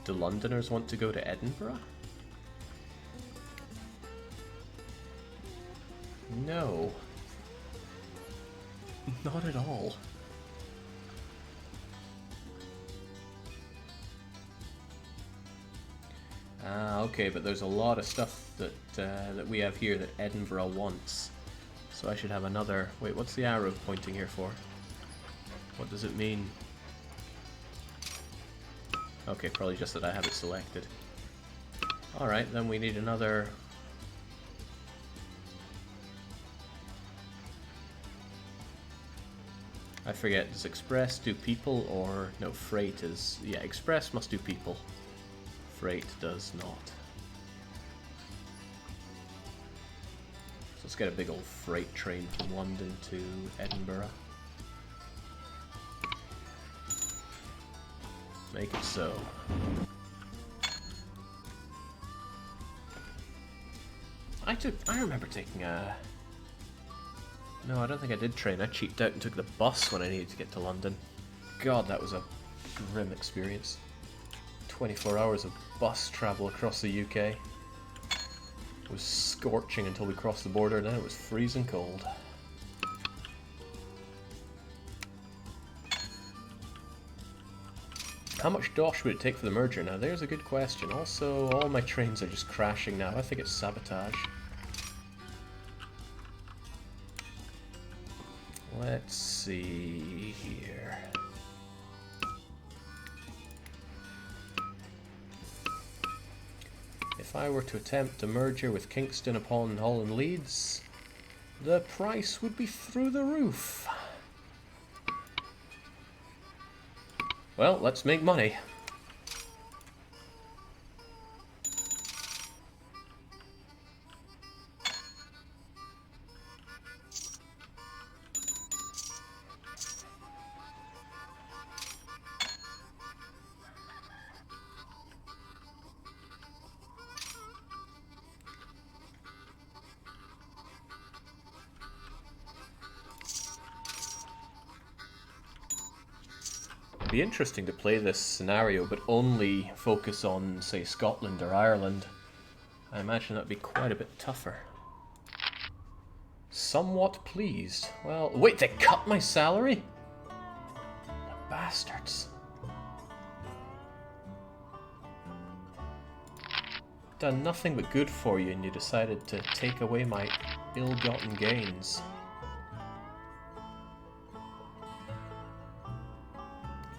Do Londoners want to go to Edinburgh? No. Not at all. Ah, okay, but there's a lot of stuff that that we have here that Edinburgh wants. So I should have another... Wait, what's the arrow pointing here for? What does it mean? Okay, probably just that I have it selected. Alright, then we need another... I forget, does Express do people or... No, Freight is... Yeah, Express must do people. Freight does not. Let's get a big old freight train from London to Edinburgh. Make it so. I remember taking a... No, I don't think I did train. I cheaped out and took the bus when I needed to get to London. God, that was a grim experience. 24 hours of bus travel across the UK. It was scorching until we crossed the border, and then it was freezing cold. How much dosh would it take for the merger? Now, there's a good question. Also, all my trains are just crashing now. I think it's sabotage. Let's see here. If I were to attempt a merger with Kingston upon Hull and Leeds, the price would be through the roof. Well, let's make money. It'd be interesting to play this scenario, but only focus on, say, Scotland or Ireland. I imagine that'd be quite a bit tougher. Somewhat pleased. Well, wait, they cut my salary? The bastards. Done nothing but good for you, and you decided to take away my ill-gotten gains.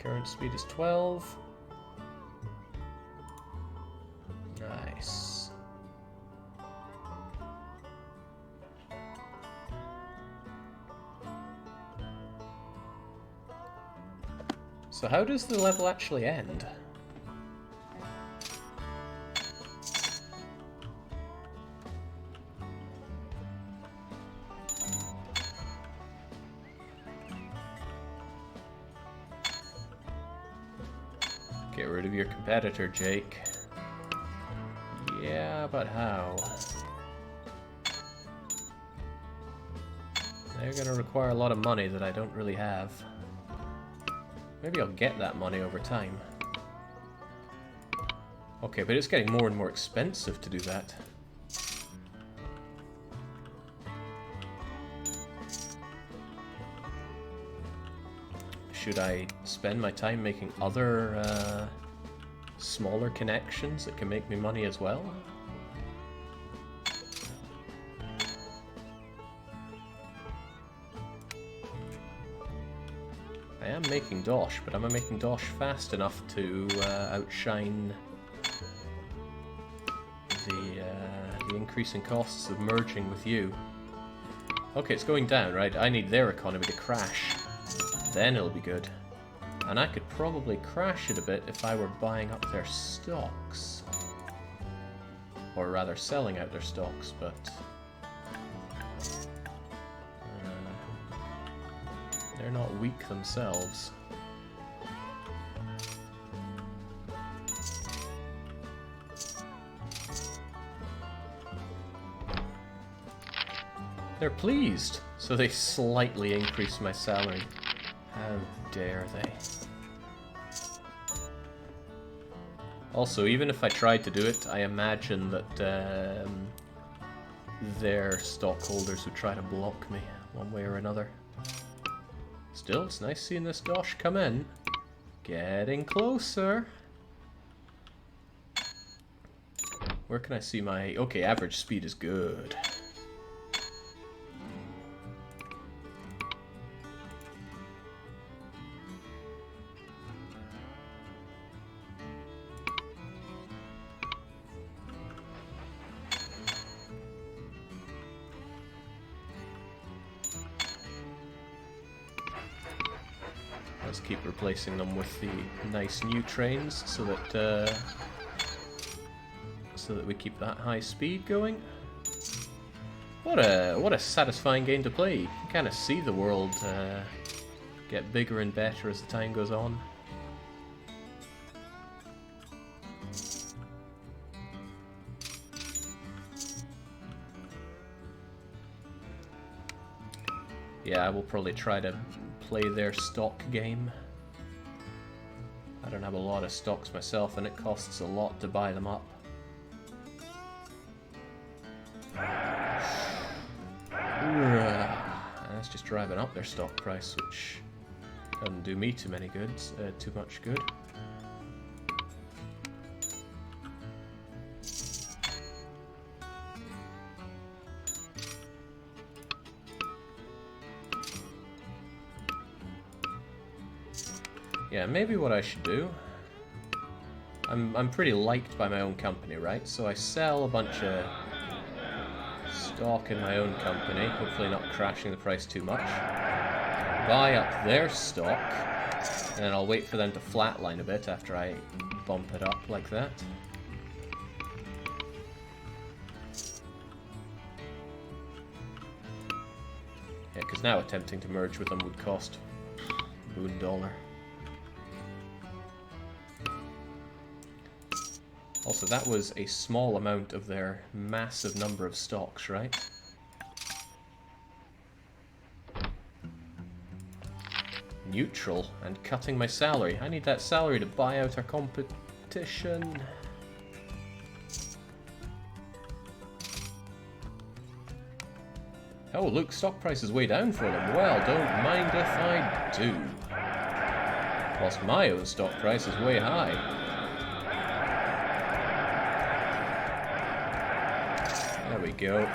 Current speed is 12. Nice. So how does the level actually end? Get rid of your competitor, Jake. Yeah, but how? They're gonna require a lot of money that I don't really have. Maybe I'll get that money over time. Okay, but it's getting more and more expensive to do that. Should I spend my time making other smaller connections that can make me money as well? I am making dosh, but am I making dosh fast enough to outshine the increasing costs of merging with you? Okay, it's going down, right? I need their economy to crash. Then it'll be good. And I could probably crash it a bit if I were buying up their stocks. Or rather, selling out their stocks, but... they're not weak themselves. They're pleased, so they slightly increase my salary. How dare they? Also, even if I tried to do it, I imagine that their stockholders would try to block me one way or another. Still, it's nice seeing this dosh come in. Getting closer. Where can I see my... Okay, average speed is good. Let's keep replacing them with the nice new trains so that we keep that high speed going. What a satisfying game to play. You can kind of see the world get bigger and better as the time goes on. Yeah, I will probably try to play their stock game. I don't have a lot of stocks myself, and it costs a lot to buy them up. That's just driving up their stock price, which doesn't do me too much good. Yeah, maybe what I should do... I'm pretty liked by my own company, right? So I sell a bunch of stock in my own company, hopefully not crashing the price too much. Buy up their stock, and then I'll wait for them to flatline a bit after I bump it up like that. Yeah, because now attempting to merge with them would cost $1. Also, that was a small amount of their massive number of stocks, right? Neutral and cutting my salary. I need that salary to buy out our competition. Oh, look, stock price is way down for them. Well, don't mind if I do. Whilst my own stock price is way high. There we go.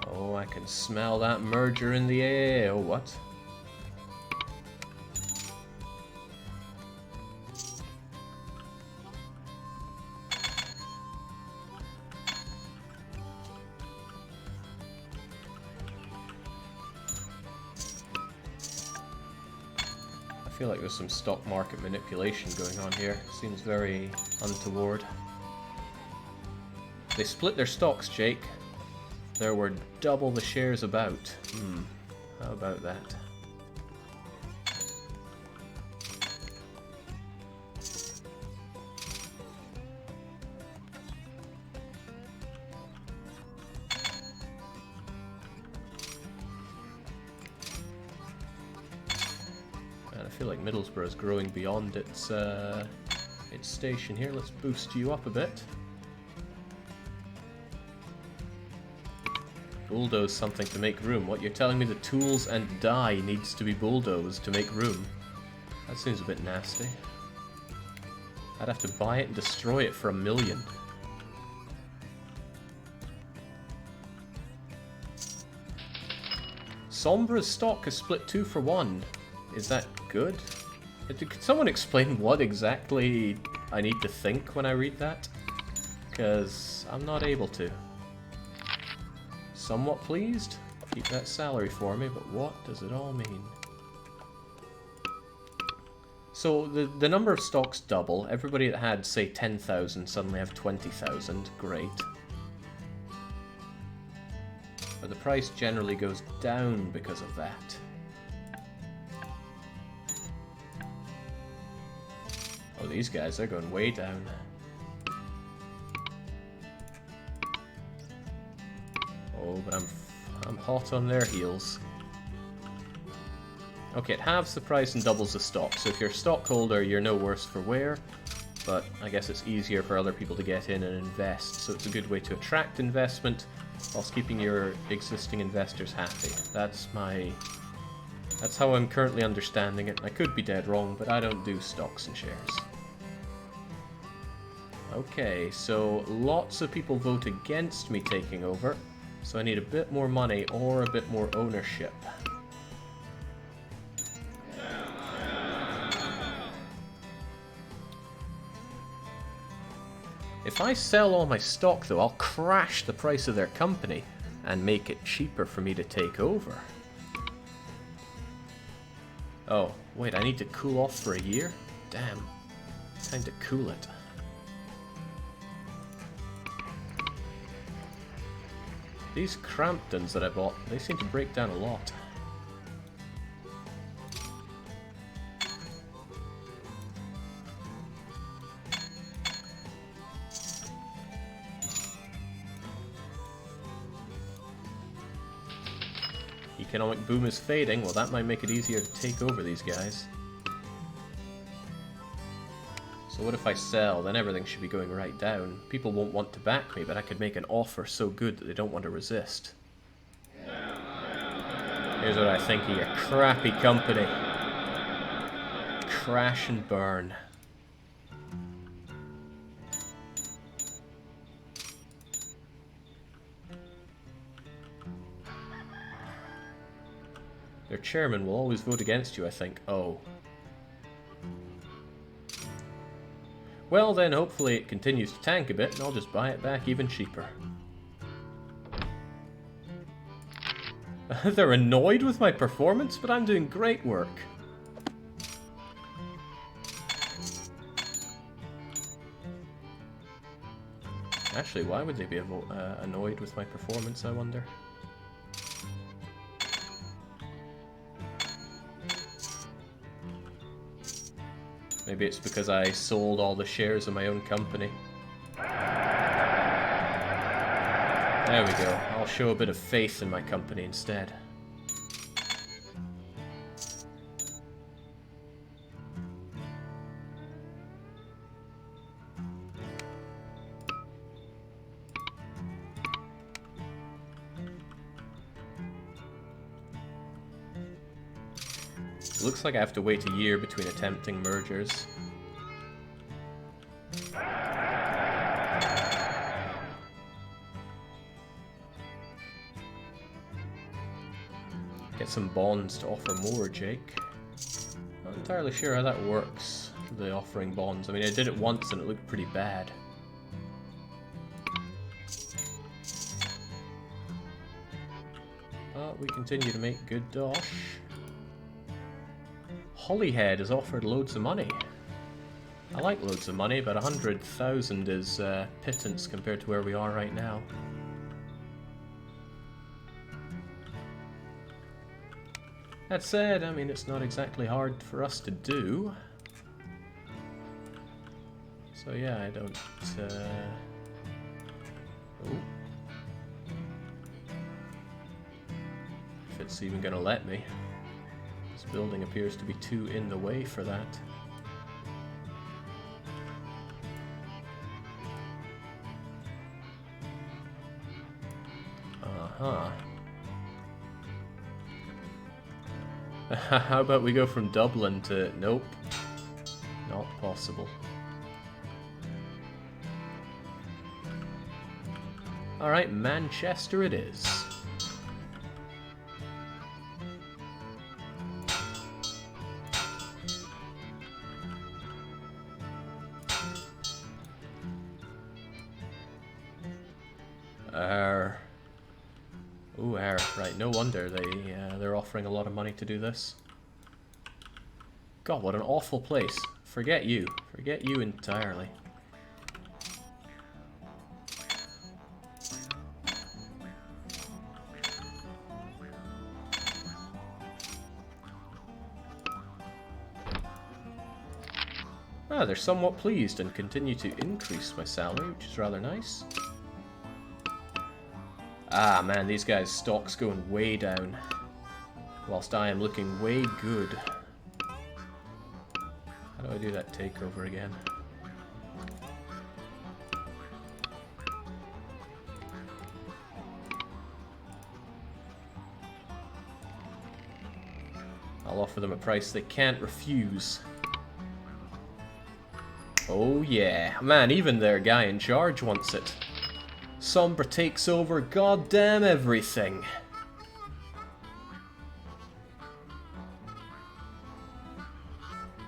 Oh, I can smell that merger in the air. Oh, what? I feel like there's some stock market manipulation going on here. Seems very untoward. They split their stocks, Jake. There were double the shares about. How about that? I feel like Middlesbrough is growing beyond its station here. Let's boost you up a bit. Bulldoze something to make room. What, you're telling me the tools and die needs to be bulldozed to make room? That seems a bit nasty. I'd have to buy it and destroy it for $1 million. Sombra's stock is split 2 for 1. Is that good? Could someone explain what exactly I need to think when I read that? Because I'm not able to. Somewhat pleased? Keep that salary for me, but what does it all mean? So the number of stocks double. Everybody that had, say, 10,000 suddenly have 20,000. Great. But the price generally goes down because of that. Oh, these guys, they're going way down. Oh, but I'm hot on their heels. Okay, it halves the price and doubles the stock. So if you're a stockholder, you're no worse for wear. But I guess it's easier for other people to get in and invest. So it's a good way to attract investment whilst keeping your existing investors happy. That's how I'm currently understanding it. I could be dead wrong, but I don't do stocks and shares. Okay, so lots of people vote against me taking over, so I need a bit more money or a bit more ownership. If I sell all my stock, though, I'll crash the price of their company and make it cheaper for me to take over. Oh, Wait, I need to cool off for a year? Damn. Time to cool it. These Cramptons that I bought, they seem to break down a lot. Economic boom is fading. Well, that might make it easier to take over these guys. So what if I sell? Then everything should be going right down. People won't want to back me, but I could make an offer so good that they don't want to resist. Here's what I think of your crappy company. Crash and burn. Their chairman will always vote against you, I think. Oh. Well then, hopefully it continues to tank a bit, and I'll just buy it back even cheaper. They're annoyed with my performance, but I'm doing great work. Actually, why would they be annoyed with my performance, I wonder? Maybe it's because I sold all the shares of my own company. There we go. I'll show a bit of faith in my company instead. It looks like I have to wait a year between attempting mergers. Get some bonds to offer more, Jake. Not entirely sure how that works, the offering bonds. I mean, I did it once and it looked pretty bad. But we continue to make good dosh. Hollyhead has offered loads of money. I like loads of money, but 100,000 is pittance compared to where we are right now. That said, I mean, it's not exactly hard for us to do. So yeah, I don't... Oh. If it's even gonna let me. This building appears to be too in the way for that. Uh-huh. How about we go from Dublin to... Nope. Not possible. Alright, Manchester it is. Right, no wonder they're offering a lot of money to do this. God, what an awful place. Forget you. Forget you entirely. Ah, they're somewhat pleased and continue to increase my salary, which is rather nice. Ah man, these guys' stock's going way down, whilst I am looking way good. How do I do that takeover again? I'll offer them a price they can't refuse. Oh yeah, man, even their guy in charge wants it. Sombra takes over goddamn everything.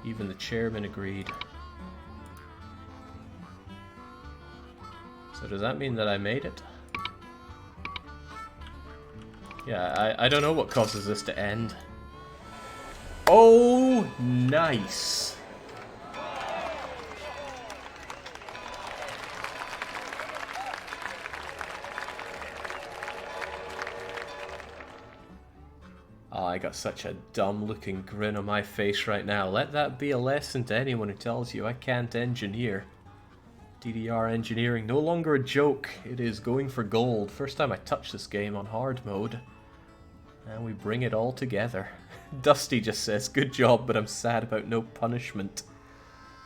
Even the chairman agreed. So does that mean that I made it? Yeah, I don't know what causes this to end. Oh, nice. Oh, I got such a dumb-looking grin on my face right now. Let that be a lesson to anyone who tells you I can't engineer. DDR engineering, no longer a joke. It is going for gold. First time I touch this game on hard mode. And we bring it all together. Dusty just says, good job, but I'm sad about no punishment.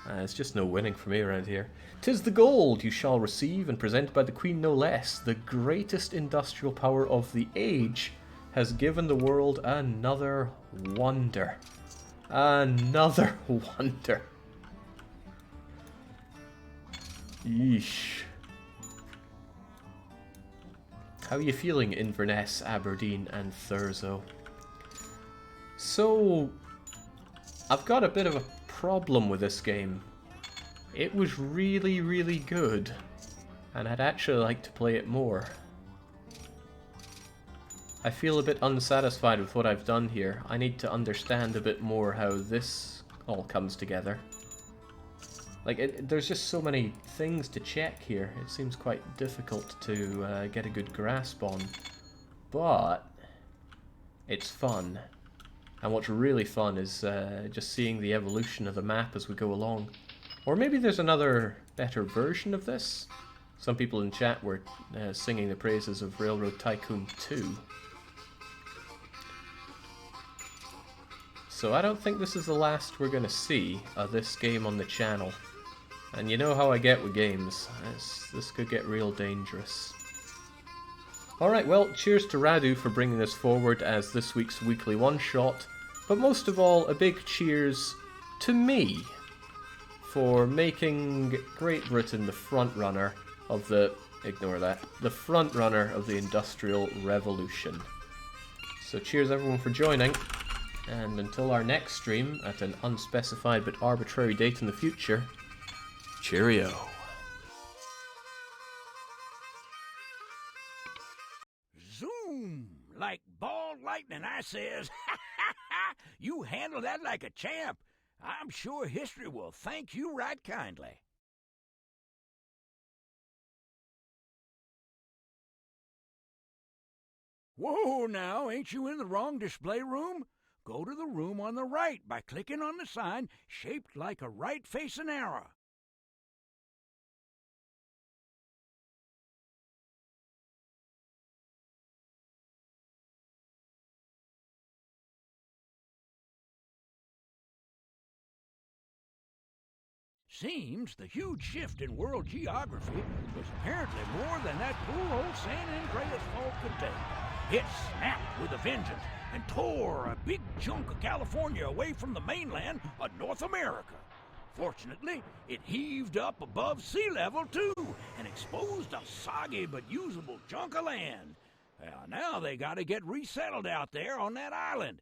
It's just no winning for me around here. 'Tis the gold you shall receive, and presented by the Queen no less. The greatest industrial power of the age has given the world another wonder. Another wonder. Yeesh. How are you feeling, Inverness, Aberdeen, and Thurso? So, I've got a bit of a problem with this game. It was really, really good, and I'd actually like to play it more. I feel a bit unsatisfied with what I've done here. I need to understand a bit more how this all comes together. Like, there's just so many things to check here. It seems quite difficult to get a good grasp on. But it's fun. And what's really fun is just seeing the evolution of the map as we go along. Or maybe there's another better version of this. Some people in chat were singing the praises of Railroad Tycoon 2. So I don't think this is the last we're going to see of this game on the channel. And you know how I get with games. This could get real dangerous. Alright, well, cheers to Radu for bringing this forward as this week's weekly one-shot. But most of all, a big cheers to me for making Great Britain the front-runner of the... ignore that. The front-runner of the Industrial Revolution. So cheers everyone for joining. And until our next stream, at an unspecified but arbitrary date in the future, cheerio. Zoom! Like ball lightning, I says. You handled that like a champ. I'm sure history will thank you right kindly. Whoa, now, ain't you in the wrong display room? Go to the room on the right by clicking on the sign shaped like a right-facing arrow. Seems the huge shift in world geography was apparently more than that poor old San Andreas fault could take. It snapped with a vengeance and tore a big chunk of California away from the mainland of North America. Fortunately, it heaved up above sea level too and exposed a soggy but usable chunk of land. Now they gotta get resettled out there on that island.